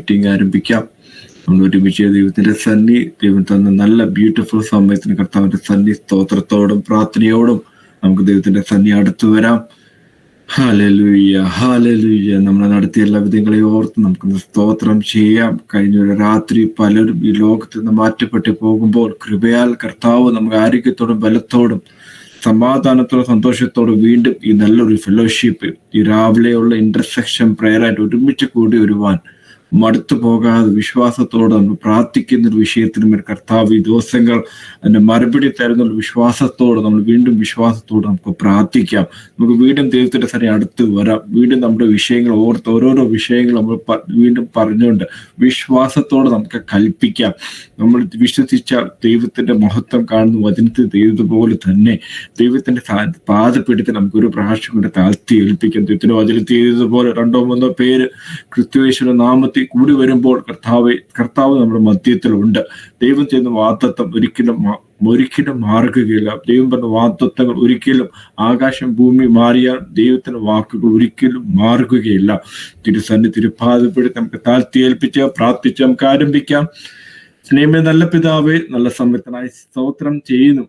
Meeting ആരംഭിക്കാം. നമ്മൾ ഒരുമിച്ച് ദൈവത്തിന്റെ സന്നി, ദൈവം തന്ന നല്ല ബ്യൂട്ടിഫുൾ സമയത്തിന് കർത്താവിന്റെ സന്നി സ്തോത്രത്തോടും പ്രാർത്ഥനയോടും നമുക്ക് ദൈവത്തിന്റെ സന്നി അടുത്തു വരാം. Hallelujah, hallelujah. നമ്മളെ നടത്തിയ എല്ലാ വിധങ്ങളെ ഓർത്ത് നമുക്കൊന്ന് സ്തോത്രം ചെയ്യാം. കഴിഞ്ഞ ഒരു രാത്രി പലരും ഈ ലോകത്ത് നിന്ന് മാറ്റപ്പെട്ടു പോകുമ്പോൾ കൃപയാൽ കർത്താവ് നമുക്ക് ആരോഗ്യത്തോടും ബലത്തോടും സമാധാനത്തോടും സന്തോഷത്തോടും വീണ്ടും ഈ നല്ലൊരു ഫെലോഷിപ്പ്, ഈ രാവിലെയുള്ള ഇന്റർസെക്ഷൻ പ്രയറായിട്ട് ഒരുമിച്ച് കൂടി വരുവാൻ മടുത്തു പോകാതെ വിശ്വാസത്തോടെ നമ്മൾ പ്രാർത്ഥിക്കുന്ന ഒരു വിഷയത്തിന് മേൽ കർത്താവ് ഈ ദിവസങ്ങൾ അതിന്റെ മറുപടി തരുന്നുള്ള വിശ്വാസത്തോടെ നമ്മൾ വീണ്ടും വിശ്വാസത്തോടെ നമുക്ക് പ്രാർത്ഥിക്കാം. നമുക്ക് വീണ്ടും ദൈവത്തിന്റെ സരി അടുത്ത് വരാം. വീണ്ടും നമ്മുടെ വിഷയങ്ങൾ ഓർത്ത് ഓരോരോ വിഷയങ്ങൾ നമ്മൾ വീണ്ടും പറഞ്ഞുകൊണ്ട് വിശ്വാസത്തോടെ നമുക്ക് കൽപ്പിക്കാം. നമ്മൾ വിശ്വസിച്ച ദൈവത്തിന്റെ മഹത്വം കാണുന്ന വചനത്തിൽ ദൈവതുപോലെ തന്നെ ദൈവത്തിന്റെ പാദപീഠത്തിൽ നമുക്ക് ഒരു പ്രാവശ്യം കൊണ്ട് താഴ്ത്തി ഏൽപ്പിക്കാം. ദൈവത്തിന്റെ വചനത്തിൽ ചെയ്തതുപോലെ 2 or 3 പേര് ക്രിസ്തുയേശുവിന്റെ നാമത്തിൽ കൂടി വരുമ്പോൾ കർത്താവ് നമ്മുടെ മധ്യത്തിലുണ്ട്. ദൈവം ചെയ്യുന്ന വാഗ്ദത്തം ഒരിക്കലും മാറുകയില്ല. ദൈവം പറഞ്ഞ വാഗ്ദത്തങ്ങൾ ഒരിക്കലും ആകാശം ഭൂമി മാറിയാൽ ദൈവത്തിന്റെ വാക്കുകൾ ഒരിക്കലും മാറുകയില്ല. തിരുപ്പാദപ്പെടുത്തി നമുക്ക് താഴ്ത്തി ഏൽപ്പിച്ച് പ്രാർത്ഥിച്ച് നമുക്ക് ആരംഭിക്കാം. സ്നേഹമേ നല്ല പിതാവേ, നല്ല സമയത്തിനായി സ്തോത്രം ചെയ്യുന്നു.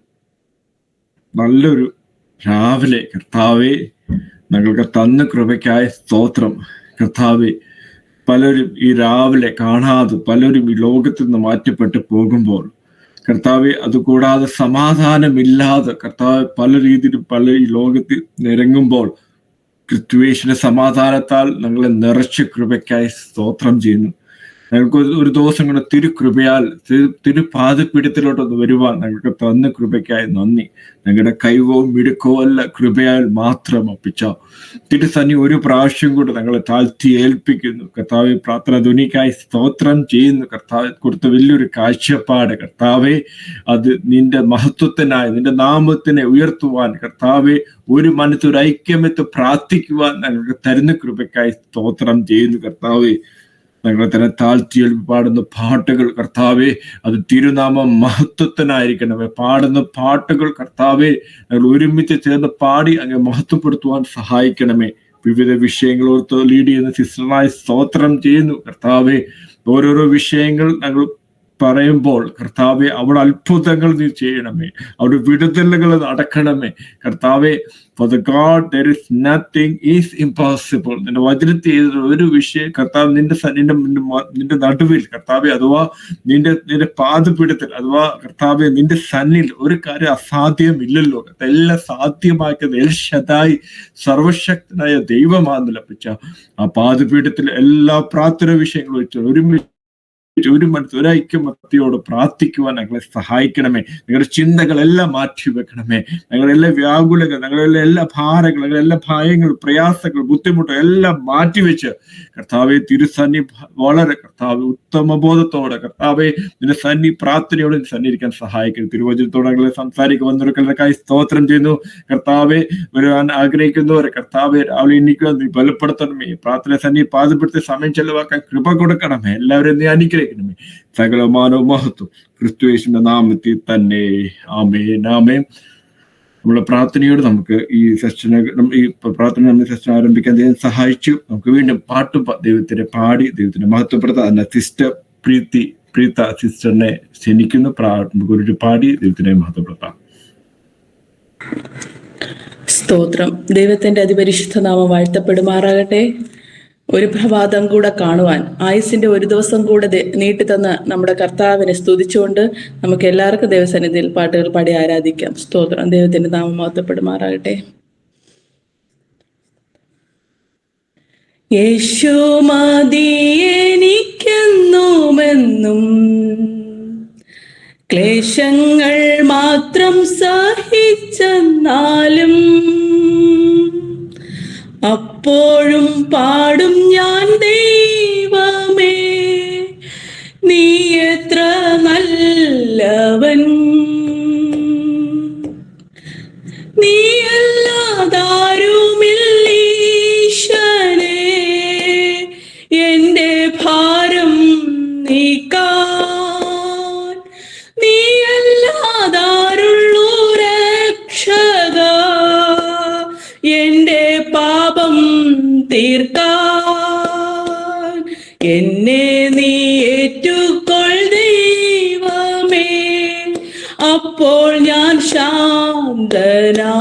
നല്ലൊരു രാവിലെ കർത്താവേ ഞങ്ങൾക്ക് തന്ന കൃപയ്ക്കായി സ്തോത്രം. കർത്താവേ, പലരും ഈ രാവിലെ കാണാതെ പലരും ഈ ലോകത്ത് നിന്ന് മാറ്റപ്പെട്ട് പോകുമ്പോൾ കർത്താവെ, അതുകൂടാതെ സമാധാനമില്ലാതെ കർത്താവ് പല രീതിയിലും ഈ ലോകത്തിൽ നിരങ്ങുമ്പോൾ ക്രിസ്തുയേശുവിന്റെ സമാധാനത്താൽ ഞങ്ങളെ നിറച്ച കൃപയ്ക്കായി സ്തോത്രം ചെയ്യുന്നു. ഞങ്ങൾക്ക് ഒരു ദിവസം കൊണ്ട് തിരുകൃപയാൽ തിരുപാദപീഠത്തിലോട്ടൊന്ന് വരുവാൻ ഞങ്ങൾക്ക് തന്ന കൃപയ്ക്കായി നന്ദി. ഞങ്ങളുടെ കൈവോ മിടുക്കോ അല്ല, കൃപയാൽ മാത്രം ഒപ്പിച്ച തിരുസന്നി ഒരു പ്രാവശ്യം കൂടെ ഞങ്ങളെ താഴ്ത്തി ഏൽപ്പിക്കുന്നു. കർത്താവെ, പ്രാർത്ഥന ധ്വനിക്കായി സ്തോത്രം ചെയ്യുന്നു. കർത്താവ് കൊടുത്ത വലിയൊരു കാഴ്ചപ്പാട് കർത്താവെ, അത് നിന്റെ മഹത്വത്തിനായി നിന്റെ നാമത്തിനെ ഉയർത്തുവാൻ കർത്താവെ, ഒരു മനസ്സൊരു ഐക്യമെത്ത് പ്രാർത്ഥിക്കുവാൻ ഞങ്ങൾക്ക് തരുന്ന കൃപയ്ക്കായി സ്തോത്രം ചെയ്യുന്നു. കർത്താവെ, ഞങ്ങളെ തന്നെ താഴ്ത്തി പാടുന്ന പാട്ടുകൾ കർത്താവെ, അത് തിരുനാമം മഹത്വത്തിനായിരിക്കണമേ. പാടുന്ന പാട്ടുകൾ കർത്താവെ, ഞങ്ങൾ ഒരുമിച്ച് ചേർന്ന് പാടി അങ്ങ് മഹത്വപ്പെടുത്തുവാൻ സഹായിക്കണമേ. വിവിധ വിഷയങ്ങൾ ഓർത്ത് ലീഡ് ചെയ്യുന്ന സിസ്റ്ററായി സ്തോത്രം ചെയ്യുന്നു. കർത്താവെ, ഓരോരോ വിഷയങ്ങൾ ഞങ്ങൾ പറയുമ്പോൾ കർത്താവെ, അവിടെ അത്ഭുതങ്ങൾ നീ ചെയ്യണമേ, അവിടെ വിടുതലുകൾ നടക്കണമേ. കർത്താവെ, for the God there is nothing is impossible. നിന്റെ വചനത്തിൽ ചെയ്ത ഒരു വിഷയം കർത്താവ് നിന്റെ നടുവിൽ കർത്താവെ, അഥവാ നിന്റെ പാദപീഠത്തിൽ അഥവാ കർത്താവെ നിന്റെ സന്നിൽ ഒരു കാര്യം അസാധ്യമില്ലല്ലോ. എല്ലാം സാധ്യമാക്കുന്ന എൽ ശദായി സർവശക്തനായ ദൈവമാണെന്ന് ലഭിച്ച ആ പാദപീഠത്തിൽ എല്ലാ പ്രാർത്ഥന വിഷയങ്ങളും വെച്ച് ഒരു മനസ്സ് ഒരു ഐക്യമത്യയോട് പ്രാർത്ഥിക്കുവാൻ ഞങ്ങളെ സഹായിക്കണമേ. ഞങ്ങളുടെ ചിന്തകളെല്ലാം മാറ്റി വെക്കണമേ. ഞങ്ങളെല്ലാ വ്യാകുലങ്ങൾ, ഞങ്ങളെല്ലാം എല്ലാ ഭാരങ്ങൾ, ഞങ്ങളെല്ലാ ഭയങ്ങൾ, പ്രയാസങ്ങൾ, ബുദ്ധിമുട്ടുകൾ എല്ലാം മാറ്റിവെച്ച് കർത്താവെ തിരുസന്നി വളരെ കർത്താവ് ഉത്തമ ബോധത്തോടെ കർത്താവെ നിന്റെ സന്നി പ്രാർത്ഥനയോടെ സന്നിധിക്കാൻ സഹായിക്കുന്നു. തിരുവചനത്തോടെ ഞങ്ങളെ സംസാരിക്കുക വന്നവർക്കായി സ്തോത്രം ചെയ്യുന്നു. കർത്താവെ, വരാൻ ആഗ്രഹിക്കുന്നവരെ കർത്താവെ രാവിലെ എണ്ണിക്കുവാൻ നീ ബലപ്പെടുത്തണമേ. പ്രാർത്ഥന സന്നി പാദപ്പെടുത്തി സമയം ചെലവാക്കാൻ കൃപ കൊടുക്കണമേ. എല്ലാവരും നീ അനുഗ്രഹിക്കണമേ. സകലമാനോ മഹത്വം ക്രിസ്തുയേശുവിന്റെ നാമത്തിൽ തന്നെ. ആമേൻ, ആമേൻ. നമ്മളെ പ്രാർത്ഥനയോട് നമുക്ക് ഈ പ്രാർത്ഥന സെഷൻ ആരംഭിക്കാൻ ദൈവം സഹായിച്ചു. നമുക്ക് വീണ്ടും പാട്ടും ദൈവത്തിനെ പാടി ദൈവത്തിനെ മഹത്വപ്പെടുത്താം. അതിനെ സിസ്റ്റർ പ്രീത സിസ്റ്ററിനെ ക്ഷണിക്കുന്നു. നമുക്ക് പാടി ദൈവത്തിനെ മഹത്വപ്പെടുത്താം. സ്തോത്രം. ദൈവത്തിന്റെ അതിപരിശുദ്ധ നാമം വാഴ്ത്തപ്പെടുമാറാകട്ടെ. ഒരു പ്രഭാതം കൂടെ കാണുവാൻ ആയുസിന്റെ ഒരു ദിവസം കൂടെ നീട്ടിത്തന്ന നമ്മുടെ കർത്താവിനെ സ്തുതിച്ചുകൊണ്ട് നമുക്ക് എല്ലാവർക്കും ദൈവസന്നിധിയിൽ പാട്ടുകൾ പാടി ആരാധിക്കാം. സ്തോത്രം. ദൈവത്തിന്റെ നാമം മഹത്വപ്പെടുമാറാകട്ടെ. യേശു മതി എനിക്കെന്നുമെന്നും ക്ലേശങ്ങൾ മാത്രം സഹിച്ചെന്നാലും അപ്പോഴും പാടും ഞാൻ, ദൈവമേ നീ എത്ര നല്ലവൻ, നീ അല്ലാതാരുമില്ലീശനെ എന്റെ ഭാരം നീക്കാൻ, നീ അല്ലാതാരുള്ളൂ രക്ഷക എന്റെ പാപം തീർക്കാൻ, എന്നെ ഞാൻ ശാന്തനാ.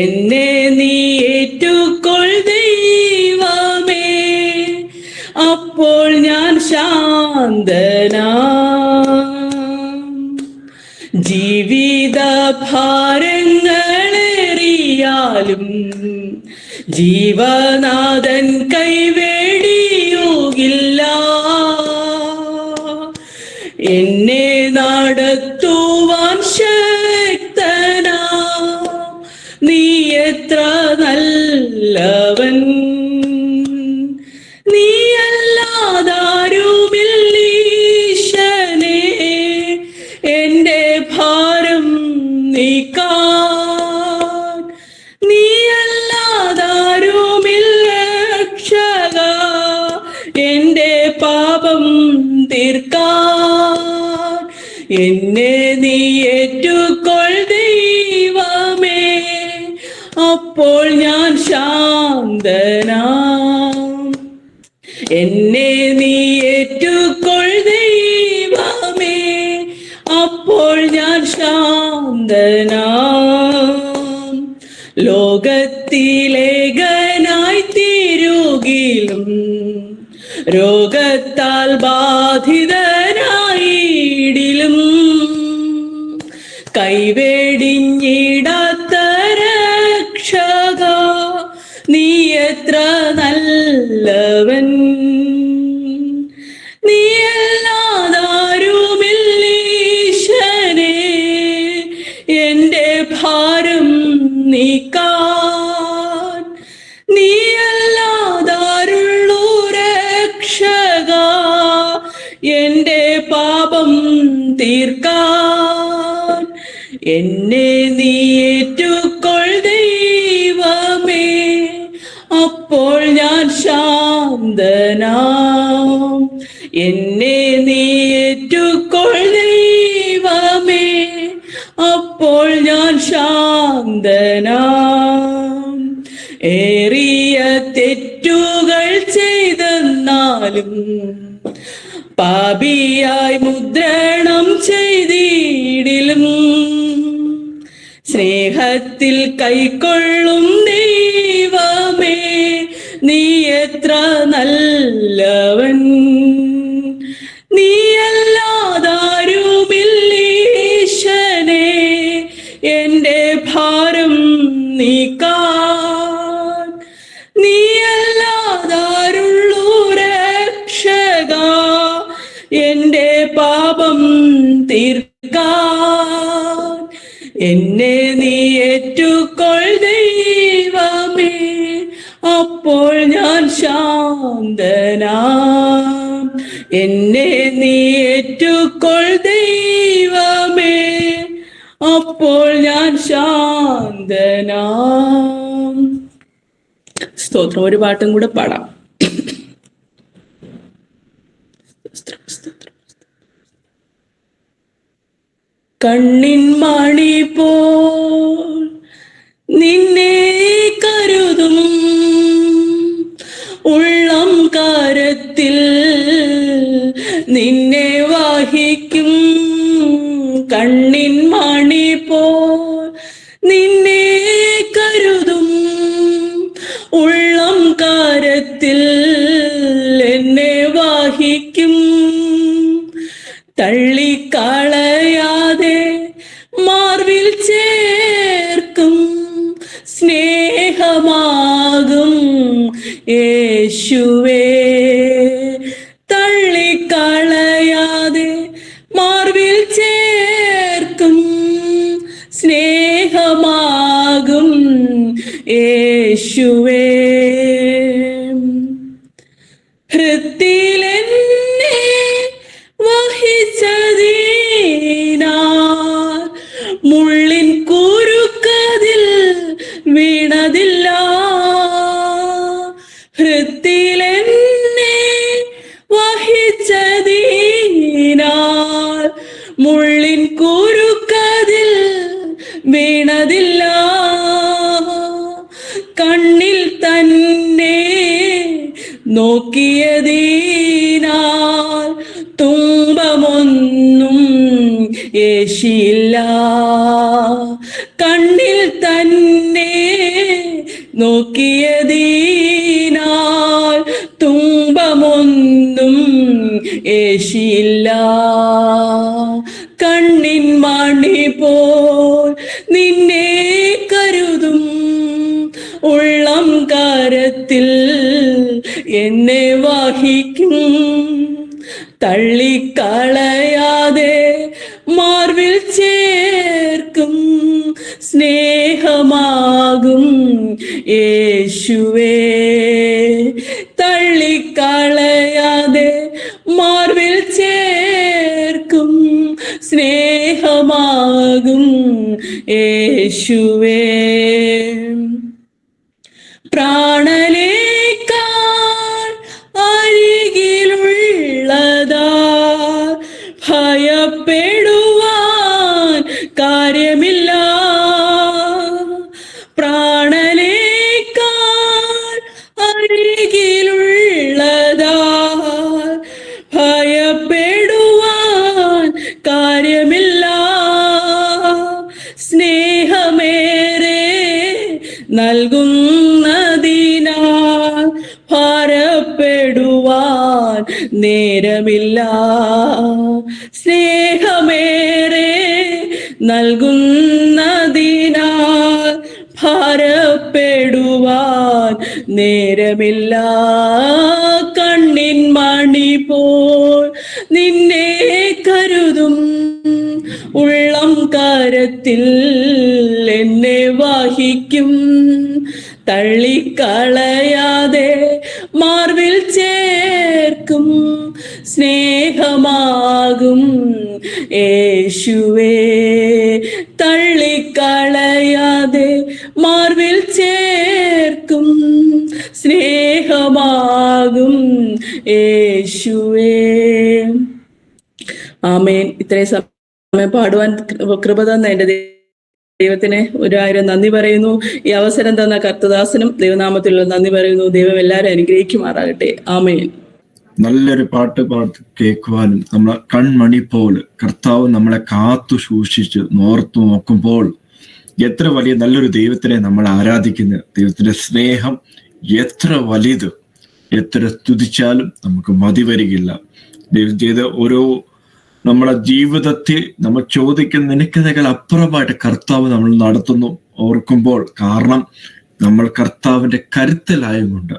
എന്നെ നീ ഏറ്റുകൊൾ ദൈവമേ, അപ്പോൾ ഞാൻ ശാന്തനാ. ജീവിത ഭാരങ്ങളേറിയാലും ജീവനാഥൻ കൈവേടിയുകില്ല. എന്നെ നടത്തുവാൻ ശക്തനാ, നീ എത്ര നല്ലവൻ. നീയല്ലാതാരുമില്ലീശനേ, എന്റെ ഭാരം നീക്കാൻ. നീയല്ലാതാരുമില്ല രക്ഷക, എന്റെ പാപം തീർക്കാൻ. എന്നെ നീ ഏറ്റുകൊൾ ദൈവമേ, അപ്പോൾ ഞാൻ ശാന്തനാ. എന്നെ നീ ഏറ്റുകൊൾ ദൈവമേ, അപ്പോൾ ഞാൻ ശാന്തനാ. ലോകത്തിലേകനായി തീരുകിലും രോഗത്താൽ ബാധിതനായിടിലും കൈവേടിഞ്ഞിടാത്ത രക്ഷക, നീ എത്ര നല്ലവൻ. നീയല്ലാതാരുമില്ലീശനേ, എന്റെ ഭാരം നീക്കാൻ. നീയല്ലാതാരുള്ളൂ രക്ഷക, എന്റെ പാപം തീർക്കാൻ. എന്നെ നീ ഏറ്റുകൊൾ ദൈവമേ, അപ്പോൾ ഞാൻ ശാന്തനാ. എന്നെ നീ ഏറ്റുകൊൾ ദൈവമേ, അപ്പോൾ ഞാൻ ശാന്തനാ. ഏറിയ തെറ്റുകൾ ചെയ്തെന്നാലും പാപിയായി മുദ്രണം ചെയ്തിടിലും സ്നേഹത്തിൽ കൈക്കൊള്ളും ദൈവമേ, നീ എത്ര നല്ലവൻ. നീയല്ലാതാരുമില്ലീശനേ, എന്റെ ഭാരം നീക്കാൻ. നീയല്ലാതാരുള്ളൂ രക്ഷക, എന്റെ പാപം തീർക്കാൻ. എന്നെ നീ ഏറ്റുകൊൾ ദൈവമേ, അപ്പോൾ ഞാൻ ശാന്തനാ. എന്നെ നീ ഏറ്റുകൊൾ ദൈവമേ, അപ്പോൾ ഞാൻ ശാന്തനാ. സ്തോത്രം. ഒരു പാട്ടും കൂടെ പാടാം. കണ്ണിൻ മണി പോൽ നിന്നെ കരുതും, ഉള്ളം കരത്തിൽ നിന്നെ വഹിക്കും. കണ്ണിൻ മണി പോൽ നിന്നെ കരുതും, ഉള്ളം കരത്തിൽ എന്നെ വഹിക്കും. തള്ളിക്കളയാതെ മാർവിൽ ചേർക്കും, സ്നേഹമാകും യേശുവേ. തള്ളിക്കളയാതെ മാർവിൽ ചേർക്കും, സ്നേഹമാകും യേശുവേ. ഹൃത്തിലെന്നെ വഹിച്ചതിനാൽ മുള്ളിൻ കുരുക്കതിൽ വീണതില്ല. ഹൃത്തിലെന്നെ വഹിച്ചതിനാൽ മുള്ളിൻ കുരുക്കതിൽ വീണതില്ല. കണ്ണിൽ തന്നെ നോക്കിയതിനാൽ തുമ്പമൊന്നും യേശിൽ യേശുവില്ല. കണ്ണിൽ തന്നെ നോക്കിയതിനാൽ തുമ്പമൊന്നും യേശിയില്ല. കണ്ണിൻ മണി പോൽ നിന്നെ കരുതും, ഉള്ളം കരത്തിൽ എന്നെ വഹിക്കും. തള്ളിക്കളയാതെ മാർവിൽ ചേർക്കും സ്നേഹമാകും യേശുവേ. തള്ളിക്കളയാതെ മാർവിൽ ചേർക്കും സ്നേഹമാകും യേശുവേ. പ്രാണനേക്കാൾ അരികിലുള്ളതാ ഭയപ്പെടുവാൻ കാര്യമില്ല. പ്രാണനേക്കാൾ അരികിലുള്ളതാ ഭയപ്പെടുവാൻ കാര്യമില്ല. സ്നേഹമേറെ നൽകുന്നതിനാൽ ഭാരപ്പെടുവാൻ നേരമില്ല. സ്നേഹമേറെ നൽകുന്നതിനാൽ ഭാരപ്പെടുവാൻ നേരമില്ല. കണ്ണിൻ മണി പോൽ നിന്നെ കരുതും, ഉള്ളം കരത്തിൽ എന്നെ വഹിക്കും. തള്ളിക്കളയാതെ മാർവിൽ ചേർക്കും സ്നേഹമാകും യേശുവേ. തള്ളിക്കളയാതെ മാർവിൽ ചേർക്കും സ്നേഹമാകും യേശുവേ. ആമേൻ. ഇത്രയും സമയം പാടുവാൻ കൃപ തന്ന എൻ്റെ ദൈവത്തിന് 1000 നന്ദി പറയുന്നു. ഈ അവസരം തന്ന കർത്തദാസനും ദൈവനാമത്തിലുള്ള നന്ദി പറയുന്നു. ദൈവം എല്ലാവരും അനുഗ്രഹിക്കുമാറാകട്ടെ. ആമേൻ. നല്ലൊരു പാട്ട് കേൾക്കുവാനും നമ്മളെ കൺമണി പോലെ കർത്താവ് നമ്മളെ കാത്തു സൂക്ഷിച്ച് നോർത്തു നോക്കുമ്പോൾ എത്ര വലിയ നല്ലൊരു ദൈവത്തിനെ നമ്മൾ ആരാധിക്കുന്നത്. ദൈവത്തിന്റെ സ്നേഹം എത്ര വലുത്, എത്ര സ്തുതിച്ചാലും നമുക്ക് മതി വരികയില്ല. ദൈവം ചെയ്ത ഓരോ നമ്മളെ ജീവിതത്തിൽ നമ്മൾ ചോദിക്കുന്ന നിനക്കതിനേക്കാൾ അപ്പുറമായിട്ട് കർത്താവ് നമ്മൾ നടത്തുന്നു ഓർക്കുമ്പോൾ. കാരണം നമ്മൾ കർത്താവിന്റെ കരുത്തലായതുകൊണ്ട്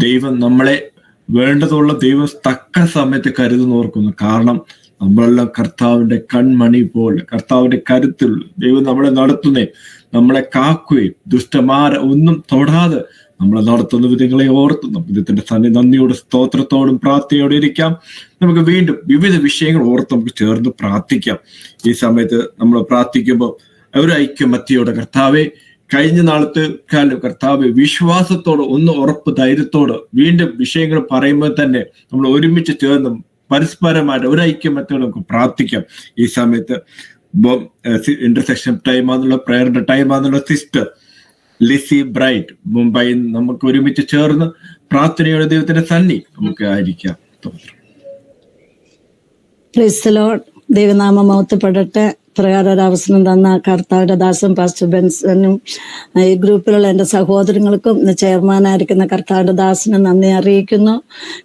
ദൈവം നമ്മളെ വേണ്ടതുള്ള ദൈവം തക്ക സമയത്ത് കരുതുന്നു ഓർക്കുന്നു. കാരണം നമ്മളെല്ലാം കർത്താവിന്റെ കൺമണി പോലെ കർത്താവിന്റെ കരുത്തിൽ ദൈവം നമ്മളെ നടത്തുന്നേ, നമ്മളെ കാക്കുകയും ദുഷ്ടമാര ഒന്നും തൊടാതെ നമ്മളെ നടത്തുന്ന വിധങ്ങളെ ഓർത്തുന്നു. വിധത്തിന്റെ നന്ദിയോടും സ്തോത്രത്തോടും പ്രാർത്ഥനയോടെ ഇരിക്കാം. നമുക്ക് വീണ്ടും വിവിധ വിഷയങ്ങൾ ഓർത്ത് നമുക്ക് ചേർന്ന് പ്രാർത്ഥിക്കാം. ഈ സമയത്ത് നമ്മൾ പ്രാർത്ഥിക്കുമ്പോൾ ഒരു ഐക്യമത്യയോടെ കർത്താവെ, കഴിഞ്ഞ നാളത്തെ കാലം കർത്താവ് വിശ്വാസത്തോടെ ഒന്ന് ഉറപ്പ് ധൈര്യത്തോട് വീണ്ടും വിഷയങ്ങൾ പറയുമ്പോൾ തന്നെ നമ്മൾ ഒരുമിച്ച് ചേർന്ന് പരസ്പരമായിട്ട് ഒരു ഐക്യമത്യയോടെ നമുക്ക് പ്രാർത്ഥിക്കാം. ഈ സമയത്ത് ഇന്റർസെക്ഷൻ ടൈം ആണെന്നുള്ള പ്രയറിന്റെ ടൈം ആണെന്നുള്ള സിസ്റ്റർ ലിസി ബ്രൈറ്റ് മുംബൈയിൽ നമുക്ക് ഒരുമിച്ച് ചേർന്ന് പ്രാർത്ഥനയോടെ ദൈവത്തിന്റെ സന്നി നമുക്ക് ആയിരിക്കാം. ദൈവനാമം മഹത്വപ്പെടട്ടെ. പ്രകാരൊരവസരം തന്ന കർത്താവിന്റെ ദാസൻ പാസ്റ്റർ ബെൻസനും ഈ ഗ്രൂപ്പിലുള്ള എൻ്റെ സഹോദരങ്ങൾക്കും ഇന്ന് ചെയർമാനായിരിക്കുന്ന കർത്താവിന്റെ ദാസനും നന്ദി അറിയിക്കുന്നു.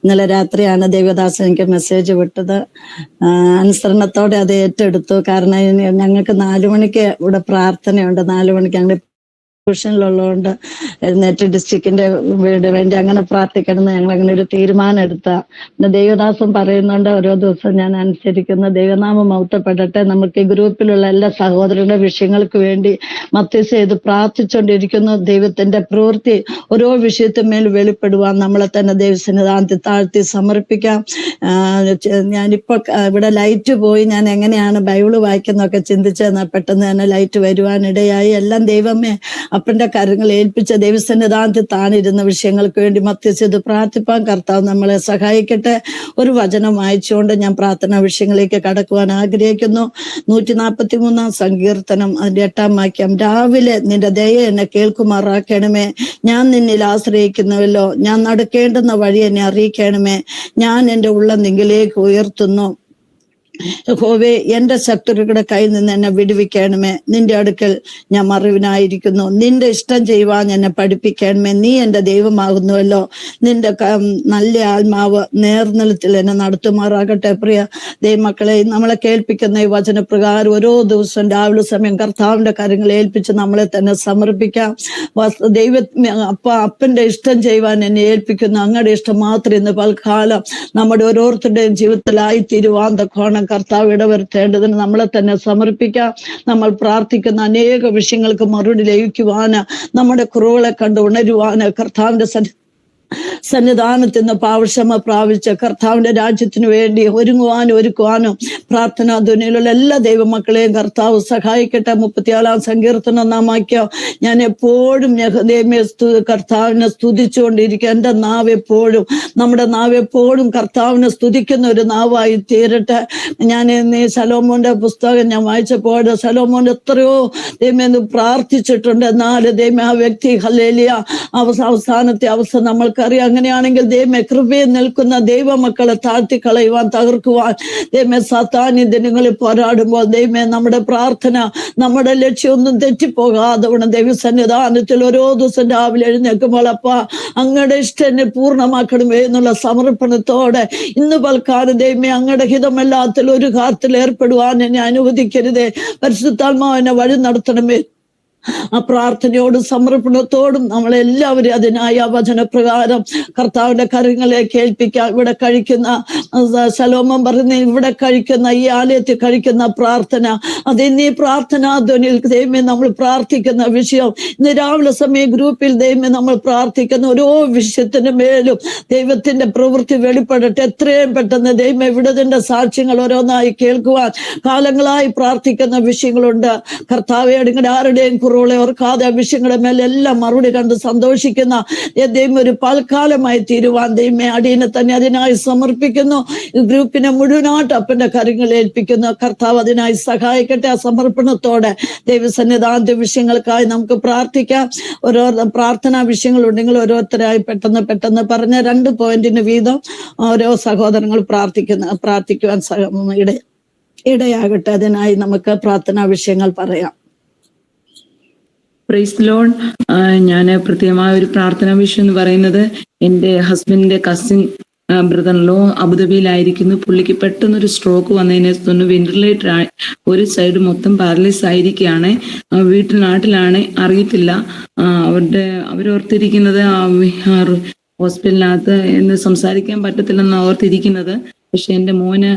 ഇന്നലെ രാത്രിയാണ് ദൈവദാസൻ എനിക്ക് മെസ്സേജ് വിട്ടത്. അനുസരണത്തോടെ അത് ഏറ്റെടുത്തു. കാരണം ഞങ്ങൾക്ക് 4 മണിക്ക് ഇവിടെ പ്രാർത്ഥനയുണ്ട്. 4 മണിക്ക് ഞങ്ങൾ ട്യൂഷനിലുള്ളതുകൊണ്ട് എഴുന്നേറ്റ് ഡിസ്ട്രിക്റ്റിന്റെ വേണ്ടി അങ്ങനെ പ്രാർത്ഥിക്കണമെന്ന് ഞങ്ങൾ അങ്ങനെ ഒരു തീരുമാനം എടുത്ത. പിന്നെ ദൈവദാസൻ പറയുന്നുണ്ട് ഓരോ ദിവസം ഞാൻ അനുസരിക്കുന്ന. ദൈവനാമം മഹത്വപ്പെടട്ടെ. നമുക്ക് ഈ ഗ്രൂപ്പിലുള്ള എല്ലാ സഹോദരരുടെ വിഷയങ്ങൾക്ക് വേണ്ടി മധ്യസ്ഥ ചെയ്ത് പ്രാർത്ഥിച്ചുകൊണ്ടിരിക്കുന്നു. ദൈവത്തിന്റെ പ്രവൃത്തി ഓരോ വിഷയത്തിന്മേൽ വെളിപ്പെടുവാൻ നമ്മളെ തന്നെ ദൈവസന്നിധാനത്തിൽ താഴ്ത്തി സമർപ്പിക്കാം. ഞാനിപ്പോ ഇവിടെ ലൈറ്റ് പോയി, ഞാൻ എങ്ങനെയാണ് ബൈബിള് വായിക്കുന്നതൊക്കെ ചിന്തിച്ചെന്നാൽ പെട്ടെന്ന് തന്നെ ലൈറ്റ് വരുവാനിടയായി. എല്ലാം ദൈവമേ അപ്പന്റെ കാര്യങ്ങൾ ഏൽപ്പിച്ച ദൈവസന്നിധാനത്തിൽ താണിരുന്ന വിഷയങ്ങൾക്ക് വേണ്ടി മധ്യസ്ഥ പ്രാർത്ഥിപ്പാൻ കർത്താവ് നമ്മളെ സഹായിക്കട്ടെ. ഒരു വചനം വായിച്ചുകൊണ്ട് ഞാൻ പ്രാർത്ഥനാ വിഷയങ്ങളിലേക്ക് കടക്കുവാൻ ആഗ്രഹിക്കുന്നു. 143 സങ്കീർത്തനം അതിന്റെ 8-ാം വാക്യം. രാവിലെ നിന്റെ ദയ എന്നെ കേൾക്കുമാറാക്കണമേ. ഞാൻ നിന്നിൽ ആശ്രയിക്കുന്നുവല്ലോ. ഞാൻ നടക്കേണ്ടുന്ന വഴി എന്നെ അറിയിക്കണമേ. ഞാൻ എൻ്റെ ഉള്ളം നിങ്കിലേക്ക് ഉയർത്തുന്നു. യഹോവേ, എന്റെ ശത്രുക്കളുടെ കയ്യിൽ നിന്ന് എന്നെ വിടുവിക്കണമേ. നിന്റെ അടുക്കൽ ഞാൻ മറിവിനായിരിക്കുന്നു. നിന്റെ ഇഷ്ടം ചെയ്യുവാൻ എന്നെ പഠിപ്പിക്കണമേ. നീ എന്റെ ദൈവമാകുന്നുവല്ലോ. നിന്റെ നല്ല ആത്മാവ് നേർനിലത്തിൽ എന്നെ നടത്തുമാറാകട്ടെ. പ്രിയ ദൈവമക്കളെ, നമ്മളെ കേൾപ്പിക്കുന്ന ഈ വചനപ്രകാരം ഓരോ ദിവസവും രാവിലെ സമയം കർത്താവിന്റെ കാര്യങ്ങൾ ഏൽപ്പിച്ച് നമ്മളെ തന്നെ സമർപ്പിക്കാം. അപ്പന്റെ ഇഷ്ടം ചെയ്യുവാൻ എന്നെ ഏൽപ്പിക്കുന്നു. അങ്ങയുടെ ഇഷ്ടം മാത്രം ഇന്ന് പൽക്കാലം നമ്മുടെ ഓരോരുത്തരുടെയും ജീവിതത്തിലായി തീരുവാൻ തക്കോണം കർത്താവ് ഇടവരുത്തേണ്ടതിന് നമ്മളെ തന്നെ സമർപ്പിക്കാം. നമ്മൾ പ്രാർത്ഥിക്കുന്ന അനേക വിഷയങ്ങൾക്ക് മറുപടി ലഭിക്കുവാന്, നമ്മുടെ കുറവുകളെ കണ്ട് ഉണരുവാന്, കർത്താവിന്റെ സന്നിധാനത്തിൽ നിന്ന് പാവക്ഷമ പ്രാപിച്ച കർത്താവിന്റെ രാജ്യത്തിന് വേണ്ടി ഒരുക്കുവാനും പ്രാർത്ഥനാ ധ്വനിയിലുള്ള എല്ലാ ദൈവമക്കളെയും കർത്താവ് സഹായിക്കട്ടെ. 46-ാം സങ്കീർത്തനം നാം വാക്യം, ഞാൻ എപ്പോഴും കർത്താവിനെ സ്തുതിച്ചുകൊണ്ടിരിക്കുക. എൻ്റെ നാവ് എപ്പോഴും, നമ്മുടെ നാവ് എപ്പോഴും കർത്താവിനെ സ്തുതിക്കുന്ന ഒരു നാവായി തീരട്ടെ. ഞാൻ ശലോമോന്റെ പുസ്തകം ഞാൻ വായിച്ചപ്പോൾ ശലോമോൻ എത്രയോ ദൈവം പ്രാർത്ഥിച്ചിട്ടുണ്ട്. എന്നാൽ ദൈവം ആ വ്യക്തി ഹല്ലേലൂയ അവസാനത്തെ അവസ്ഥ നമ്മൾക്കറിയാം. അങ്ങനെയാണെങ്കിൽ ദൈവമേ, കൃപയെ നിൽക്കുന്ന ദൈവമക്കളെ താഴ്ത്തിക്കളയുവാൻ, തകർക്കുവാൻ ദൈവമേ സാത്താന്യ ദിനങ്ങളിൽ പോരാടുമ്പോൾ ദൈവമേ നമ്മുടെ പ്രാർത്ഥന, നമ്മുടെ ലക്ഷ്യമൊന്നും തെറ്റിപ്പോകാതെ ദൈവസന്നിധാനത്തിൽ ഓരോ ദിവസം രാവിലെ എഴുന്നേൽക്കുമ്പോൾ അപ്പാ അങ്ങയുടെ ഇഷ്ടം എന്നെ പൂർണ്ണമാക്കണമേ എന്നുള്ള സമർപ്പണത്തോടെ ഇന്ന് പൽക്കാലം ദൈവമേ അങ്ങയുടെ ഹിതമല്ലാത്ത ഒരു കാര്യത്തിൽ ഏർപ്പെടുവാൻ എന്നെ അനുവദിക്കരുതേ. പരിശുദ്ധാത്മാവ് എന്നെ വഴി നടത്തണമേ. ആ പ്രാർത്ഥനയോടും സമർപ്പണത്തോടും നമ്മളെല്ലാവരും അതിനായി ആ വചനപ്രകാരം കർത്താവിന്റെ കരങ്ങളിലേക്ക് ഏൽപ്പിക്കാം. ഇവിടെ കഴിക്കുന്ന ശലോമോൻ പറയുന്ന, ഇവിടെ കഴിക്കുന്ന ഈ ആലയത്തിൽ കഴിക്കുന്ന പ്രാർത്ഥന, അതിന്ന് ഈ പ്രാർത്ഥനാ ധ്വനിയിൽ ദൈവമേ നമ്മൾ പ്രാർത്ഥിക്കുന്ന വിഷയം, ഇന്ന് രാവിലെ സമയം ഗ്രൂപ്പിൽ ദൈവമേ നമ്മൾ പ്രാർത്ഥിക്കുന്ന ഓരോ വിഷയത്തിന് മേലും ദൈവത്തിന്റെ പ്രവൃത്തി വെളിപ്പെടട്ടെ. എത്രയും പെട്ടെന്ന് ദൈവമേ വിടുതലിന്റെ സാക്ഷ്യങ്ങൾ ഓരോന്നായി കേൾക്കുവാൻ കാലങ്ങളായി പ്രാർത്ഥിക്കുന്ന വിഷയങ്ങളുണ്ട്. കർത്താവെ, നിങ്ങളുടെ ആരുടെയും കുറവുകളെ ഓർക്കാതെ ആ വിഷയങ്ങളുടെ മേലെല്ലാം മറുപടി കണ്ട് സന്തോഷിക്കുന്ന ദൈവം ഒരു പൽക്കാലമായി തീരുവാൻ ദൈവമേ അടിയനെ തന്നെ അതിനായി സമർപ്പിക്കുന്നു. ഈ ഗ്രൂപ്പിനെ മുഴുവനായിട്ട് അപ്പന്റെ കാര്യങ്ങൾ ഏൽപ്പിക്കുന്നു. കർത്താവ് അതിനായി സഹായിക്കട്ടെ. ആ സമർപ്പണത്തോടെ ദൈവസന്നിധാനത്തെ വിഷയങ്ങൾക്കായി നമുക്ക് പ്രാർത്ഥിക്കാം. ഓരോ പ്രാർത്ഥനാ വിഷയങ്ങളുണ്ടെങ്കിൽ ഓരോരുത്തരായി പെട്ടെന്ന് പറഞ്ഞ 2 പോയിന്റിന് വീതം ഓരോ സഹോദരങ്ങൾ പ്രാർത്ഥിക്കുവാൻ ഇടയാകട്ടെ. അതിനായി നമുക്ക് പ്രാർത്ഥനാ വിഷയങ്ങൾ പറയാം. Praise Lord. ഞാൻ പ്രത്യേകമായ ഒരു പ്രാർത്ഥനാ വിഷയം എന്ന് പറയുന്നത്, എൻ്റെ ഹസ്ബൻഡിന്റെ കസിൻ ബ്രദറിലോ അബുദാബിയിലായിരിക്കുന്നു. പുള്ളിക്ക് പെട്ടെന്നൊരു സ്ട്രോക്ക് വന്നതിനെ തുടർന്ന് വെന്റിലേറ്റർ ഒരു സൈഡ് മൊത്തം പാരലൈസ് ആയിരിക്കുകയാണ്. നാട്ടിലാണ്, അറിയത്തില്ല. അവരോർത്തിരിക്കുന്നത് ഹോസ്പിറ്റലിനകത്ത് എന്ന് സംസാരിക്കാൻ പറ്റത്തില്ലെന്ന് ഓർത്തിരിക്കുന്നത്. പക്ഷെ എൻ്റെ മോന്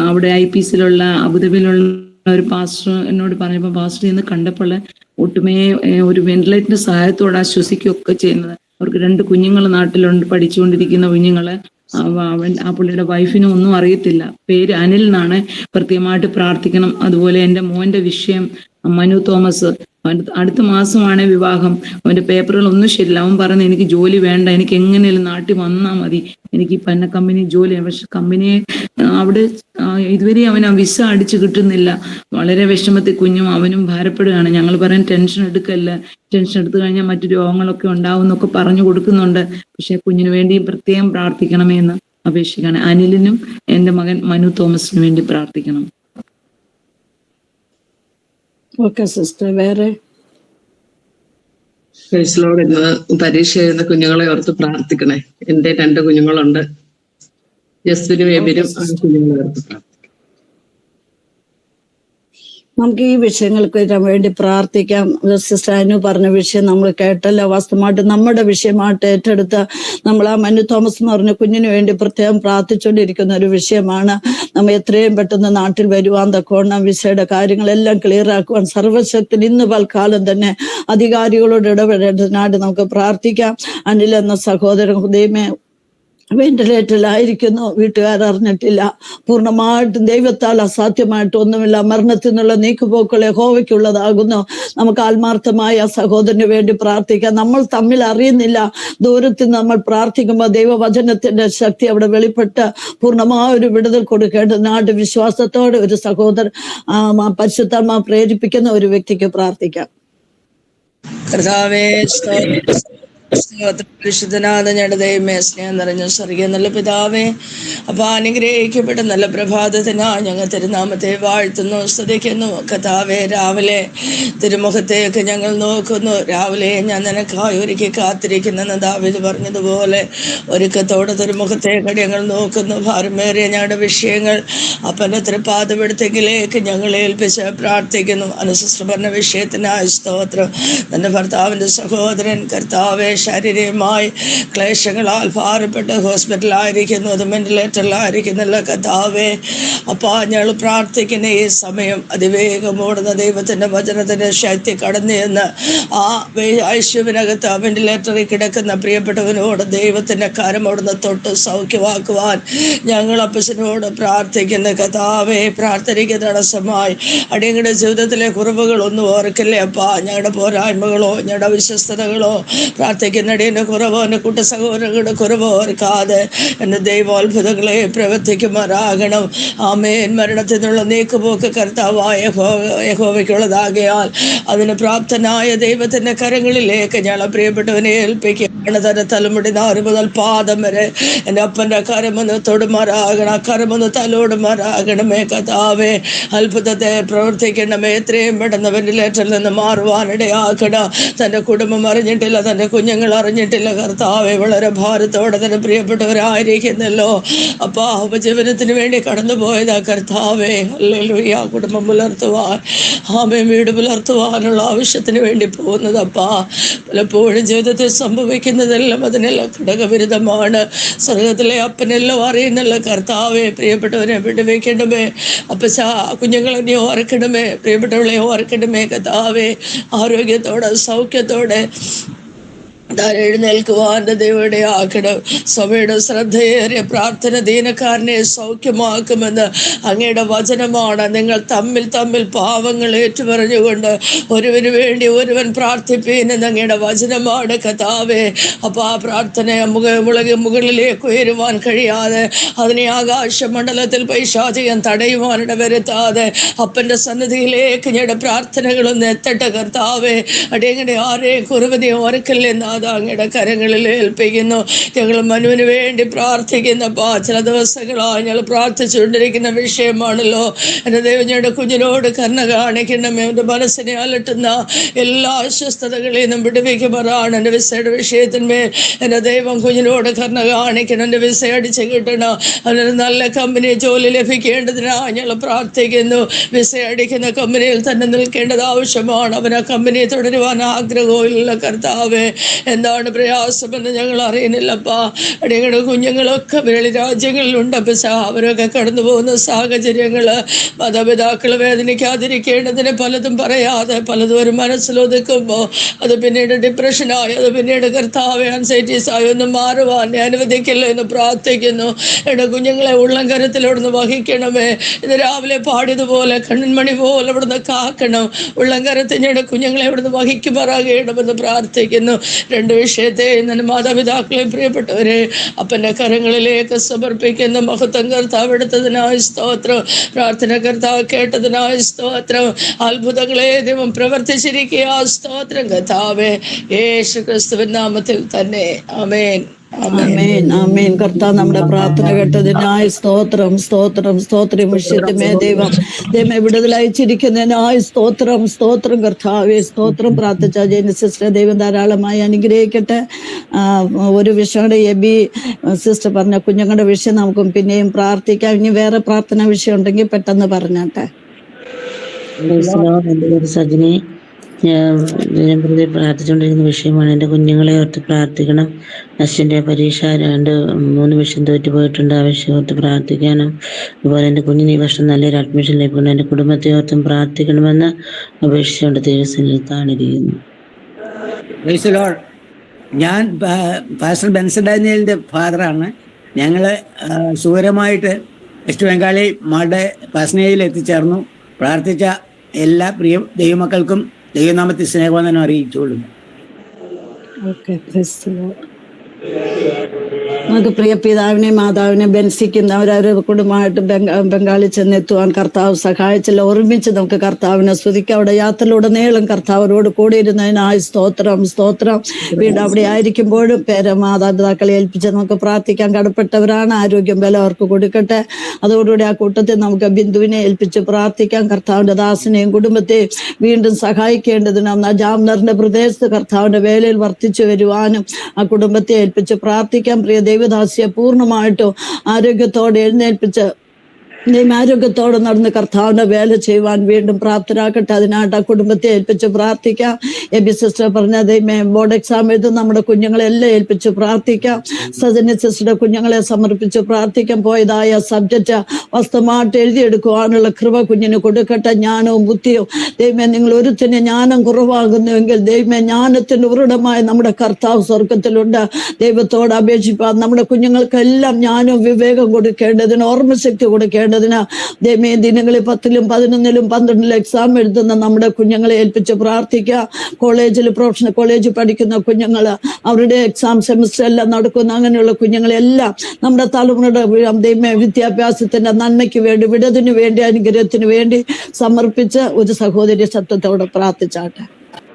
അവിടെ IPCയിലുള്ള അബുദാബിയിലുള്ള ഒരു പാസ്റ്റർ എന്നോട് പറഞ്ഞപ്പോൾ, പാസ്റ്റർ ഇന്ന് കണ്ടപ്പോൾ ഒട്ടുമേ ഒരു വെന്റിലേറ്ററിന്റെ സഹായത്തോടെ ശ്വസിക്കുകയൊക്കെ ചെയ്യുന്നത്. അവർക്ക് 2 കുഞ്ഞുങ്ങൾ നാട്ടിലുണ്ട്, പഠിച്ചുകൊണ്ടിരിക്കുന്ന കുഞ്ഞുങ്ങള്. ആ പുള്ളിയുടെ വൈഫിനും ഒന്നും അറിയത്തില്ല. പേര് അനിൽ എന്നാണ്. പ്രത്യേകമായിട്ട് പ്രാർത്ഥിക്കണം. അതുപോലെ എൻ്റെ മോന്റെ വിഷയം മനു തോമസ്, അടുത്ത മാസമാണ് വിവാഹം. അവന്റെ പേപ്പറുകളൊന്നും ശരിയില്ല. അവൻ പറഞ്ഞു, എനിക്ക് ജോലി വേണ്ട, എനിക്ക് എങ്ങനെയും നാട്ടിൽ വന്നാൽ മതി, എനിക്ക് പന്ന കമ്പനി ജോലി. പക്ഷെ കമ്പനിയെ അവിടെ ഇതുവരെ അവൻ ആ വിസ അടിച്ചു കിട്ടുന്നില്ല. വളരെ വിഷമത്തിൽ കുഞ്ഞും അവനും ഭാരപ്പെടുകയാണ്. ഞങ്ങൾ പറയാൻ ടെൻഷൻ എടുക്കല്ല, ടെൻഷൻ എടുത്തു കഴിഞ്ഞാൽ മറ്റു രോഗങ്ങളൊക്കെ ഉണ്ടാവും എന്നൊക്കെ പറഞ്ഞു കൊടുക്കുന്നുണ്ട്. പക്ഷെ കുഞ്ഞിന് വേണ്ടി പ്രത്യേകം പ്രാർത്ഥിക്കണമേ എന്ന് അപേക്ഷിക്കുകയാണ്. അനിലിനും എൻ്റെ മകൻ മനു തോമസിന് വേണ്ടി പ്രാർത്ഥിക്കണം. ഓക്കെ സിസ്റ്റർ, വേറെ ഇന്ന് പരീക്ഷ എഴുതുന്ന കുഞ്ഞുങ്ങളെ ഓർത്ത് പ്രാർത്ഥിക്കണേ. എന്റെ 2 കുഞ്ഞുങ്ങളുണ്ട്, ജസ്റ്റിനും എബിനും. ആ കുഞ്ഞുങ്ങളെ ഓർത്ത് പ്രാർത്ഥിക്കണം. നമുക്ക് ഈ വിഷയങ്ങൾക്ക് വേണ്ടി പ്രാർത്ഥിക്കാം. സിസ്റ്റർ അനു പറഞ്ഞ വിഷയം നമ്മൾ കേട്ടല്ലോ. വാസ്തവമായിട്ട് നമ്മുടെ വിഷയമായിട്ട് ഏറ്റെടുത്ത നമ്മൾ ആ മനു തോമസ് എന്ന് പറഞ്ഞ കുഞ്ഞിന് വേണ്ടി പ്രത്യേകം പ്രാർത്ഥിച്ചുകൊണ്ടിരിക്കുന്ന ഒരു വിഷയമാണ്. നമ്മൾ എത്രയും പെട്ടെന്ന് നാട്ടിൽ വരുവാൻ തക്കോണം വിസയുടെ കാര്യങ്ങളെല്ലാം ക്ലിയർ ആക്കുവാൻ സർവശക്തൻ ഇന്ന് പൽക്കാലം തന്നെ അധികാരികളോട് ഇടപെടേണ്ടതിനായിട്ട് നമുക്ക് പ്രാർത്ഥിക്കാം. അനിൽ എന്ന സഹോദരൻ ഹൃദയമേ വെന്റിലേറ്ററിലായിരിക്കുന്നു. വീട്ടുകാരറിഞ്ഞിട്ടില്ല. പൂർണ്ണമായിട്ടും ദൈവത്താൽ അസാധ്യമായിട്ട് ഒന്നുമില്ല. മരണത്തിൽ നിന്നുള്ള നീക്കുപോക്കുകൾ യഹോവയ്ക്കുള്ളതാകുന്നു. നമുക്ക് ആത്മാർത്ഥമായ സഹോദരന് വേണ്ടി പ്രാർത്ഥിക്കാം. നമ്മൾ തമ്മിൽ അറിയുന്നില്ല. ദൂരത്തിൽ നമ്മൾ പ്രാർത്ഥിക്കുമ്പോൾ ദൈവവചനത്തിന്റെ ശക്തി അവിടെ വെളിപ്പെട്ട് പൂർണ്ണമായ ഒരു വിടുതൽ കൊടുക്കേണ്ടതിനായിട്ട് വിശ്വാസത്തോടെ ഒരു സഹോദരൻ പരിശുദ്ധാത്മാ പ്രേരിപ്പിക്കുന്ന ഒരു വ്യക്തിക്ക് പ്രാർത്ഥിക്കാം. കർത്താവേ, പരിശുദ്ധനാഥ ഞങ്ങളുടെ ദൈവമേ, സ്നേഹം നിറഞ്ഞ സ്വർഗീയ നല്ല പിതാവേ, അപ്പൊ അനുഗ്രഹിക്കപ്പെട്ട നല്ല പ്രഭാതത്തിനാ ഞങ്ങൾ തിരുനാമത്തെ വാഴ്ത്തുന്നു, സ്തുതിക്കുന്നു. കർത്താവേ, രാവിലെ തിരുമുഖത്തേക്ക് ഞങ്ങൾ നോക്കുന്നു. രാവിലെ ഞാൻ നിനക്കായി ഒരുക്കി കാത്തിരിക്കുന്നെന്ന് ദാവീദ് പറഞ്ഞതുപോലെ ഒരുക്കത്തോടെ തിരുമുഖത്തേക്ക് ഞങ്ങൾ നോക്കുന്നു. ഭാരമേറിയ ഞങ്ങളുടെ വിഷയങ്ങൾ അപ്പൻ്റെ തൃപ്പാദപീഠത്തിലേക്ക് ഞങ്ങൾ ഏൽപ്പിച്ച് പ്രാർത്ഥിക്കുന്നു. അനുസിസ്റ്റർ പറഞ്ഞ വിഷയത്തിനായി സ്തോത്രം. തൻ്റെ ഭർത്താവിൻ്റെ സഹോദരൻ കർത്താവെ ശാരീരികമായി ക്ലേശങ്ങളാൽ ഭാരപ്പെട്ട് ഹോസ്പിറ്റലായിരിക്കുന്നു, അത് വെന്റിലേറ്ററിലായിരിക്കുന്നില്ല. കർത്താവെ അപ്പാ, ഞങ്ങൾ പ്രാർത്ഥിക്കുന്ന ഈ സമയം അതിവേഗം ഓടുന്ന ദൈവത്തിൻ്റെ വചനത്തിൻ്റെ ശക്തി കടന്നു എന്ന് ആ ഐശ്വര്യനകത്ത് വെന്റിലേറ്ററിൽ കിടക്കുന്ന പ്രിയപ്പെട്ടവനോട് ദൈവത്തിൻ്റെ കരം അവിടുന്ന് തൊട്ട് സൗഖ്യമാക്കുവാൻ ഞങ്ങൾ അപ്പച്ചനോട് പ്രാർത്ഥിക്കുന്ന കർത്താവെ, പ്രാർത്ഥനയ്ക്ക് തടസ്സമായി അടിയങ്ങളുടെ ജീവിതത്തിലെ കുറവുകളൊന്നും ഓർക്കില്ലേ അപ്പാ. ഞങ്ങളുടെ പോരായ്മകളോ ഞങ്ങളുടെ അവിശ്വസ്തതകളോ പ്രാർത്ഥിക്കുന്ന അടിയൻ്റെ കുറവോ എൻ്റെ കൂട്ട സഹോദരങ്ങളുടെ കുറവോ ഓർക്കാതെ എൻ്റെ ദൈവാത്ഭുതങ്ങളെ പ്രവർത്തിക്കുമാറാകണം. ആമേൻ. മരണത്തിൽ നിന്നുള്ള നീക്കുപോക്ക് കർത്താവായ യഹോവയ്ക്കുള്ളതാകയാൽ അതിന് പ്രാപ്തനായ ദൈവത്തിൻ്റെ കരങ്ങളിലേക്ക് ഞങ്ങളെ പ്രിയപ്പെട്ടവനെ ഏൽപ്പിക്കുകയാണ്. തൻ്റെ തലമുടി നാറ് മുതൽ പാദം വരെ എൻ്റെ അപ്പൻ്റെ കരമൊന്ന് തൊടുമാറാകണം, കരമൊന്ന് തലോടുമാറാകണമേ. കർത്താവേ, അത്ഭുതത്തെ പ്രവർത്തിക്കണമേ. എത്രയും പെട്ടെന്ന് വെന്റിലേറ്ററിൽ നിന്ന് മാറുവാനിടയാക്കണം. തൻ്റെ കുടുംബം അറിഞ്ഞിട്ടില്ല, തൻ്റെ കുഞ്ഞുങ്ങൾ അറിഞ്ഞിട്ടില്ല. കർത്താവെ, വളരെ ഭാരത്തോടെ തന്നെ പ്രിയപ്പെട്ടവരായിരിക്കുന്നല്ലോ അപ്പാ. ഉപജീവനത്തിന് വേണ്ടി കടന്നു പോയതാ കർത്താവെ. ഹല്ലേലൂയ. കുടുംബം പുലർത്തുവാൻ, ആമേൻ, വീട് പുലർത്തുവാനുള്ള ആവശ്യത്തിന് വേണ്ടി പോകുന്നതപ്പാ. പലപ്പോഴും ജീവിതത്തിൽ സംഭവിക്കുന്നതെല്ലാം അതിനെല്ലാം ഘടകവിരുദ്ധമാണ്. സ്വർഗത്തിലെ അപ്പനെല്ലാം അറിയുന്നല്ലോ കർത്താവെ. പ്രിയപ്പെട്ടവരെ വിട്ടുവയ്ക്കണമേ അപ്പച്ചാ. കുഞ്ഞുങ്ങളെ ഓർക്കണമേ, പ്രിയപ്പെട്ടവളെ ഓർക്കണമേ കർത്താവെ. ആരോഗ്യത്തോടെ സൗഖ്യത്തോടെ എഴുന്നേൽക്കുവാൻ ദൈവയുടെ ആക്കണം. സഭയുടെ ശ്രദ്ധയേറിയ പ്രാർത്ഥന ദീനക്കാരനെ സൗഖ്യമാക്കുമെന്ന് അങ്ങയുടെ വചനമാണ്. നിങ്ങൾ തമ്മിൽ തമ്മിൽ പാവങ്ങൾ ഏറ്റുപറഞ്ഞുകൊണ്ട് ഒരുവന് വേണ്ടി ഒരുവൻ പ്രാർത്ഥിപ്പീനെന്ന് അങ്ങയുടെ വചനമാണ് കർത്താവേ. അപ്പോൾ ആ പ്രാർത്ഥന മുകളിലേക്ക് ഉയരുവാൻ കഴിയാതെ അതിനെ ആകാശമണ്ഡലത്തിൽ പൈശാചികം തടയുവാനിട വരുത്താതെ അപ്പൻ്റെ സന്നിധിയിലേക്ക് ഞങ്ങളുടെ പ്രാർത്ഥനകളൊന്ന് എത്തട്ടെ കർത്താവേ. അടിയങ്ങളുടെ ആരെയും കുറുവതി ഓർക്കില്ലെന്ന് അങ്ങയുടെ കരങ്ങളിൽ ഏൽപ്പിക്കുന്നു. ഞങ്ങൾ മനുവിന് വേണ്ടി പ്രാർത്ഥിക്കുന്നപ്പാ. ചില ദിവസങ്ങളായി ഞങ്ങൾ പ്രാർത്ഥിച്ചുകൊണ്ടിരിക്കുന്ന വിഷയമാണല്ലോ. എൻ്റെ ദൈവം ഞങ്ങളുടെ കുഞ്ഞിനോട് കരുണ കാണിക്കണമേ. എൻ്റെ മനസ്സിനെ അലട്ടുന്ന എല്ലാ അസ്വസ്ഥതകളിൽ നിന്നും വിടുവിക്കുമാറാണ്. എൻ്റെ വിസയുടെ വിഷയത്തിന്മേൽ എൻ്റെ ദൈവം കുഞ്ഞിനോട് കരുണ കാണിക്കണം. എൻ്റെ വിസ അടിച്ച് കിട്ടണം. അതിനൊരു നല്ല കമ്പനി ജോലി ലഭിക്കേണ്ടതിനാണ് ഞങ്ങൾ പ്രാർത്ഥിക്കുന്നു. വിസ അടിക്കുന്ന കമ്പനിയിൽ തന്നെ നിൽക്കേണ്ടത് ആവശ്യമാണ്. അവൻ ആ കമ്പനിയെ തുടരുവാൻ ആഗ്രഹവും ഇല്ല കർത്താവേ. എന്താണ് പ്രയാസമെന്ന് ഞങ്ങൾ അറിയുന്നില്ലപ്പാ. അടിയങ്ങളുടെ കുഞ്ഞുങ്ങളൊക്കെ വെളി രാജ്യങ്ങളിലുണ്ട് പക്ഷേ അവരൊക്കെ കടന്നു പോകുന്ന സാഹചര്യങ്ങൾ മാതാപിതാക്കൾ വേദനിക്കാതിരിക്കേണ്ടതിന് പലതും പറയാതെ പലതും ഒരു മനസ്സിലൊതുക്കുമ്പോൾ അത് പിന്നീട് ഡിപ്രഷനായി, അത് പിന്നീട് കർത്താവെ ആൻസൈറ്റീസായി ഒന്നും മാറുവാൻ അനുവദിക്കില്ല എന്ന് പ്രാർത്ഥിക്കുന്നു. എൻ്റെ കുഞ്ഞുങ്ങളെ ഉള്ളം കരത്തിലവിടുന്ന് വഹിക്കണമേ. ഇത് രാവിലെ പാടിയതുപോലെ കണ്ണൻമണി പോലെ അവിടുന്ന് കാക്കണം. ഉള്ളം കരത്തിൽ ഞങ്ങളുടെ കുഞ്ഞുങ്ങളെ ഇവിടുന്ന് വഹിക്കുമാറാകണമെന്ന് പ്രാർത്ഥിക്കുന്നു. രണ്ട് വിഷയത്തെ ഇന്ന് മാതാപിതാക്കളെ പ്രിയപ്പെട്ടവരെ അപ്പൻ്റെ കരങ്ങളിലേക്ക് സമർപ്പിക്കുന്ന മഹത്വം കർത്താവ് എടുത്തതിനായി സ്തോത്രം. പ്രാർത്ഥന കർത്താവ് കേട്ടതിനായി സ്തോത്രം. അത്ഭുതങ്ങളെ ദൈവം പ്രവർത്തിച്ചിരിക്കുക സ്തോത്രം കർത്താവേ. യേശു ക്രിസ്തുവിൻ നാമത്തിൽ തന്നെ ആമേൻ. ആമേൻ ആമേൻ. കർത്താവ് നമ്മുടെ പ്രാർത്ഥന കേട്ടതിനായി സ്തോത്രം സ്തോത്രം സ്തോത്രം. വിഷയത്തിമേ ദൈവം വിടുതൽ അയച്ചിരിക്കുന്നതിനായി സ്തോത്രം സ്തോത്രം കർത്താവേ സ്തോത്രം. പ്രാർത്ഥിച്ച ജെനി സിസ്റ്റർ ദൈവം ധാരാളമായി അനുഗ്രഹിക്കട്ടെ. ഒരു വിഷയങ്ങളുടെ എബി സിസ്റ്റർ പറഞ്ഞ കുഞ്ഞുങ്ങളുടെ വിഷയം നമുക്കും പിന്നെയും പ്രാർത്ഥിക്കാം. ഇനി വേറെ പ്രാർത്ഥന വിഷയം ഉണ്ടെങ്കിൽ പെട്ടെന്ന് പറഞ്ഞാട്ടെ. സജിനി, ഞാൻ പ്രതി പ്രാർത്ഥിച്ചുകൊണ്ടിരിക്കുന്ന വിഷയമാണ്. എൻ്റെ കുഞ്ഞുങ്ങളെ ഓർത്ത് പ്രാർത്ഥിക്കണം. അശ്വിൻ്റെ പരീക്ഷ 2-3 വിഷയം തോറ്റുപോയിട്ടുണ്ട്. ആ വിഷയം ഓർത്ത് പ്രാർത്ഥിക്കാനും അതുപോലെ എൻ്റെ കുഞ്ഞിന് ഈ വർഷം നല്ലൊരു അഡ്മിഷൻ ലഭിക്കണം. എൻ്റെ കുടുംബത്തെ ഓർത്തും പ്രാർത്ഥിക്കണമെന്ന് അപേക്ഷിച്ചുകൊണ്ട് ദൈവസന്നിധിയിലിരിക്കുന്നു. ഞാൻ പാസ്റ്റർ ബെൻസൺ ഡാനിയലിൻ്റെ ഫാദറാണ്. ഞങ്ങൾ സുഖകരമായിട്ട് വെസ്റ്റ് ബംഗാളിൽ മകളുടെ പസ്നയിൽ എത്തിച്ചേർന്നു. പ്രാർത്ഥിച്ച എല്ലാ പ്രിയ ദൈവമക്കൾക്കും ദൈവനാമത്തിൽ സ്നേഹവന്ദനം അറിയിച്ചുകൊള്ളുന്നു. ഓക്കെ. നമുക്ക് പ്രിയ പിതാവിനെയും മാതാവിനെയും ബെൻസിക്കും അവരവരുടെ കുടുംബമായിട്ട് ബംഗാളിൽ ചെന്നെത്തുവാൻ കർത്താവ് സഹായിച്ചല്ല. ഒരുമിച്ച് നമുക്ക് കർത്താവിനെ സ്തുതിക്കാം. അവിടെ യാത്രയിലുടനീളം കർത്താവിനോട് കൂടി ഇരുന്നതിനായി സ്തോത്രം സ്തോത്രം. വീണ്ടും അവിടെ ആയിരിക്കുമ്പോഴും മാതാപിതാക്കളെ ഏൽപ്പിച്ച് നമുക്ക് പ്രാർത്ഥിക്കാൻ കടപ്പെട്ടവരാണ്. ആരോഗ്യം ബലം അവർക്ക് കൊടുക്കട്ടെ. അതോടുകൂടി ആ കൂട്ടത്തിൽ നമുക്ക് ബിന്ദുവിനെ ഏൽപ്പിച്ച് പ്രാർത്ഥിക്കാം. കർത്താവിന്റെ ദാസനെയും കുടുംബത്തെയും വീണ്ടും സഹായിക്കേണ്ടതിനും ജാംനറിന്റെ പ്രദേശത്ത് കർത്താവിന്റെ വേലയിൽ വർദ്ധിച്ചു വരുവാനും ആ കുടുംബത്തെ ഏൽപ്പിച്ച് പ്രാർത്ഥിക്കാം. പ്രിയ ദൈവദാസിയെ പൂർണ്ണമായിട്ടും ആരോഗ്യത്തോടെ എഴുന്നേൽപ്പിച്ച് ആരോഗ്യത്തോടെ നടന്ന് കർത്താവിന്റെ വേല ചെയ്യുവാൻ വീണ്ടും പ്രാപ്തരാക്കട്ടെ. അതിനായിട്ട് ആ കുടുംബത്തെ ഏൽപ്പിച്ച് പ്രാർത്ഥിക്കാം. എബി സിസ്റ്റർ പറഞ്ഞത് ബോർഡ് എക്സാം എഴുതും നമ്മുടെ കുഞ്ഞുങ്ങളെല്ലാം ഏൽപ്പിച്ച് പ്രാർത്ഥിക്കാം. സജന സിസ്റ്ററുടെ കുഞ്ഞുങ്ങളെ സമർപ്പിച്ച് പ്രാർത്ഥിക്കാം. പോയതായ സബ്ജക്റ്റ് വസ്തുമായിട്ട് എഴുതിയെടുക്കുവാനുള്ള കൃപ കുഞ്ഞിന് കൊടുക്കട്ടെ. ജ്ഞാനവും ബുദ്ധിയും ദൈവമേ, നിങ്ങൾ ഒരുത്തിന് ജ്ഞാനം കുറവാകുന്നുവെങ്കിൽ ദൈവമേ, ജ്ഞാനത്തിന് ഉറവിടമായ നമ്മുടെ കർത്താവ് സ്വർഗത്തിലുണ്ട്. ദൈവത്തോട് അപേക്ഷിപ്പാൻ നമ്മുടെ കുഞ്ഞുങ്ങൾക്കെല്ലാം ജ്ഞാനവും വിവേകം കൊടുക്കേണ്ടതിന്, ഓർമ്മശക്തി കൊടുക്കേണ്ടതിന് ദൈവമേ, ദിനങ്ങളിൽ 10ലും 11ലും 12ലും എക്സാം എഴുതുന്ന നമ്മുടെ കുഞ്ഞുങ്ങളെ ഏൽപ്പിച്ച് പ്രാർത്ഥിക്കുക. കോളേജിൽ പ്രൊഫഷണൽ കോളേജിൽ പഠിക്കുന്ന കുഞ്ഞുങ്ങൾ, അവരുടെ എക്സാം സെമിസ്റ്റർ എല്ലാം നടക്കുന്ന അങ്ങനെയുള്ള കുഞ്ഞുങ്ങളെല്ലാം നമ്മുടെ തലമുറയുടെ ദൈവമേ വിദ്യാഭ്യാസത്തിന്റെ നന്മയ്ക്ക് വേണ്ടി, വിടതിനു വേണ്ടി, അനുഗ്രഹത്തിന് വേണ്ടി സമർപ്പിച്ച് ഒരു സഹോദരി സത്യത്തോടെ പ്രാർത്ഥിച്ചാട്ടെ.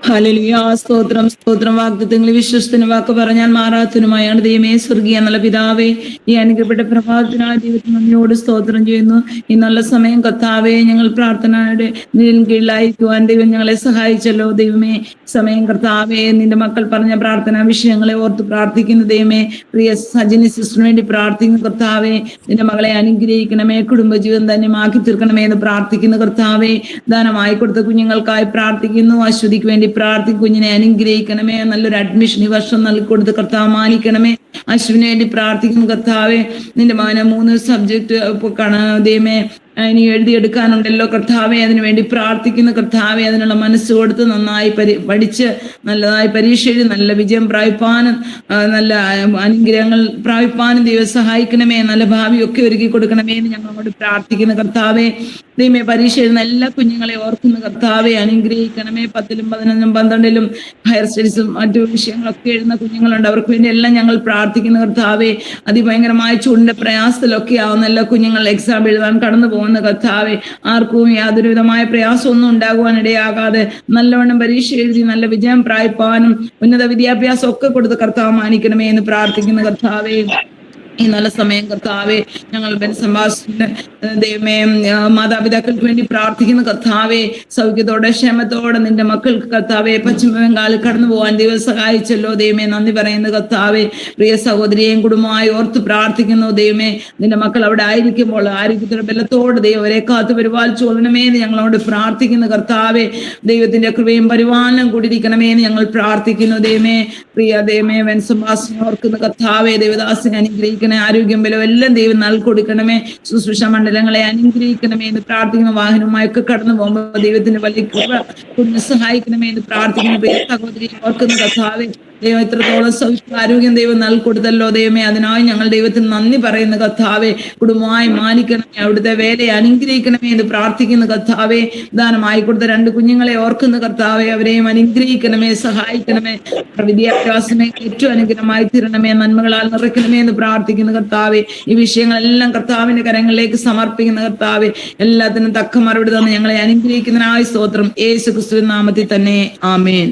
ഹല്ലേലൂയ. സ്തോത്രം സ്തോത്രം. വാഗ്ദത്തങ്ങളിൽ വിശ്വസ്തന് വാക്ക് പറഞ്ഞാൽ മാറാത്തനുമായാണ് ദൈവമേ സ്വർഗീയ നല്ല പിതാവേ, ഈ അനുഗ്രഹപ്പെട്ട പ്രഭാതത്തിനായി ദൈവത്തിന് നന്ദിയോട് സ്തോത്രം ചെയ്യുന്നു. ഈ നല്ല സമയം കർത്താവേ, ഞങ്ങൾ പ്രാർത്ഥനയുടെ നിഴലിൻ കീഴിലായിരിക്കുവാൻ ദൈവം ഞങ്ങളെ സഹായിച്ചല്ലോ. ദൈവമേ, സമയം കർത്താവേ, നിന്റെ മക്കൾ പറഞ്ഞ പ്രാർത്ഥനാ വിഷയങ്ങളെ ഓർത്ത് പ്രാർത്ഥിക്കുന്ന ദൈവമേ, പ്രിയ സജിനി സിസ്റ്ററിന് വേണ്ടി പ്രാർത്ഥിക്കുന്ന കർത്താവേ, നിന്റെ മകളെ അനുഗ്രഹിക്കണമേ, കുടുംബജീവൻ തന്നെ മാക്കി തീർക്കണമേ എന്ന് പ്രാർത്ഥിക്കുന്ന കർത്താവേ, ദാനമായി കൊടുത്ത കുഞ്ഞുങ്ങൾക്കായി പ്രാർത്ഥിക്കുന്നു. അശ്വതിക്ക് വേണ്ടി പ്രാർത്ഥിക്കും. കുഞ്ഞിനെ അനുഗ്രഹിക്കണമേ, നല്ലൊരു അഡ്മിഷൻ ഈ വർഷം നൽകിക്കൊടുത്ത് കർത്താവ് മാനിക്കണമേ. അശ്വിന് വേണ്ടി പ്രാർത്ഥിക്കുന്നു കർത്താവേ, നിന്റെ മകനെ 3 സബ്ജക്ട് ദൈവമേ ഇനി എഴുതിയെടുക്കാനുണ്ടല്ലോ കർത്താവെ, അതിനുവേണ്ടി പ്രാർത്ഥിക്കുന്ന കർത്താവെ, അതിനുള്ള മനസ്സ് കൊടുത്ത് നന്നായി പഠിച്ച് നല്ലതായി പരീക്ഷ എഴുതി നല്ല വിജയം പ്രാപിപ്പാനും നല്ല അനുഗ്രഹങ്ങൾ പ്രാപിപ്പാനും ദൈവം സഹായിക്കണമേ. നല്ല ഭാവിയൊക്കെ ഒരുക്കി കൊടുക്കണമേ എന്ന് ഞങ്ങളോട് പ്രാർത്ഥിക്കുന്ന കർത്താവെ. ദൈവമേ, പരീക്ഷ എഴുതുന്ന എല്ലാ കുഞ്ഞുങ്ങളെ ഓർക്കുന്ന കർത്താവെ അനുഗ്രഹിക്കണമേ. 10ലും 11ലും 12ലും ഹയർ സ്റ്റഡീസും മറ്റു വിഷയങ്ങളൊക്കെ എഴുതുന്ന കുഞ്ഞുങ്ങളുണ്ട്. അവർക്ക് വേണ്ടി എല്ലാം ഞങ്ങൾ പ്രാർത്ഥിക്കുന്ന കർത്താവെ. അതിഭയങ്കരമായ ചൂടിന്റെ പ്രയാസത്തിലൊക്കെ ആവുന്ന എല്ലാ കുഞ്ഞുങ്ങൾ എക്സാം എഴുതാൻ കടന്നു പോകുന്ന കർത്താവെ, ആർക്കും യാതൊരു വിധമായ പ്രയാസമൊന്നും ഉണ്ടാകുവാൻ ഇടയാകാതെ നല്ലവണ്ണം പരീക്ഷ എഴുതി നല്ല വിജയം പ്രാപിപ്പാനും ഉന്നത വിദ്യാഭ്യാസം ഒക്കെ കൊടുത്ത് കർത്താവ് മാനിക്കണമേ എന്ന് പ്രാർത്ഥിക്കുന്ന കർത്താവെ. ഈ നല്ല സമയം കർത്താവെ, ഞങ്ങൾ ബെൻസംബാസിന്റെ ദൈവമേ മാതാപിതാക്കൾക്ക് വേണ്ടി പ്രാർത്ഥിക്കുന്ന കർത്താവെ, സൗഖ്യത്തോടെ ക്ഷേമത്തോടെ നിന്റെ മക്കൾക്ക് കർത്താവെ പശ്ചിമ ബംഗാളിൽ കടന്നു പോകാൻ ദൈവം സഹായിച്ചല്ലോ. ദൈവമേ, നന്ദി പറയുന്ന കർത്താവെ. പ്രിയ സഹോദരിയെയും കുടുംബമായി ഓർത്ത് പ്രാർത്ഥിക്കുന്നു. ദൈവമേ, നിന്റെ മക്കൾ അവിടെ ആയിരിക്കുമ്പോൾ ആരോഗ്യത്തോടെ ബലത്തോടെ ദൈവം അവരെ കാത്തു പരിപാലിച്ചോളണമേ എന്ന് ഞങ്ങളോട് പ്രാർത്ഥിക്കുന്ന കർത്താവെ. ദൈവത്തിന്റെ കൃപയും പരിപാലനം കൂടിയിരിക്കണമേ എന്ന് ഞങ്ങൾ പ്രാർത്ഥിക്കുന്നു. ദൈവമേ, പ്രിയ ദൈവമേ ബെൻസംബാസിനെ ഓർക്കുന്ന കർത്താവെ, ദേവദാസിനെ അനുഗ്രഹിക്കണം. ആരോഗ്യം ബലം എല്ലാം ദൈവം നൽകൊടുക്കണമേ. ശുശ്രൂഷ മണ്ഡലങ്ങളെ അനുഗ്രഹിക്കണമേ എന്ന് പ്രാർത്ഥിക്കുന്ന വാഹനവുമായൊക്കെ കടന്നു പോകുമ്പോൾ ദൈവത്തിന്റെ വലിയ കൃപ സഹായിക്കണമേ എന്ന് പ്രാർത്ഥിക്കുന്ന പ്രിയ സഹോദരി ഓർക്കുന്ന കർത്താവെ. ദൈവം എത്രത്തോളം സൗഖ്യ ആരോഗ്യം ദൈവം നൽകൊടുത്തല്ലോ. ദൈവമേ, അതിനായി ഞങ്ങൾ ദൈവത്തിന് നന്ദി പറയുന്ന കർത്താവെ. കുടുംബമായി മാനിക്കണമേ, അവിടുത്തെ വേലയെ അനുഗ്രഹിക്കണമേ എന്ന് പ്രാർത്ഥിക്കുന്ന കർത്താവെ. ദാനമായി കൊടുത്ത 2 കുഞ്ഞുങ്ങളെ ഓർക്കുന്ന കർത്താവെ, അവരെയും അനുഗ്രഹിക്കണമേ, സഹായിക്കണമേ. വിദ്യാഭ്യാസമേ ഏറ്റവും അനുഗ്രഹമായി തീരണമേ, നന്മകളാൽ നിറയ്ക്കണമേ എന്ന് പ്രാർത്ഥിക്കുന്ന കർത്താവെ. ഈ വിഷയങ്ങളെല്ലാം കർത്താവിന്റെ കരങ്ങളിലേക്ക് സമർപ്പിക്കുന്ന കർത്താവെ. എല്ലാത്തിനും തക്ക മറുപടി തന്നെ ഞങ്ങളെ അനുഗ്രഹിക്കുന്നതിനായി സ്തോത്രം. യേശു ക്രിസ്തുവിൻ നാമത്തിൽ തന്നെ ആമേൻ.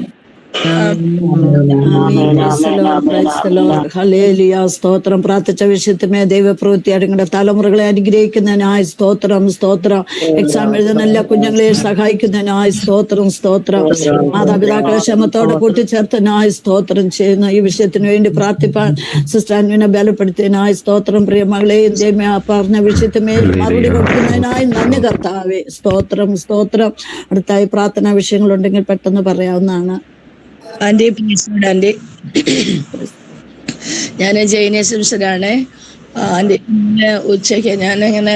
സ്തോത്രം. പ്രാർത്ഥിച്ച വിഷയത്തിമേ ദൈവപ്രവൃത്തി നിങ്ങളുടെ തലമുറകളെ അനുഗ്രഹിക്കുന്നതിനായി സ്തോത്രം സ്തോത്രം. എക്സാം എഴുതുന്ന എല്ലാ കുഞ്ഞുങ്ങളെയും സഹായിക്കുന്നതിനായി സ്തോത്രം സ്തോത്രം. മാതാപിതാക്കളെ ക്ഷമത്തോടെ കൂട്ടിച്ചേർത്തതിനായി സ്തോത്രം ചെയ്യുന്നു. ഈ വിഷയത്തിന് വേണ്ടി പ്രാർത്ഥിപ്പാൻ സിസ്റ്റർ അൻവിനെ ബലപ്പെടുത്തിയതിനായി സ്തോത്രം. പ്രിയ മകളെയും ദൈവമേ പറഞ്ഞ വിഷയത്തിമേൽ മറുപടി കൊടുക്കുന്നതിനായി നന്ദി കർത്താവേ. സ്തോത്രം സ്തോത്രം. അടുത്തായി പ്രാർത്ഥനാ വിഷയങ്ങളുണ്ടെങ്കിൽ പെട്ടെന്ന് പറയാവുന്നതാണ്. ആന്റി ആന്റി, ഞാൻ ജൈന സിംസനാണ് ആന്റി. ഉച്ചയ്ക്ക് ഞാനിങ്ങനെ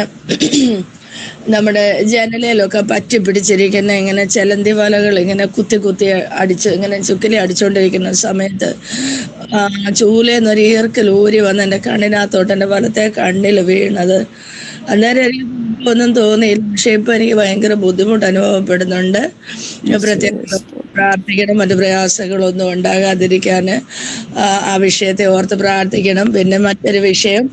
നമ്മുടെ ജനലയിലൊക്കെ പറ്റി പിടിച്ചിരിക്കുന്ന ഇങ്ങനെ ചെലന്തി വലകൾ ഇങ്ങനെ കുത്തി കുത്തി അടിച്ച് ഇങ്ങനെ ചുക്കിലി അടിച്ചുകൊണ്ടിരിക്കുന്ന സമയത്ത് ചൂലേന്നൊരു ഈർക്കൽ ഊരി വന്ന് എൻ്റെ കണ്ണിനകത്തോട്ട് എൻ്റെ വലത്തെ കണ്ണിൽ വീണത്. അന്നേരം എനിക്ക് ഒന്നും തോന്നിയില്ല, പക്ഷെ ഇപ്പൊ എനിക്ക് ഭയങ്കര ബുദ്ധിമുട്ട് അനുഭവപ്പെടുന്നുണ്ട്. പ്രത്യേക പ്രാർത്ഥിക്കണം. മറ്റു പ്രയാസങ്ങളൊന്നും ഉണ്ടാകാതിരിക്കാൻ ആ വിഷയത്തെ ഓർത്ത് പ്രാർത്ഥിക്കണം. പിന്നെ മറ്റൊരു വിഷയം,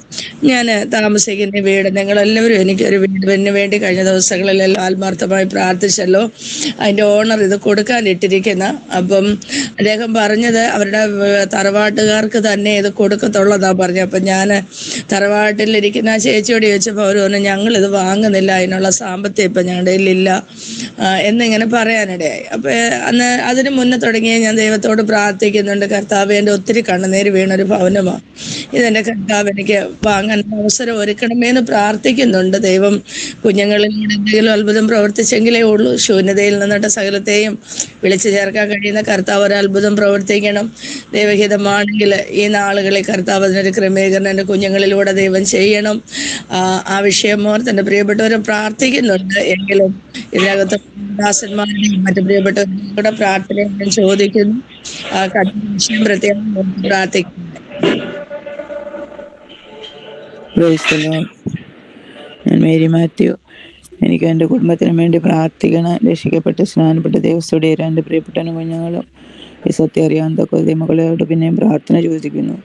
ഞാൻ താമസിക്കുന്ന വീട്, നിങ്ങളെല്ലാവരും എനിക്കൊരു വീടിന് വേണ്ടി കഴിഞ്ഞ ദിവസങ്ങളിലെല്ലാം ആത്മാർത്ഥമായി പ്രാർത്ഥിച്ചല്ലോ. അതിൻ്റെ ഓണർ ഇത് കൊടുക്കാനിട്ടിരിക്കുന്ന, അപ്പം അദ്ദേഹം പറഞ്ഞത് അവരുടെ തറവാട്ടുകാർക്ക് തന്നെ ഇത് കൊടുക്കത്തുള്ളതാണ് പറഞ്ഞത്. അപ്പം ഞാൻ തറവാട്ടിലിരിക്കുന്ന ചേച്ചിയോട് ചോദിച്ചപ്പോൾ അവർ പറഞ്ഞു ഞങ്ങളിത് വാങ്ങുന്നില്ല, അതിനുള്ള സാമ്പത്തികം ഇപ്പം ഞങ്ങളുടെ കയ്യിലില്ല എന്നിങ്ങനെ പറയാനിടയായി. അപ്പോൾ അന്ന് അതിന് മുന്നേ തുടങ്ങിയ ഞാൻ ദൈവത്തോട് പ്രാർത്ഥിക്കുന്നുണ്ട്, കർത്താവ് എൻ്റെ ഒത്തിരി കണ്ണുനീര് വീണൊരു ഭവനമാണ്, ഇതെൻ്റെ കർത്താവ് എനിക്ക് വാങ്ങാൻ അവസരം ഒരുക്കണമേന്ന് പ്രാർത്ഥിക്കുന്നുണ്ട്. ദൈവം കുഞ്ഞുങ്ങളിലൂടെ എന്തെങ്കിലും അത്ഭുതം പ്രവർത്തിച്ചെങ്കിലേ ഉള്ളൂ. ശൂന്യതയിൽ നിന്നിട്ട് സകലത്തെയും വിളിച്ചു ചേർക്കാൻ കഴിയുന്ന കർത്താവ് ഒരു അത്ഭുതം പ്രവർത്തിക്കണം. ദൈവഹിതമാണെങ്കിൽ ഈ നാളുകളിൽ കർത്താവ് അതിനൊരു ക്രമീകരണം എൻ്റെ കുഞ്ഞുങ്ങളിലൂടെ ദൈവം ചെയ്യണം. ആ വിഷയം ഓർത്ത് എൻ്റെ പ്രിയപ്പെട്ടവരെ പ്രാർത്ഥിക്കുന്നുണ്ട്. എങ്കിലും ഇതിനകത്ത് ദാസന്മാരുടെയും മറ്റു പ്രിയപ്പെട്ടവരുടെ പ്രാർത്ഥന ഞാൻ ചോദിക്കുന്നു. വിഷയം പ്രത്യേകം പ്രാർത്ഥിക്കുന്നു. ഞാൻ മേരി മാത്യു. എനിക്ക് എൻ്റെ കുടുംബത്തിനും വേണ്ടി പ്രാർത്ഥിക്കണം. രക്ഷിക്കപ്പെട്ട് സ്നാനപ്പെട്ട് ദേവസ്വയുടെ എൻ്റെ പ്രിയപ്പെട്ടനും കുഞ്ഞുങ്ങളും ഈ സത്യം അറിയാവുന്ന കൊതിമകളോട് പിന്നെയും പ്രാർത്ഥന ചോദിക്കുന്നു.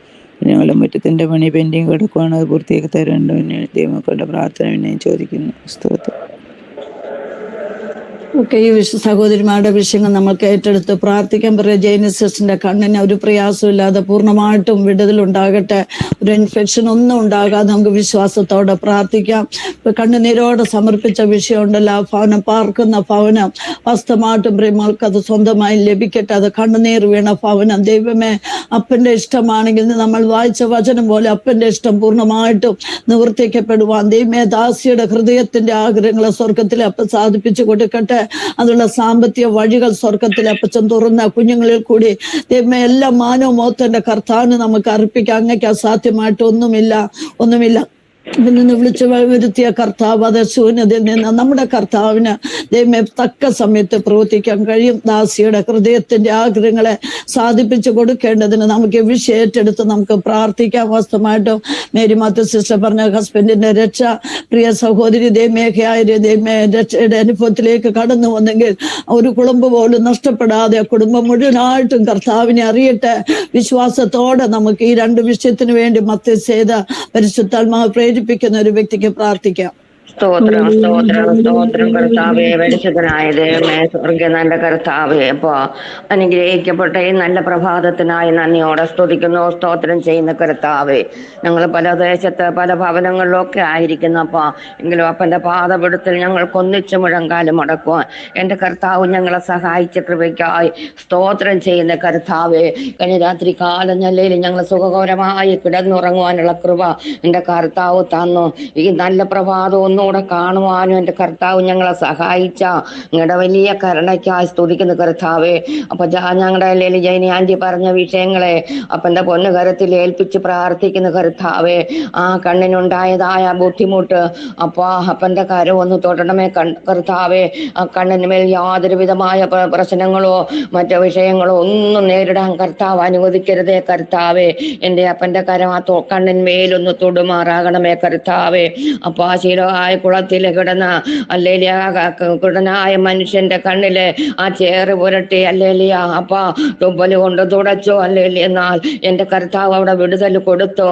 ഞങ്ങളുടെ മുറ്റത്തിൻ്റെ പണി പെൻഡിങ് കിടക്കുവാണ്, അത് പൂർത്തിയാക്കി തരേണ്ടതിന് ദൈവമക്കളുടെ പ്രാർത്ഥന പിന്നെയും ചോദിക്കുന്നു. സ്തോത്രം. ഒക്കെ ഈ സഹോദരിമാരുടെ വിഷയങ്ങൾ നമ്മൾക്ക് ഏറ്റെടുത്ത് പ്രാർത്ഥിക്കാൻ പറയാം. ജൈനസിന്റെ കണ്ണിന് ഒരു പ്രയാസമില്ലാതെ പൂർണ്ണമായിട്ടും വിടുതലുണ്ടാകട്ടെ. ഒരു ഇൻഫെക്ഷൻ ഒന്നും ഉണ്ടാകാതെ നമുക്ക് വിശ്വാസത്തോടെ പ്രാർത്ഥിക്കാം. കണ്ണുനീരോടെ സമർപ്പിച്ച വിഷയമുണ്ടല്ലോ, ആ ഭവനം, പാർക്കുന്ന ഭവനം വാസ്തവമായിട്ടും പ്രിയങ്ങൾക്ക് അത് സ്വന്തമായി ലഭിക്കട്ടെ. അത് കണ്ണുനീർ വീണ ഭവനം ദൈവമേ അപ്പന്റെ ഇഷ്ടമാണെങ്കിൽ നമ്മൾ വായിച്ച വചനം പോലെ അപ്പന്റെ ഇഷ്ടം പൂർണ്ണമായിട്ടും നിവർത്തിക്കപ്പെടുവാൻ ദൈവമേ ദാസിയുടെ ഹൃദയത്തിന്റെ ആഗ്രഹങ്ങളെ സ്വർഗത്തിലെ അപ്പം സാധിപ്പിച്ചു കൊടുക്കട്ടെ. അതുള്ള സാമ്പത്തിക വഴികൾ സ്വർഗത്തിൽ അപ്പച്ചൻ തുറന്ന കുഞ്ഞുങ്ങളിൽ കൂടി ദൈവമേ എല്ലാ മാനവും മോത്തന്റെ കർത്താവിന് നമുക്ക് അർപ്പിക്കാം. അങ്ങക്ക് അസാധ്യമായിട്ട് ഒന്നുമില്ല. നിന്ന് വിളിച്ചു വരുത്തിയ കർത്താവ് അത് ശൂന്യതയിൽ നിന്ന് നമ്മുടെ കർത്താവിന് ദൈവമേ തക്ക സമയത്ത് പ്രവർത്തിക്കാൻ കഴിയും. ദാസിയുടെ ഹൃദയത്തിന്റെ ആഗ്രഹങ്ങളെ സാധിപ്പിച്ചു കൊടുക്കേണ്ടതിന് നമുക്ക് വിഷയം ഏറ്റെടുത്ത് നമുക്ക് പ്രാർത്ഥിക്കാം. വാസ്തവമായിട്ടും മേരി മാത്യു സിസ്റ്റർ പറഞ്ഞ ഹസ്ബൻഡിന്റെ രക്ഷ, പ്രിയ സഹോദരി ദൈവമേഖയായ രക്ഷയുടെ അനുഭവത്തിലേക്ക് കടന്നു വന്നെങ്കിൽ ഒരു കുടുംബം പോലും നഷ്ടപ്പെടാതെ കുടുംബം മുഴുവനായിട്ടും കർത്താവിനെ അറിയട്ടെ. വിശ്വാസത്തോടെ നമുക്ക് ഈ രണ്ട് വിഷയത്തിന് വേണ്ടി മധ്യ ചെയ്ത പരിശുദ്ധാത്മാവ് പ്രേരിപ്പിക്കുന്ന ഒരു വ്യക്തിക്ക് പ്രാർത്ഥിക്കാം. സ്തോത്രം സ്തോത്രം സ്തോത്രം കർത്താവേ, പരിശുദ്ധനായ ദൈവമേ, സ്വർഗ നല്ല കർത്താവേ, അപ്പോ അനുഗ്രഹിക്കപ്പെട്ട ഈ നല്ല പ്രഭാതത്തിനായി നന്ദിയോടെ സ്തുതിക്കുന്നു, സ്തോത്രം ചെയ്യുന്ന കർത്താവേ. ഞങ്ങൾ പല ദേശത്ത് പല ഭവനങ്ങളിലൊക്കെ ആയിരിക്കുന്നപ്പോ എങ്കിലും അപ്പന്റെ പാദപിടുത്തിൽ ഞങ്ങൾക്ക് ഒന്നിച്ചു മുഴങ്കാലം മുടക്കുവാൻ എൻ്റെ കർത്താവ് ഞങ്ങളെ സഹായിച്ച കൃപയ്ക്കായി സ്തോത്രം ചെയ്യുന്ന കർത്താവേ. കഴിഞ്ഞ രാത്രി കാലം ഞല്ലയിൽ ഞങ്ങൾ സുഖകരമായി കിടന്നുറങ്ങുവാനുള്ള കൃപ എൻ്റെ കർത്താവ് തന്നു. ഈ നല്ല പ്രഭാതം ഒന്നുകൂടെ കാണുവാനും എൻ്റെ കർത്താവ് ഞങ്ങളെ സഹായിച്ച നിങ്ങളുടെ വലിയ കരുണയ്ക്കായി സ്തുതിക്കുന്ന കർത്താവേ. അപ്പൊ ഞങ്ങളുടെ അല്ലെങ്കിൽ ജൈനി ആന്റി പറഞ്ഞ വിഷയങ്ങളെ അപ്പൻ്റെ പൊന്നുകരത്തിൽ ഏൽപ്പിച്ച് പ്രാർത്ഥിക്കുന്ന കർത്താവേ. ആ കണ്ണിനുണ്ടായതായ ബുദ്ധിമുട്ട് അപ്പൻ്റെ കരം ഒന്ന് തൊടണമേ കർത്താവേ. ആ കണ്ണിന് മേൽ യാതൊരു വിധമായ പ്രശ്നങ്ങളോ മറ്റു വിഷയങ്ങളോ ഒന്നും നേരിടാൻ കർത്താവ് അനുവദിക്കരുതേ കർത്താവേ. എൻ്റെ അപ്പൻ്റെ കരം ആ കണ്ണിന്മേലൊന്ന് തൊടുമാറാകണമേ കർത്താവേ. അപ്പൊ ആ ശീലമായ കുളത്തിൽ കിടന്ന അല്ലേലിയ കുടനായ മനുഷ്യന്റെ കണ്ണില് ആ ചേറ് പുരട്ടി അല്ലേലിയ അപ്പ തുപ്പല് കൊണ്ട് തുടച്ചു അല്ലേലിയ. എന്നാൽ എൻ്റെ കർത്താവ് അവിടെ വിടുതൽ കൊടുത്തു.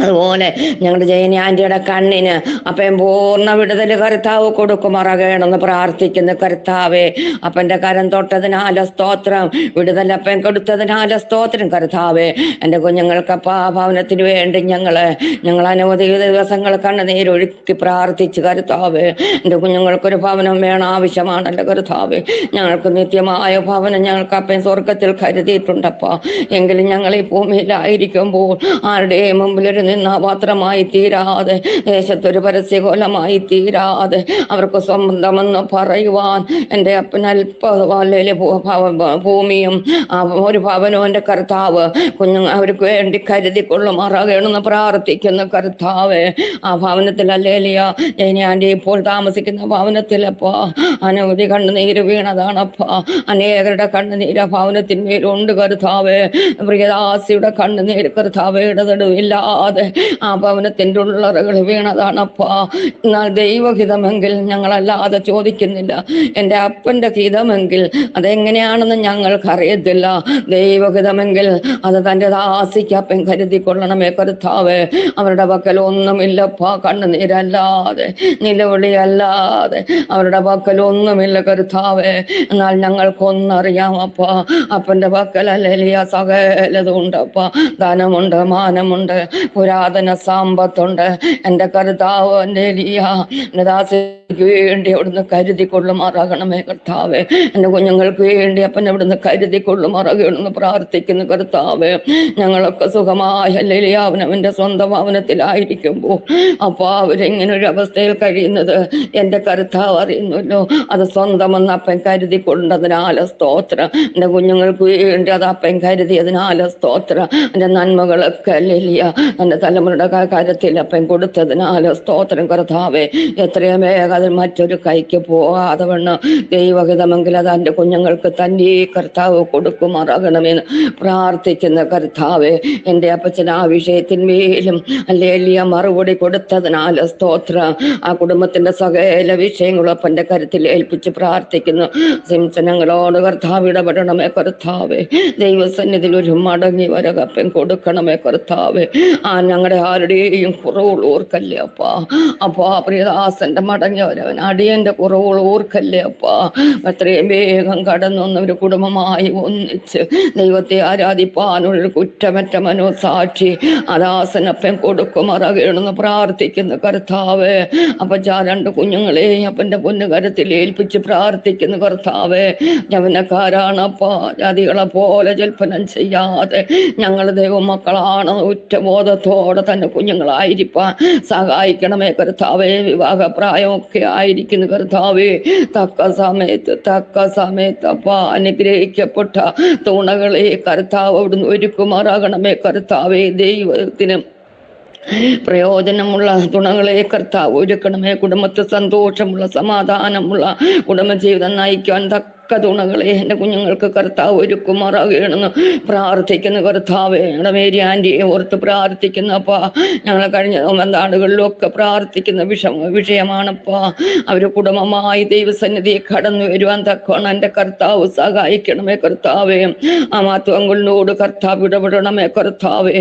അതുപോലെ ഞങ്ങളുടെ ജയനി ആന്റിയുടെ കണ്ണിന് അപ്പം പൂർണ്ണ വിടുതൽ കർത്താവ് കൊടുക്കുമാറാകണമെന്ന് പ്രാർത്ഥിക്കുന്ന കർത്താവേ. അപ്പൻ്റെ കരം തൊട്ടതിനാല സ്തോത്രം, വിടുതൽ അപ്പൻ കൊടുത്തതിനാല സ്തോത്രം കർത്താവേ. എൻ്റെ കുഞ്ഞുങ്ങൾക്കപ്പ ഭവനത്തിന് വേണ്ടി ഞങ്ങൾ അനവധി ദിവസങ്ങൾ കണ്ണുനീരൊഴുക്കി പ്രാർത്ഥിച്ച് കർത്താവേ. എൻ്റെ കുഞ്ഞുങ്ങൾക്കൊരു ഭവനം വേണം, ആവശ്യമാണല്ലോ കർത്താവേ. ഞങ്ങൾക്ക് നിത്യമായ ഭവനം ഞങ്ങൾക്ക് അപ്പൻ സ്വർഗത്തിൽ കരുതിയിട്ടുണ്ടപ്പാ. എങ്കിലും ഞങ്ങൾ ഈ ഭൂമിയിലായിരിക്കുമ്പോൾ ആരുടെയും മുമ്പിലൊരു നിന്നാപാത്രമായി തീരാതെ, ദേശത്തൊരു പരസ്യകോലമായി തീരാതെ, അവർക്ക് സ്വന്തമെന്ന് പറയുവാൻ എൻ്റെ അപ്പൻ ഭൂമിയും ഒരു ഭവനവും എൻ്റെ കർത്താവ് അവർക്ക് വേണ്ടി കരുതിക്കൊള്ളുമാറാകണമെന്ന് പ്രാർത്ഥിക്കുന്ന കർത്താവ്. ആ ഭവനത്തിൽ അല്ലേലിയ ഞാൻ ഇപ്പോൾ താമസിക്കുന്ന ഭവനത്തിലപ്പോ അനവധി കണ്ണുനീര് വീണതാണപ്പ. അനേകരുടെ കണ്ണുനീര് ഭവനത്തിന്മേലുണ്ട് കർത്താവ്. പ്രിയദാസിയുടെ കണ്ണുനീര് കർത്താവ് ഇടതടവില്ലാതെ അറിയാതെ ആ ഭവനത്തിന്റെ ഉള്ളറകൾ വീണതാണപ്പാ. എന്നാൽ ദൈവഹിതമെങ്കിൽ ഞങ്ങളല്ലാതെ ചോദിക്കുന്നില്ല. എൻ്റെ അപ്പന്റെ ഹിതമെങ്കിൽ അതെങ്ങനെയാണെന്ന് ഞങ്ങൾക്കറിയത്തില്ല. ദൈവഹിതമെങ്കിൽ അത് തൻ്റെ ദാസിക്ക് അപ്പൻ കരുതിക്കൊള്ളണമേ കർത്താവേ. അവരുടെ പക്കൽ ഒന്നുമില്ലപ്പാ, കണ്ണുനീരല്ലാതെ നിലവിളിയല്ലാതെ അവരുടെ പക്കൽ ഒന്നുമില്ല കർത്താവേ. എന്നാൽ ഞങ്ങൾക്കൊന്നറിയാമപ്പാ, അപ്പന്റെ പക്കൽ അല്ലേലിയ സകലതും ഉണ്ടപ്പാ. ധനമുണ്ട്, മാനമുണ്ട്, പുരാതന സമ്പത്തുണ്ട്. എൻ്റെ കർത്താവ് അല്ലേലിയ എൻ്റെ ദാസിക്ക് വേണ്ടി അവിടുന്ന് കരുതിക്കൊള്ളുമാറാകണമേ കർത്താവേ. എൻ്റെ കുഞ്ഞുങ്ങൾക്ക് വേണ്ടി അപ്പൻ അവിടുന്ന് കരുതിക്കൊള്ളുമാറാകണമെന്ന് പ്രാർത്ഥിക്കുന്നു കർത്താവേ. ഞങ്ങളൊക്കെ സുഖമായ അല്ലേലിയ അവനവൻ്റെ സ്വന്തം ഭവനത്തിലായിരിക്കുമ്പോൾ അപ്പൊ അവരിങ്ങനെ ഒരു അവസ്ഥയിൽ കഴിയുന്നത് എൻ്റെ കർത്താവ് അറിയുന്നല്ലോ. അത് സ്വന്തമെന്ന് അപ്പൻ കരുതിക്കൊണ്ടതിനാല സ്തോത്രം. എൻ്റെ കുഞ്ഞുങ്ങൾക്ക് വേണ്ടി അത് അപ്പൻ കരുതിയതിനാല സ്തോത്രം. എൻ്റെ നന്മകളൊക്കെ അല്ലേലിയ എൻ്റെ തലമുറയുടെ കാര്യത്തിൽ അപ്പൻ കൊടുത്തതിനാല സ്തോത്രം കർത്താവേ. എത്രയും വേഗം അത് മറ്റൊരു കൈക്ക് പോകാതെ വണ്ണം ദൈവഹിതമെങ്കിൽ അത് എൻ്റെ കുഞ്ഞുങ്ങൾക്ക് തന്നെ കർത്താവ് കൊടുക്കുമാറാകണമെന്ന് പ്രാർത്ഥിക്കുന്ന കർത്താവേ. എൻ്റെ അപ്പച്ചൻ ആ വിഷയത്തിന്മേലും അല്ലേലിയ മറുപടി കൊടുത്തതിനാല സ്തോത്രം. ആ കുടുംബത്തിന്റെ സകല വിഷയങ്ങളും അപ്പൻ്റെ കരുത്തിൽ ഏൽപ്പിച്ച് പ്രാർത്ഥിക്കുന്നു. സിംസനങ്ങളോട് കർത്താവ് ഇടപെടണമേ കർത്താവേ. ദൈവസന്നിധിയിൽ ഒരു മടങ്ങി വരകപ്പൻ കൊടുക്കണമേ കർത്താവേ. ആ ഞങ്ങളുടെ ആരുടെയും കുറവുകൾ ഓർക്കല്ലേ അപ്പാ. അപ്പാ പ്രിയദാസന്റെ മടങ്ങി വരവൻ അടിയന്റെ കുറവുകൾ ഓർക്കല്ലേ അപ്പാ. എത്രയും വേഗം കടന്നു വന്നൊരു കുടുംബമായി ഒന്നിച്ച് ദൈവത്തെ ആരാധിപ്പാനുള്ളൊരു കുറ്റമറ്റ മനോസാക്ഷി അദാസനപ്പൻ കൊടുക്കുമാറാകണമെന്ന് പ്രാർത്ഥിക്കുന്നു കർത്താവേ. അപ്പച്ചാ രണ്ട് കുഞ്ഞുങ്ങളെ അപ്പന്റെ പൊന്നു കരത്തിൽ ഏൽപ്പിച്ച് പ്രാർത്ഥിക്കുന്നു കർത്താവേ. യവനക്കാരാണപ്പാ, ജാതികളെ പോലെ ജൽപ്പനം ചെയ്യാതെ ഞങ്ങൾ ദൈവമക്കളാണ് ഉറ്റബോധത്തോടെ തന്നെ കുഞ്ഞുങ്ങളായിരിക്കാൻ സഹായിക്കണമേ കർത്താവേ. വിവാഹപ്രായമൊക്കെ ആയിരിക്കുന്നു കർത്താവേ. തക്ക സമയത്ത് അപ്പാ അനുഗ്രഹിക്കപ്പെട്ട തുണകളെ കർത്താവ് അവിടുന്ന് ഒരുക്കുമാറാകണമേ കർത്താവേ. ദൈവത്തിന് പ്രയോജനമുള്ള തുണകളെ കർത്താവ് ഒരുക്കണമേ. കുടുംബത്തിൽ സന്തോഷമുള്ള സമാധാനമുള്ള കുടുംബജീവിതം നയിക്കാൻ തക്ക തുണകളെ എൻ്റെ കുഞ്ഞുങ്ങൾക്ക് കർത്താവ് ഒരുക്കുമാറാകണമെന്ന് പ്രാർത്ഥിക്കുന്ന കർത്താവേ. ഞങ്ങളുടെ മേരി ആൻറ്റിയെ ഓർത്ത് പ്രാർത്ഥിക്കുന്നപ്പാ. ഞങ്ങൾ കഴിഞ്ഞ നാടുകളിലൊക്കെ പ്രാർത്ഥിക്കുന്ന വിഷയമാണപ്പാ. അവർ കുടുംബമായി ദൈവസന്നിധി കടന്നു വരുവാൻ തക്കവണ്ണം എൻ്റെ കർത്താവ് സഹായിക്കണമേ കർത്താവേ. ആ മാത്തുവങ്ങളിനോട് കർത്താവ് ഇടപെടണമേ കർത്താവേ.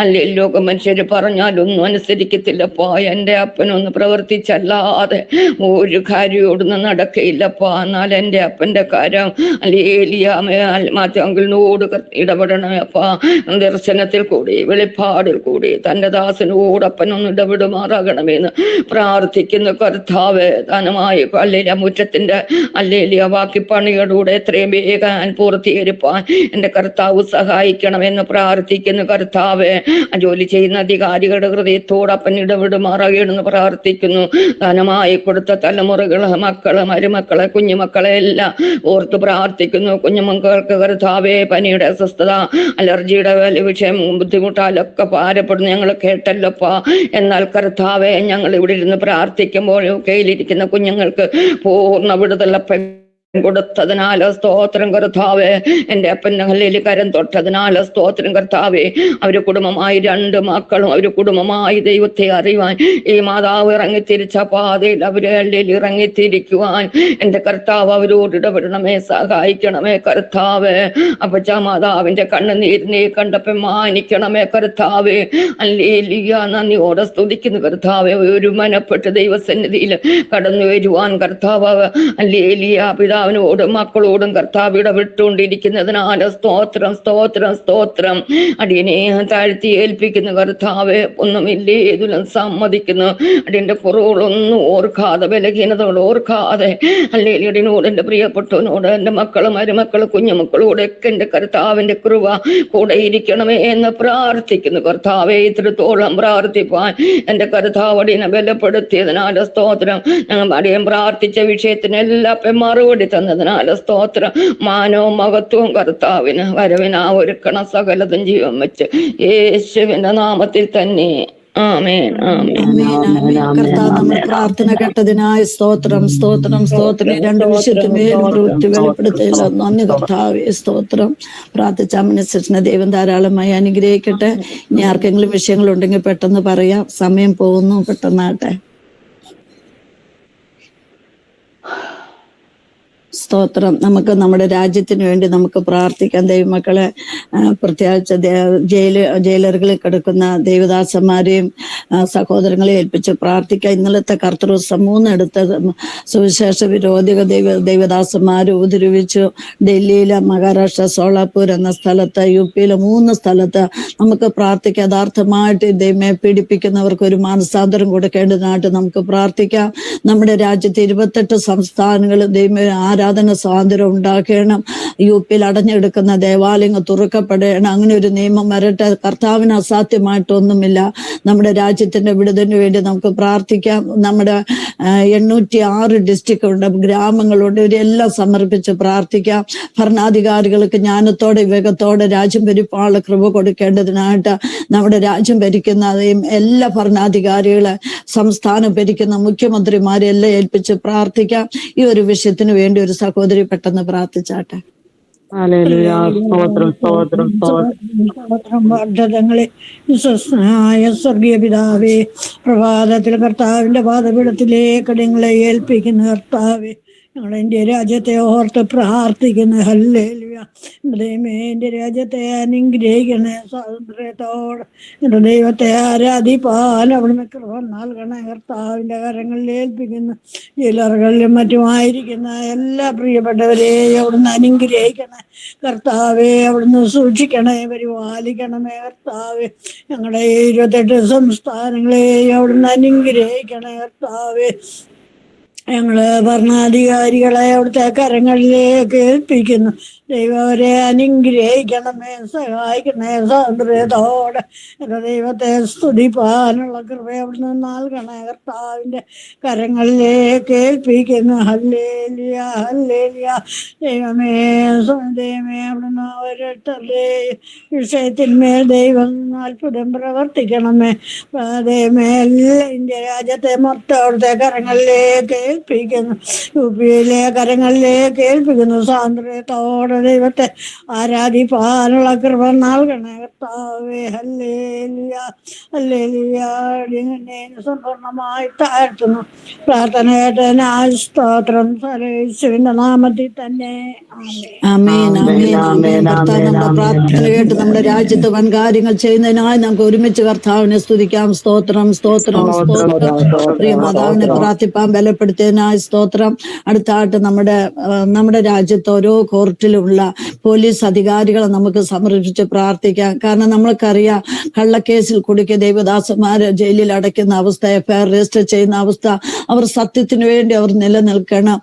അല്ലേ ലോക മനുഷ്യർ പറഞ്ഞാലൊന്നും അനുസരിക്കത്തില്ലപ്പാ. എൻ്റെ അപ്പനൊന്ന് പ്രവർത്തിച്ചല്ലാതെ ഒരു കാര്യമോടൊന്നും നടക്കയില്ലപ്പാ. എന്നാൽ എൻ്റെ അപ്പൻ്റെ കാര്യം മാത്യങ്കിളിനോട് ഇടപെടണമേ അപ്പാ. ദർശനത്തിൽ കൂടി വെളിപ്പാടിൽ കൂടി തൻ്റെ ദാസനോടപ്പനൊന്ന് ഇടപെടുമാറാകണമെന്ന് പ്രാർത്ഥിക്കുന്ന കർത്താവ്. ധനമായി അല്ലേലിയ മുറ്റത്തിന്റെ അല്ലേലിയ ബാക്കിപ്പണികളൂടെ എത്രയും വേഗം പൂർത്തീകരിപ്പാൻ എൻ്റെ കർത്താവ് സഹായിക്കണമെന്ന് പ്രാർത്ഥിക്കുന്ന കർത്താവ്. ജോലി ചെയ്യുന്ന അധികാരികളുടെ ഹൃദയത്തോടൊപ്പം ഇടപെടുമാറാകണമെന്ന് പ്രാർത്ഥിക്കുന്നു. ധനമായി കൊടുത്ത തലമുറകള്, മക്കള്, മരുമക്കളെ, കുഞ്ഞുമക്കളെ എല്ലാം ഓർത്ത് പ്രാർത്ഥിക്കുന്നു. കുഞ്ഞുമക്കൾക്ക് കർത്താവേ പനിയുടെ അസ്വസ്ഥത, അലർജിയുടെ വിഷയം, ബുദ്ധിമുട്ടാലൊക്കെ ഭാരപ്പെടുന്നു ഞങ്ങൾ കേട്ടല്ലപ്പാ. എന്നാൽ കർത്താവേ ഞങ്ങൾ ഇവിടെ ഇരുന്ന് പ്രാർത്ഥിക്കുമ്പോൾ കയ്യിലിരിക്കുന്ന കുഞ്ഞുങ്ങൾക്ക് പൂർണ്ണ വിടുതലപ്പ കൊടുത്തതിനാല് സ്തോത്രം കർത്താവേ. എൻ്റെ അപ്പൻ്റെ ഹല്ലേലൂയ കരം തൊട്ടതിനാല് സ്തോത്രം കർത്താവേ. അവര് കുടുംബമായി രണ്ട് മക്കളും അവര് കുടുംബമായി ദൈവത്തെ അറിയുവാൻ ഈ മാതാവ് ഇറങ്ങിത്തിരിച്ച പാതയിൽ അവര് ഹല്ലേലൂയ ഇറങ്ങിത്തിരിക്കുവാൻ എൻ്റെ കർത്താവ് അവരോട് ഇടപെടണമേ, സഹായിക്കണമേ കർത്താവേ. അപ്പച്ചാ മാതാവിന്റെ കണ്ണുനീരിനെ കണ്ടപ്പോൾ മാനിക്കണമേ കർത്താവേ. ഹല്ലേലൂയ നന്ദിയോടെ സ്തുതിക്കുന്നു കർത്താവേ. ഒരു മനപ്പെട്ട് ദൈവസന്നിധിയിൽ കടന്നു വരുവാൻ കർത്താവ് ഹല്ലേലൂയ പിതാ അവനോടും മക്കളോടും കർത്താവ് ഇടപെട്ടുകൊണ്ടിരിക്കുന്നതിനാല് സ്തോത്രം സ്തോത്രം സ്തോത്രം. അടിയനെ താഴ്ത്തി ഏൽപ്പിക്കുന്ന കർത്താവെ. ഒന്നുമില്ലേ ഇതിലും സമ്മതിക്കുന്നു. അടിയന്റെ കുറവുകളൊന്നും ഓർക്കാതെ, ബലഹീനതകൾ ഓർക്കാതെ അല്ലെങ്കിൽ അടിയനോട് എൻ്റെ പ്രിയപ്പെട്ടവനോട് എൻ്റെ മക്കളും മരുമക്കളും കുഞ്ഞുമക്കളോടൊക്കെ എൻ്റെ കർത്താവിന്റെ കൃപ കൂടെ ഇരിക്കണമേ എന്ന് പ്രാർത്ഥിക്കുന്നു കർത്താവെ. ഇത്രത്തോളം പ്രാർത്ഥിപ്പാൻ എൻ്റെ കർത്താവ് അടിയനെ ബലപ്പെടുത്തിയതിനാല് സ്തോത്രം. ഞങ്ങൾ അടിയൻ പ്രാർത്ഥിച്ച വിഷയത്തിനെല്ലാം മറുപടി തന്നതിനാല് സ്തോത്രം. മാനവും മഹത്വവും കർത്താവിന് വരവിനാ ഒരുക്കണ സകലതും ജീവൻ വെച്ച് യേശുവിന്റെ നാമത്തിൽ തന്നെ ആമേൻ ആമേൻ ആമേൻ ആമേൻ. കർത്താവ് നമ്മുടെ പ്രാർത്ഥന കേട്ടതിനായി സ്തോത്രം സ്തോത്രം സ്തോത്രം. ഈ രണ്ട് വിഷയത്തിന്മേലും പ്രവൃത്തി വെളിപ്പെടുത്തിയില്ല. നന്ദി കർത്താവേ, സ്തോത്രം. പ്രാർത്ഥിച്ച അമ്മനുസരിച്ച് ദൈവം ധാരാളമായി അനുഗ്രഹിക്കട്ടെ. ഇനി ആർക്കെങ്കിലും വിഷയങ്ങളുണ്ടെങ്കിൽ പെട്ടെന്ന് പറയാം, സമയം പോകുന്നു, പെട്ടെന്നാട്ടെ. സ്തോത്രം. നമുക്ക് നമ്മുടെ രാജ്യത്തിന് വേണ്ടി നമുക്ക് പ്രാർത്ഥിക്കാം. ദൈവമക്കളെ, പ്രത്യേകിച്ച് ജയിലറുകളിൽ കിടക്കുന്ന ദൈവദാസന്മാരെയും സഹോദരങ്ങളെ ഏൽപ്പിച്ച് പ്രാർത്ഥിക്കാം. ഇന്നലത്തെ കർത്തൃദിവസം 3 സുവിശേഷ വിരോധിക ദൈവദാസന്മാർ ഉപദ്രവിച്ചു. ഡൽഹിയിലെ മഹാരാഷ്ട്ര സോളാപൂർ എന്ന സ്ഥലത്ത്, UP-യിലെ 3 സ്ഥലത്ത് നമുക്ക് പ്രാർത്ഥിക്കാം. യഥാർത്ഥമായിട്ട് ദൈവമേ പീഡിപ്പിക്കുന്നവർക്ക് ഒരു മാനസാന്തരം കൊടുക്കേണ്ടതിനായിട്ട് നമുക്ക് പ്രാർത്ഥിക്കാം. നമ്മുടെ രാജ്യത്ത് 28 സംസ്ഥാനങ്ങളിൽ ദൈവമേ ആരാധന സ്വാതന്ത്ര്യം ഉണ്ടാക്കണം. UP-യിൽ അടഞ്ഞെടുക്കുന്ന ദേവാലയങ്ങൾ തുറക്കപ്പെടണം. അങ്ങനെ ഒരു നിയമം വരട്ടെ. കർത്താവിന് അസാധ്യമായിട്ടൊന്നുമില്ല. നമ്മുടെ രാജ്യത്തിന്റെ വിടുതലിന് വേണ്ടി നമുക്ക് പ്രാർത്ഥിക്കാം. നമ്മുടെ 806 ഡിസ്ട്രിക്റ്റ് ഉണ്ട്, ഗ്രാമങ്ങളുണ്ട്. ഇവരെല്ലാം സമർപ്പിച്ച് പ്രാർത്ഥിക്കാം. ഭരണാധികാരികൾക്ക് ജ്ഞാനത്തോടെ വിവേകത്തോടെ രാജ്യം ഭരിക്കാനുള്ള കൃപ കൊടുക്കേണ്ടതിനായിട്ട് നമ്മുടെ രാജ്യം ഭരിക്കുന്നതെയും എല്ലാ ഭരണാധികാരികളെ, സംസ്ഥാനം ഭരിക്കുന്ന മുഖ്യമന്ത്രിമാരെ എല്ലാം ഏൽപ്പിച്ച് പ്രാർത്ഥിക്കാം. ഈ ഒരു വിഷയത്തിന് വേണ്ടി ഒരു സഹോദരി പെട്ടെന്ന് പ്രാർത്ഥിച്ചാട്ടെ. വർദ്ധതങ്ങളെ വിശ്വസ്തനായ സ്വർഗീയ പിതാവേ, പ്രഭാതത്തിൽ കർത്താവിന്റെ പാദപീഠത്തിലേക്ക് നിങ്ങളെ ഏൽപ്പിക്കുന്ന കർത്താവേ, ഞങ്ങൾ എൻ്റെ രാജ്യത്തെ ഓർത്ത് പ്രാർത്ഥിക്കുന്നു. ഹല്ലേലൂയ. ദൈവമേ, എൻ്റെ രാജ്യത്തെ അനുഗ്രഹിക്കണേ. സ്വാതന്ത്ര്യത്തോടെ എൻ്റെ ദൈവത്തെ ആരാധിപ്പാൻ അവിടുന്ന് കൃപ നൽകണേ. കർത്താവിൻ്റെ കരങ്ങളിൽ ഏൽപ്പിക്കുന്നു. ജയിലറുകളിലും മറ്റുമായിരിക്കുന്ന എല്ലാ പ്രിയപ്പെട്ടവരെയും അവിടുന്ന് അനുഗ്രഹിക്കണേ. കർത്താവെ, അവിടുന്ന് സൂക്ഷിക്കണേ, പരിപാലിക്കണമേ. കർത്താവെ, ഞങ്ങളുടെ 28 സംസ്ഥാനങ്ങളെയും അവിടുന്ന് അനുഗ്രഹിക്കണേ. കർത്താവെ, ഞങ്ങള് ഭരണാധികാരികളെ അവിടുത്തെ കരങ്ങളിലേക്ക് ഏൽപ്പിക്കുന്നു. ദൈവം അവരെ അനുഗ്രഹിക്കണമേ, സഹായിക്കണേ. സ്വാതന്ത്ര്യത്തോടെ എൻ്റെ ദൈവത്തെ സ്തുതിപ്പാനുള്ള കൃപ അവിടുന്ന് നൽകണേ. കർത്താവിൻ്റെ കരങ്ങളിലേക്ക് ഏൽപ്പിക്കുന്നു. Hallelujah hallelujah. ദൈവമേ അവിടുന്ന് ഓരോരുത്തരുടെ വിഷയത്തിന്മേൽ ദൈവം അത്ഭുതം പ്രവർത്തിക്കണമേ. ദൈവമേ, ഇന്ത്യ രാജ്യത്തെ മൊത്തം അവിടുത്തെ കരങ്ങളിലേക്ക് ഏൽപ്പിക്കുന്നു. UP-യിലെ കരങ്ങളിലേക്ക് ഏൽപ്പിക്കുന്നു. സ്വാതന്ത്ര്യത്തോടെ ദൈവത്തെ ആരാധിപ്പാനുള്ള കൃപ നൽകണേ. കർത്താവേ, ഹല്ലേലൂയ ഹല്ലേലൂയ. സമ്പൂർണമായി താഴ്ത്തുന്നു. പ്രാർത്ഥന കേട്ടതിനാൽ സ്തോത്രം. യേശുവിന്റെ നാമത്തിൽ തന്നെ ആമേൻ ആമേൻ ആമേൻ. കർത്താവ് നമ്മുടെ പ്രാർത്ഥന കേട്ട് നമ്മുടെ രാജ്യത്ത് വൻ കാര്യങ്ങൾ ചെയ്യുന്നതിനായി നമുക്ക് ഒരുമിച്ച് കർത്താവിനെ സ്തുതിക്കാം. സ്തോത്രം സ്തോത്രം സ്തോത്രം. പ്രിയ മാതാവിനെ പ്രാർത്ഥിപ്പാൻ ബലപ്പെടുത്തിയതിനായി സ്തോത്രം. അടുത്തായിട്ട് നമ്മുടെ രാജ്യത്ത് ഓരോ കോർട്ടിലും ഉള്ള പോലീസ് അധികാരികളെ നമുക്ക് സമർപ്പിച്ച് പ്രാർത്ഥിക്കാം. കാരണം നമ്മൾക്കറിയാം, കള്ളക്കേസിൽ കുടുക്കിയ ദൈവദാസന്മാര് ജയിലിൽ അടയ്ക്കുന്ന അവസ്ഥ, FIR രജിസ്റ്റർ ചെയ്യുന്ന അവസ്ഥ, അവർ സത്യത്തിന് വേണ്ടി അവർ നിലനിൽക്കണം.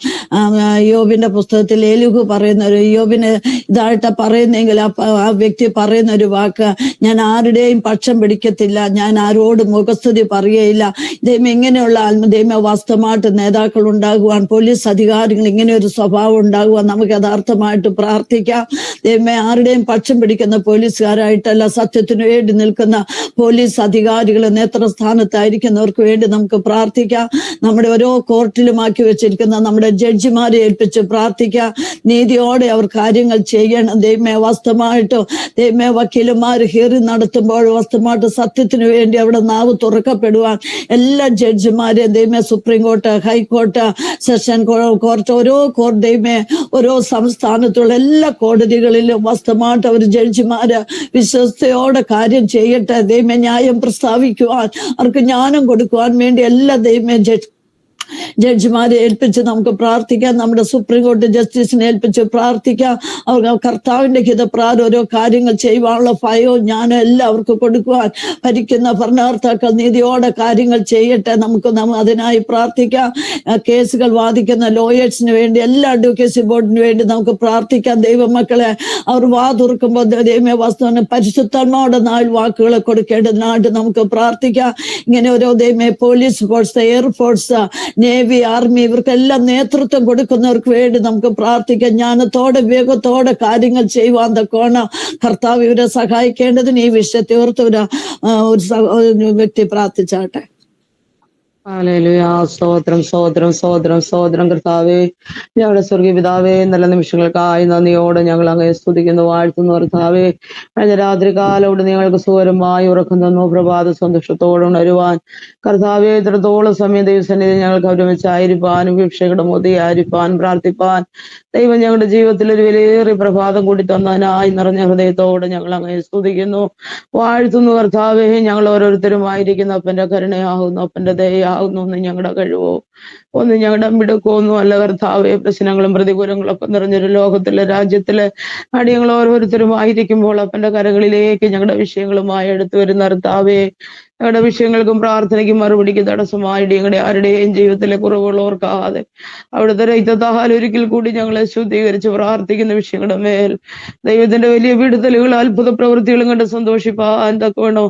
യോബിന്റെ പുസ്തകത്തിൽ ഏലിഹു പറയുന്ന യോബിന് ഇതായിട്ട് പറയുന്നെങ്കിൽ ആ വ്യക്തി പറയുന്ന ഒരു വാക്ക്, ഞാൻ ആരുടെയും പക്ഷം പിടിക്കത്തില്ല, ഞാൻ ആരോടും മുഖസ്തുതി പറയുകയില്ല. ദൈവം ഇങ്ങനെയുള്ള ദൈവ വാസ്തവമായിട്ട് നേതാക്കൾ ഉണ്ടാകുവാൻ, പോലീസ് അധികാരികൾ ഇങ്ങനെ ഒരു സ്വഭാവം ഉണ്ടാകുവാൻ നമുക്ക് യഥാർത്ഥമായിട്ട് പ്രാർത്ഥിക്കാം. ദൈവമേ, ആരുടെയും പക്ഷം പിടിക്കുന്ന പോലീസുകാരായിട്ടല്ല, സത്യത്തിന് വേണ്ടി നിൽക്കുന്ന പോലീസ് അധികാരികൾ, നേതൃസ്ഥാനത്തായിരിക്കുന്നവർക്ക് വേണ്ടി നമുക്ക് പ്രാർത്ഥിക്കാം. നമ്മുടെ ഓരോ കോർട്ടിലുമാക്കി വെച്ചിരിക്കുന്ന നമ്മുടെ ജഡ്ജിമാരെ ഏൽപ്പിച്ച് പ്രാർത്ഥിക്കാം. നീതിയോടെ അവർ കാര്യങ്ങൾ ചെയ്യണം. ദൈവമേ, വാസ്തവമായിട്ടും ദൈവമേ, വക്കീലന്മാർ ഹിയറിംഗ് നടത്തുമ്പോൾ വാസ്തവമായിട്ട് സത്യത്തിന് വേണ്ടി അവിടെ നാവ് തുറക്കപ്പെടുവാൻ എല്ലാ ജഡ്ജിമാരെയും ദൈവമേ, supreme court, high court, session court, ഓരോ കോർട്ട് ദൈവമേ, ഓരോ സംസ്ഥാനത്തുള്ള എല്ലാ കോടതികളിലും വാസ്തവമായിട്ട് അവർ ജഡ്ജിമാര് വിശ്വസ്തയോടെ കാര്യം ചെയ്യട്ടെ. ദൈവമേ, ന്യായം പ്രസ്താവിക്കുവാൻ, അവർക്ക് ജ്ഞാനം കൊടുക്കുവാൻ വേണ്ടി എല്ലാ ദൈവമേ ജഡ്ജിമാരെ ഏൽപ്പിച്ച് നമുക്ക് പ്രാർത്ഥിക്കാം. നമ്മുടെ സുപ്രീം കോടതി ജസ്റ്റിസിനെ ഏൽപ്പിച്ച് പ്രാർത്ഥിക്കാം. അവർ കർത്താവിന്റെ ഹിതപ്രകാരം ഓരോ കാര്യങ്ങൾ ചെയ്യുവാനുള്ള ഭയവും ജ്ഞാനം എല്ലാം അവർക്ക് കൊടുക്കുവാൻ ഭരിക്കുന്ന ഭരണകർത്താക്കൾ നീതിയോടെ കാര്യങ്ങൾ ചെയ്യട്ടെ. നമുക്ക് അതിനായി പ്രാർത്ഥിക്കാം. കേസുകൾ വാദിക്കുന്ന ലോയേഴ്സിന് വേണ്ടി, എല്ലാ അഡ്വക്കേസി ബോർഡിന് വേണ്ടി നമുക്ക് പ്രാർത്ഥിക്കാം. ദൈവമക്കളെ, അവർ വാതുറക്കുമ്പോൾ ദൈവമേ വാസ്തവന് പരിശുദ്ധനോടെ 4 വാക്കുകളെ കൊടുക്കേണ്ടതിനായിട്ട് നമുക്ക് പ്രാർത്ഥിക്കാം. ഇങ്ങനെ ഓരോ ദൈവമേ, police force, air force, navy, army, ഇവർക്കെല്ലാം നേതൃത്വം കൊടുക്കുന്നവർക്ക് വേണ്ടി നമുക്ക് പ്രാർത്ഥിക്കാം. ജ്ഞാനത്തോടെ വിവേകത്തോടെ കാര്യങ്ങൾ ചെയ്യുവാൻ തക്കോണം കർത്താവ് ഇവരെ സഹായിക്കേണ്ടതിന് ഈ വിഷയത്തെ ഓർത്ത് ഒരു വ്യക്തി പ്രാർത്ഥിച്ചാട്ടെ. ഹല്ലേലൂയ. സ്തോത്രം സ്തോത്രം സ്തോത്രം സ്തോത്രം കർത്താവേ, ഞങ്ങളുടെ സ്വർഗീയ പിതാവേ, നല്ല നിമിഷങ്ങൾക്കായി നന്ദിയോടെ ഞങ്ങൾ അങ്ങയെ സ്തുതിക്കുന്നു, വാഴ്ത്തുന്നു കർത്താവേ. കഴിഞ്ഞ രാത്രി കാലോട് ഞങ്ങൾക്ക് സുഖകരമായി ഉറക്കം തന്നു, പ്രഭാത സന്തോഷത്തോടെ ഉണരുവാൻ കർത്താവേ, ഇത്രത്തോളം സമയം ദൈവസന്നിധി ഞങ്ങൾക്ക് ഒരുമിച്ചായിരിക്കാനും വീക്ഷയുടെ മോദിയായിരിക്കാൻ പ്രാർത്ഥിപ്പാൻ ദൈവം ഞങ്ങളുടെ ജീവിതത്തിൽ ഒരു വിലയേറിയ പ്രഭാതം കൂടി തന്നതിനായി നിറഞ്ഞ ഹൃദയത്തോടെ ഞങ്ങൾ അങ്ങയെ സ്തുതിക്കുന്നു, വാഴ്ത്തുന്നു കർത്താവേ. ഞങ്ങൾ ഓരോരുത്തരുമായിരിക്കുന്ന അപ്പന്റെ കരുണയാകുന്നു, അപ്പന്റെ ദയയാകുന്നു. ഒന്നും ഞങ്ങളുടെ കഴിവോ ഒന്നും ഞങ്ങളുടെ മിടുക്കോ ഒന്നും അല്ല കർത്താവേ. പ്രശ്നങ്ങളും പ്രതികൂലങ്ങളും ഒക്കെ നിറഞ്ഞൊരു ലോകത്തിലെ രാജ്യത്തിലെ അടിയങ്ങൾ ഓരോരുത്തരുമായിരിക്കുമ്പോൾ അപ്പന്റെ കരകളിലേക്ക് ഞങ്ങളുടെ വിഷയങ്ങളുമായി എടുത്തു വരുന്ന കർത്താവേ, ഞങ്ങളുടെ വിഷയങ്ങൾക്കും പ്രാർത്ഥനയ്ക്കും മറുപടിക്ക് തടസ്സമായി ഞങ്ങളുടെ ആരുടെയും ജീവിതത്തിലെ കുറവുകൾ ഓർക്കാതെ അവിടുത്തെ രക്തത്താൽ ഒരിക്കൽ കൂടി ഞങ്ങളെ ശുദ്ധീകരിച്ച് പ്രാർത്ഥിക്കുന്ന വിഷയങ്ങളുടെ മേൽ ദൈവത്തിന്റെ വലിയ വിടുതലുകൾ അത്ഭുത പ്രവൃത്തികളും കണ്ട് സന്തോഷിപ്പാൻ തക്കവണ്ണോ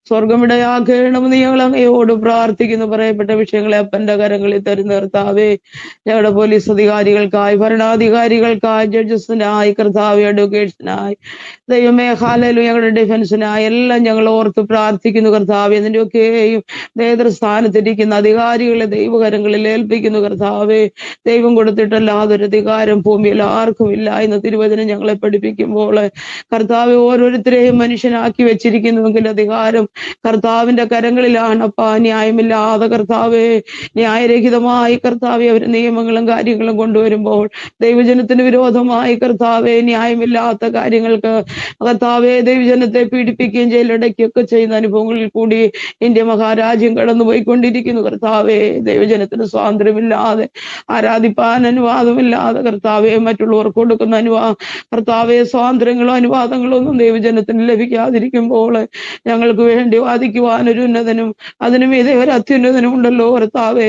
സ്വർഗമിടയാക്കണമെന്ന് ഞങ്ങൾ അങ്ങയോട് പ്രാർത്ഥിക്കുന്നു. പറയപ്പെട്ട വിഷയങ്ങളെ അപ്പന്റെ കരങ്ങളിൽ തരുന്ന കർത്താവേ, ഞങ്ങളുടെ പോലീസ് അധികാരികൾക്കായി, ഭരണാധികാരികൾക്കായി, ജഡ്ജസിനായി, കർത്താവേ, അഡ്വക്കേറ്റ്സിനായി, ദൈവമേ ഹല്ലേലൂയ, ഞങ്ങളുടെ ഡിഫൻസിനായി എല്ലാം ഞങ്ങൾ ഓർത്ത് പ്രാർത്ഥിക്കുന്നു കർത്താവേ. ഇതിന്റെയൊക്കെയും നേതൃസ്ഥാനത്തിരിക്കുന്ന അധികാരികളെ ദൈവകരങ്ങളിൽ ഏൽപ്പിക്കുന്നു കർത്താവേ. ദൈവം കൊടുത്തിട്ടല്ലാതെ ഒരു അധികാരം ഭൂമിയിൽ ആർക്കും ഇല്ല എന്ന് തിരുവചനം ഞങ്ങളെ പഠിപ്പിക്കുമ്പോൾ കർത്താവെ, ഓരോരുത്തരെയും മനുഷ്യനാക്കി വെച്ചിരിക്കുന്നുവെങ്കിൽ അധികാരം കർത്താവിന്റെ കരങ്ങളിലാണ്. അപ്പാ, ന്യായമില്ലാതെ കർത്താവെ, ന്യായരഹിതമായി കർത്താവെ അവർ നിയമങ്ങളും കാര്യങ്ങളും കൊണ്ടുവരുമ്പോൾ ദൈവജനത്തിന് വിരോധമായി കർത്താവെ ന്യായമില്ലാത്ത കാര്യങ്ങൾക്ക് കർത്താവെ ദൈവജനത്തെ പീഡിപ്പിക്കുകയും ജയിലടയ്ക്കുകയൊക്കെ ചെയ്യുന്ന അനുഭവങ്ങളിൽ കൂടി ഇന്ത്യ മഹാരാജ്യം കടന്നുപോയിക്കൊണ്ടിരിക്കുന്നു കർത്താവെ. ദൈവജനത്തിന് സ്വാതന്ത്ര്യമില്ലാതെ, ആരാധിപ്പാൻ അനുവാദമില്ലാതെ കർത്താവെ, മറ്റുള്ളവർക്ക് കൊടുക്കുന്ന കർത്താവെ സ്വാതന്ത്ര്യങ്ങളോ അനുവാദങ്ങളോ ഒന്നും ദൈവജനത്തിന് ലഭിക്കാതിരിക്കുമ്പോൾ ഞങ്ങൾക്ക് വേണ്ടി വാദിക്കുവാൻ ഒരു ഉന്നതനും അതിനും ഇതേ ഒരു അത്യുന്നതനും ഉണ്ടല്ലോ കർത്താവേ.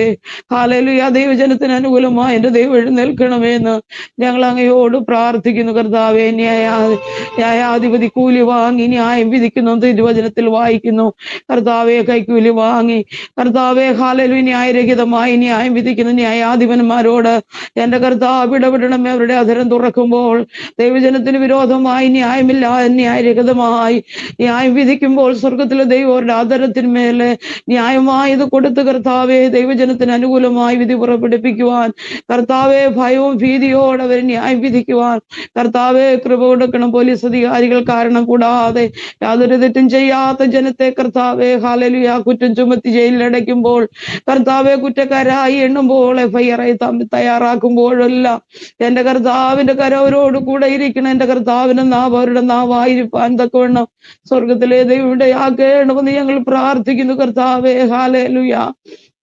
ഹല്ലേലൂയ. ദൈവജനത്തിന് അനുകൂലമായി എന്റെ ദൈവം എഴുന്നേൽക്കണമെന്ന് ഞങ്ങൾ അങ്ങയോട് പ്രാർത്ഥിക്കുന്നു കർത്താവേ. ന്യായാധിപതി കൂലി വാങ്ങി ന്യായം വിധിക്കുന്നു തിരുവചനത്തിൽ വായിക്കുന്നു കർത്താവെ. കൈക്കൂലി വാങ്ങി കർത്താവെ ഹല്ലേലൂയ ന്യായരഹിതമായി ന്യായം വിധിക്കുന്ന ന്യായാധിപന്മാരോട് എന്റെ കർത്താവ് ഇടപെടണമേ. അവരുടെ അധരം തുറക്കുമ്പോൾ ദൈവജനത്തിന് വിരോധമായി ന്യായരഹിതമായി ന്യായം വിധിക്കുമ്പോൾ സ്വർഗത്തിലെ ദൈവം അവരുടെ അധരത്തിന്മേലെ ന്യായമായത് കൊടുത്ത് കർത്താവെ ദൈവജനത്തിന് അനുകൂലമായി വിധി പുറപ്പെടുപ്പിക്കുവാൻ കർത്താവെ, ഭയവും ഭീതിയോടെ അവർ ന്യായം വിധിക്കുവാൻ കർത്താവെ കൃപ കൊടുക്കണം. പോലീസ് അധികാരികൾ കാരണം കൂടാതെ യാതൊരു തെറ്റും ചെയ്യാത്ത ജനത്തെ കർത്താവെ ഹല്ലേലൂയ കുറ്റം ചുമത്തി ജയിലിലടയ്ക്കുമ്പോൾ കർത്താവെ കുറ്റക്കാരായി എണ്ണുമ്പോൾ FIR തയ്യാറാക്കുമ്പോഴെല്ലാം എന്റെ കർത്താവിന്റെ കരം അവരോട് കൂടെ ഇരിക്കണം. എന്റെ കർത്താവിന്റെ നാവ് അവരുടെ നാവായിരിക്കാൻ തക്കവണ്ണം സ്വർഗത്തിലെ ദൈവയുടെ ആക്കേണമെന്ന് ഞങ്ങൾ പ്രാർത്ഥിക്കുന്നു കർത്താവെ. ഹല്ലേലൂയ.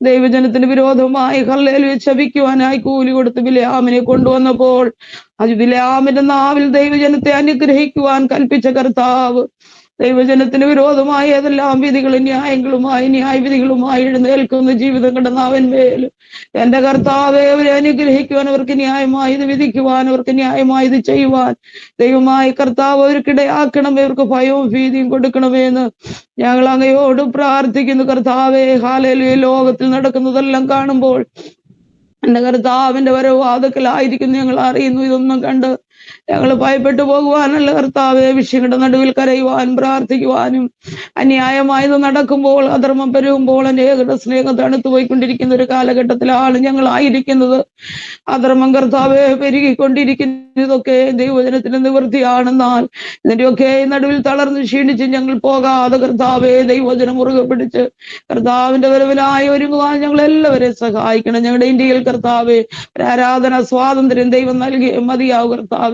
ദൈവജനത്തിന് വിരോധമായി ഹല്ലേലൂയ ശപിക്കുവാനായി കൂലി കൊടുത്ത് ബിലെയാമിനെ കൊണ്ടുവന്നപ്പോൾ അത് ബിലെയാമിന്റെ നാവിൽ ദൈവജനത്തെ അനുഗ്രഹിക്കുവാൻ കൽപ്പിച്ച കർത്താവ് ദൈവജനത്തിന് വിരോധമായി ഏതെല്ലാം വിധികളും ന്യായവിധികളുമായി എഴുന്നേൽക്കുന്ന ജീവിതം കണ്ട നാവന്മേൽ എന്റെ കർത്താവെ അവരെ അനുഗ്രഹിക്കുവാൻ, അവർക്ക് ന്യായമായി ഇത് വിധിക്കുവാൻ, അവർക്ക് ന്യായമായി ഇത് ചെയ്യുവാൻ ദൈവമായി കർത്താവ് അവർക്കിടയാക്കണമേ. അവർക്ക് ഭയവും ഭീതിയും കൊടുക്കണമെന്ന് ഞങ്ങൾ അങ്ങയോട് പ്രാർത്ഥിക്കുന്നു കർത്താവെ. ഹല്ലേലൂയ. ലോകത്തിൽ നടക്കുന്നതെല്ലാം കാണുമ്പോൾ എന്റെ കർത്താവിന്റെ വരവ് വാതിക്കലായിരിക്കുന്നു ഞങ്ങൾ അറിയുന്നു. ഇതൊന്നും കണ്ട് ഞങ്ങൾ ഭയപ്പെട്ടു പോകുവാനല്ല കർത്താവെ, വിഷയങ്ങളുടെ നടുവിൽ കരയുവാൻ പ്രാർത്ഥിക്കുവാനും അന്യായമായത് നടക്കുമ്പോൾ അധർമ്മം പെരുകുമ്പോൾ അനേകരുടെ സ്നേഹം തണുത്തു പോയിക്കൊണ്ടിരിക്കുന്ന ഒരു കാലഘട്ടത്തിലാണ് ഞങ്ങളായിരിക്കുന്നത്. അധർമ്മം കർത്താവെ പെരുകിക്കൊണ്ടിരിക്കുന്നതൊക്കെ ദൈവജനത്തിന് നിവൃത്തിയാണെന്നാൽ ഇതിന്റെയൊക്കെ നടുവിൽ തളർന്ന് ക്ഷീണിച്ച് ഞങ്ങൾ പോകാതെ കർത്താവെ ദൈവജനം മുറുകെ പിടിച്ച് കർത്താവിന്റെ വരവിനായി ഒരുങ്ങുവാൻ ഞങ്ങൾ എല്ലാവരെയും സഹായിക്കണം. ഞങ്ങളുടെ ഇന്ത്യയിൽ കർത്താവെ ഒരു ആരാധന സ്വാതന്ത്ര്യം ദൈവം നൽകിയ മതിയാവും കർത്താവെ.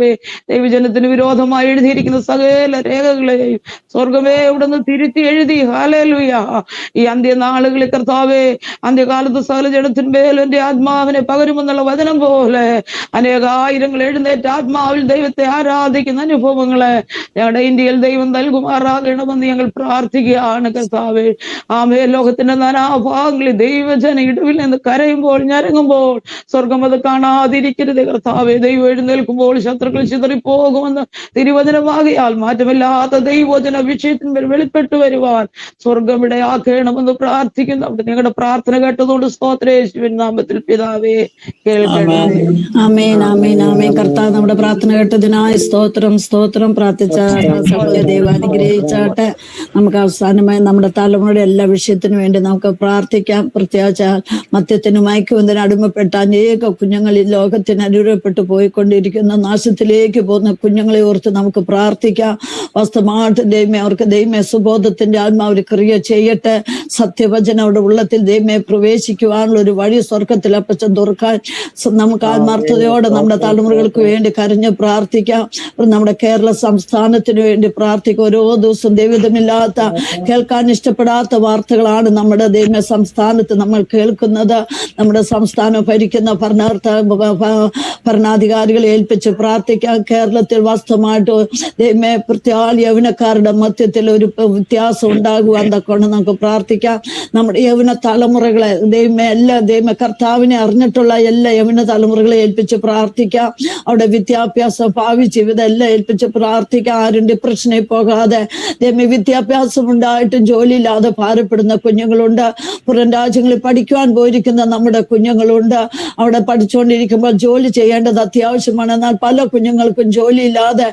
ദൈവജനത്തിന് വിരോധമായി എഴുതിയിരിക്കുന്ന സകല രേഖകളെയും സ്വർഗമേ ഇവിടുന്ന് തിരുത്തി എഴുതി ഹല്ലേലൂയ. ഈ അന്ത്യനാളുകളിൽ കർത്താവെ അന്ത്യകാലത്ത് സകല ജനത്തിന്മേൽ എന്റെ ആത്മാവിനെ പകരുമെന്നുള്ള വചനം പോലെ അനേകായിരങ്ങൾ എഴുന്നേറ്റ് ആത്മാവിൽ ദൈവത്തെ ആരാധിക്കുന്ന അനുഭവങ്ങളെ ഞങ്ങളുടെ ഇന്ത്യയിൽ ദൈവം നൽകുമാറാകണമെന്ന് ഞങ്ങൾ പ്രാർത്ഥിക്കുകയാണ് കർത്താവെ. ആമേ. ലോകത്തിന്റെ നാനാഭാഗങ്ങളിൽ ദൈവജന ഇടവിൽ നിന്ന് കരയുമ്പോൾ ഞരങ്ങുമ്പോൾ സ്വർഗം അത് കാണാതിരിക്കരുത് കർത്താവെ. ദൈവം എഴുന്നേൽക്കുമ്പോൾ ശത്രുക്കൾ ചിതറിപ്പോകുമെന്ന് തിരുവചനമാകിയാൽ മാറ്റമില്ലാത്ത ദൈവവചന വിഷയത്തിൽ വെളിപ്പെട്ടു വരുവാൻ സ്വർഗം ഇടയാക്കണമെന്ന് പ്രാർത്ഥിക്കുന്നു. അവിടെ ഞങ്ങളുടെ പ്രാർത്ഥന കേട്ടതുകൊണ്ട് സ്തോത്രം യേശുവിൻ നാമത്തിൽ പിതാവേ കേൾക്കണമേ. ആമേൻ ആമേൻ ആമേൻ. കർത്താവ് നമ്മുടെ പ്രാർത്ഥന കേട്ടതിനായി സ്തോത്രം സ്തോത്രം. പ്രാർത്ഥിച്ച സഹോദര ദൈവം അനുഗ്രഹിച്ചാട്ടെ. നമുക്ക് അവസാനമായി നമ്മുടെ തലമുറയുടെ എല്ലാ വിഷയത്തിനു വേണ്ടി നമുക്ക് പ്രാർത്ഥിക്കാം. പ്രത്യേകിച്ച് മദ്യത്തിനും മയക്കുമരുന്നിനും അടിമപ്പെട്ട അനേക കുഞ്ഞുങ്ങൾ ഈ ലോകത്തിന് അനുരൂപപ്പെട്ടു പോയിക്കൊണ്ടിരിക്കുന്ന നാശത്തിലേക്ക് പോകുന്ന കുഞ്ഞുങ്ങളെ ഓർത്ത് നമുക്ക് പ്രാർത്ഥിക്കാം. വാസ്തവമായിട്ട് ദൈവമേ അവർക്ക് ദൈവമേ സുബോധത്തിന്റെ ആത്മാവ് ക്രിയ ചെയ്യട്ടെ. സത്യവചനം അവരുടെ ഉള്ളത്തിൽ ദൈവമേ പ്രവേശിക്കുവാനുള്ള ഒരു വഴി സ്വർഗത്തിൽ അപ്പച്ചൻ തുറക്കാൻ നമുക്ക് ആത്മാർത്ഥതയോടെ നമ്മുടെ തലമുറകൾക്ക് വേണ്ടി കരഞ്ഞ് പ്രാർത്ഥിക്കാം. നമ്മുടെ കേരള സംസ്ഥാനത്തിന് വേണ്ടി പ്രാർത്ഥിക്കാം. ഓരോ ദിവസവും ദൈവമില്ലാത്ത കേൾക്കാൻ ഇഷ്ടപ്പെടാത്ത വാർത്തകളാണ് നമ്മുടെ ദൈവ സംസ്ഥാനത്ത് നമ്മൾ കേൾക്കുന്നത്. നമ്മുടെ സംസ്ഥാനം ഭരിക്കുന്ന ഭരണാധികാരികളെ ഏൽപ്പിച്ച് പ്രാർത്ഥിക്കാം. കേരളത്തിൽ വാസ്തവമായിട്ട് ദൈവമേ പ്രത്യേക യൗവനക്കാരുടെ മധ്യത്തിൽ ഒരു വ്യത്യാസം ഉണ്ടാകുവാൻ തക്കൊണ്ട് നമുക്ക് പ്രാർത്ഥിക്കാം. നമ്മുടെ യൗവന തലമുറകളെ ദൈവമേ എല്ലാ ദൈവ കർത്താവിനെ അറിഞ്ഞിട്ടുള്ള എല്ലാ യൗവന തലമുറകളെ ഏൽപ്പിച്ച് പ്രാർത്ഥിക്കാം. അവിടെ വിദ്യാഭ്യാസം ഭാവി ജീവിതം എല്ലാം ഏൽപ്പിച്ച് പ്രാർത്ഥിക്കാം. ആരും ഡിപ്രഷനിൽ പോകാതെ ദൈവമേ വിദ്യാഭ്യാസം ഉണ്ടായിട്ടും ജോലിയില്ലാതെ ഭാരപ്പെടുന്ന കുഞ്ഞുങ്ങളുണ്ട്. പുറം രാജ്യങ്ങളിൽ പഠിക്കുവാൻ പോയിരിക്കുന്ന നമ്മുടെ കുഞ്ഞുങ്ങളുണ്ട്. അവിടെ പഠിച്ചുകൊണ്ടിരിക്കുമ്പോൾ ജോലി ചെയ്യേണ്ടത് അത്യാവശ്യമാണ്. എന്നാൽ പല കുഞ്ഞുങ്ങൾക്കും ജോലിയില്ലാതെ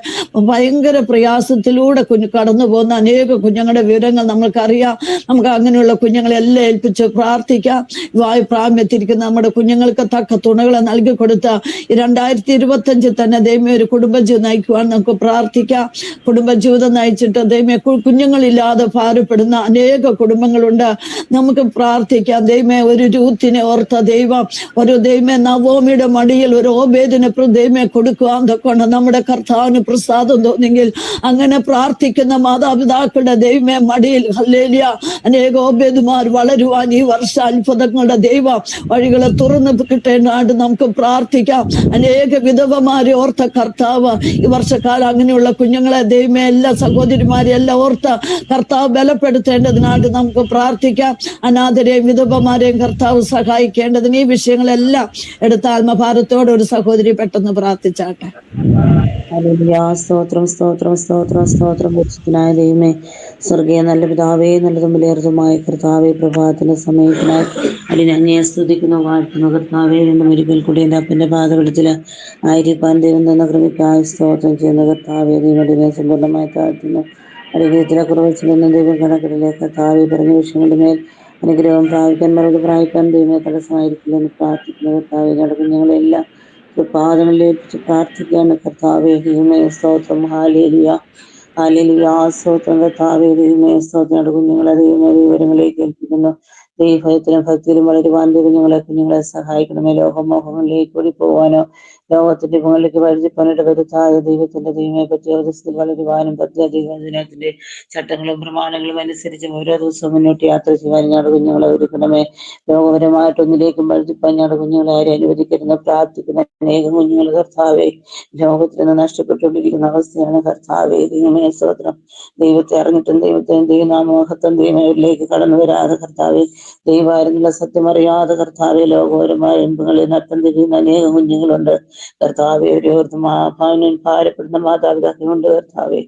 ഭയങ്കര പ്രയാസത്തിലൂടെ കടന്നു പോകുന്ന അനേക കുഞ്ഞുങ്ങളുടെ വിവരങ്ങൾ നമ്മൾക്കറിയാം. നമുക്ക് അങ്ങനെയുള്ള കുഞ്ഞുങ്ങളെല്ലാം ഏൽപ്പിച്ച് പ്രാർത്ഥിക്കാം. പ്രാമ്യത്തിരിക്കുന്ന നമ്മുടെ കുഞ്ഞുങ്ങൾക്ക് തക്ക തുണകളെ നൽകി കൊടുത്ത 2025 തന്നെ ദൈവമേ ഒരു കുടുംബജീവിതം നയിക്കുവാൻ നമുക്ക് പ്രാർത്ഥിക്കാം. കുടുംബജീവിതം നയിച്ചിട്ട് ദൈവമേ കുഞ്ഞുങ്ങളില്ലാതെ ഭാരപ്പെടുന്ന അനേക കുടുംബങ്ങളുണ്ട്. നമുക്ക് പ്രാർത്ഥിക്കാം. ദൈവമേ ഒരു രൂത്തിനെ ഓർത്ത ദൈവം ഒരു ദൈവമേ നവോമിയുടെ മടിയിൽ ഒരു ഓബേദിനെ ദൈവമേ കൊടുക്കുവാൻ തൊക്കെ നമ്മുടെ കർത്താവിന് പ്രസാദം തോന്നിയെങ്കിൽ അങ്ങനെ പ്രാർത്ഥിക്കുന്ന മാതാപിതാക്കളുടെ ദൈവമേ മടിയിൽ ഹല്ലേലൂയ അനേക ഓബേദുമാർ വളരുവാൻ ഈ വർഷ അത്ഭുതങ്ങളുടെ ദൈവം വഴികളെ തുറന്നു കിട്ടേണ്ടതായിട്ട് നമുക്ക് പ്രാർത്ഥിക്കാം. അനേക വിധവമാരെ ഓർത്ത കർത്താവ് ഈ വർഷക്കാലം അങ്ങനെയുള്ള കുഞ്ഞുങ്ങളെ ദൈവമേ എല്ലാ സഹോദരിമാരെ എല്ലാം ഓർത്ത കർത്താവ് ബലപ്പെടുത്തേണ്ടതിനായിട്ട് നമുക്ക് പ്രാർത്ഥിക്കാം. അനാഥരെയും വിധവമാരെയും കർത്താവ് സഹായിക്കേണ്ടതിന് ഈ വിഷയങ്ങളെല്ലാം എടുത്ത ആത്മഭാരത്തോടെ ഒരു സഹോദരി പെട്ടെന്ന് പ്രാർത്ഥിച്ചാട്ടെ. സ്തോത്രം സ്തോത്രം സ്തോത്രം സ്തോത്രം പരിശുദ്ധനായ ദൈവമേ, സ്വർഗീയ നല്ല പിതാവേ, നല്ലതും വിലയേറതുമായ കർത്താവേ, പ്രഭാതത്തിന്റെ സമയത്തിനായി അടിനങ്ങയെ സ്തുതിക്കുന്നു, വാഴ്ത്തുന്നു. കർത്താവേ, വീണ്ടും ഒരിക്കൽ കൂടി എൻ്റെ അപ്പന്റെ പാതകടത്തിൽ ആയിരിക്കാൻ ദൈവം തന്ന കൃപയ്ക്കായി സ്തോത്രം ചെയ്യുന്ന കർത്താവേ, ദൈവത്തിനെ സമ്പൂർണ്ണമായി താഴ്ത്തുന്നു. അനുഗ്രഹത്തിലെ കുറവെന്ന് ദൈവം കണക്കിലേക്ക് കർത്താവേ പറഞ്ഞ വിഷയങ്ങളുടെ മേൽ അനുഗ്രഹം പ്രാപിക്കാൻ മറുപടി പ്രാപിക്കാൻ ദൈവമേ തടസ്സമായിരിക്കില്ലെന്ന് പ്രാർത്ഥിക്കുന്ന കർത്താവേ, നടക്കും ഞങ്ങളെല്ലാം പാദങ്ങളിൽ ഏൽപ്പിച്ച് പ്രാർത്ഥിക്കുകയാണ് കർത്താവേ. ദൈവമേ സ്തോത്രം. ഹല്ലേലൂയ ഹല്ലേലൂയ സ്തോത്രം കർത്താവേ. ദൈവമേ സ്തോത്രം. കുഞ്ഞുങ്ങളെ ദൈവമേ വിവരങ്ങളിലേക്ക് ഏൽപ്പിക്കുന്നു. ദൈവഭയത്തിലും ഭക്തിയിലും വളരുവാൻ കുഞ്ഞുങ്ങളെ സഹായിക്കണമേ. ലോകമോഹങ്ങളിലേക്ക് ഓടി പോകാനോ ലോകത്തിന്റെ മുകളിലേക്ക് വഴുതിപ്പണിയുടെ വരുത്തായ ദൈവത്തിന്റെ ദൈവമേ പറ്റിയ വളരുവാനും പദ്ധതിന്റെ ചട്ടങ്ങളും പ്രമാണങ്ങളും അനുസരിച്ച് ഓരോ ദിവസവും മുന്നോട്ട് യാത്ര ചെയ്യുവാനും ഞങ്ങളുടെ കുഞ്ഞുങ്ങളെ ഒരുക്കണമേ. ലോകപരമായിട്ടൊന്നിലേക്കും വഴുതിപ്പാൻ ഞങ്ങളുടെ കുഞ്ഞുങ്ങളെ ആരെ അനുവദിക്കരുന്ന പ്രാർത്ഥിക്കുന്ന അനേകം കുഞ്ഞുങ്ങൾ കർത്താവേ ലോകത്തിൽ നിന്ന് നഷ്ടപ്പെട്ടുകൊണ്ടിരിക്കുന്ന അവസ്ഥയാണ് കർത്താവേ. ദൈവമേ സ്തോത്രം. ദൈവത്തെ അറിഞ്ഞിട്ടും ദൈവത്തെയും ദൈവനാമോഹത്വം ദൈവങ്ങളിലേക്ക് കടന്നു വരാതെ കർത്താവേ, ദൈവമായിരുന്നുള്ള സത്യം അറിയാതെ കർത്താവെ ലോകപരമായ ഇമ്പങ്ങളിൽ നട്ടം തിരിയുന്ന അനേകം കുഞ്ഞുങ്ങളുണ്ട് കർത്താവെ. ഭാരപ്പെടുന്ന മാതാപിതാക്കളുണ്ട് കർത്താവെ.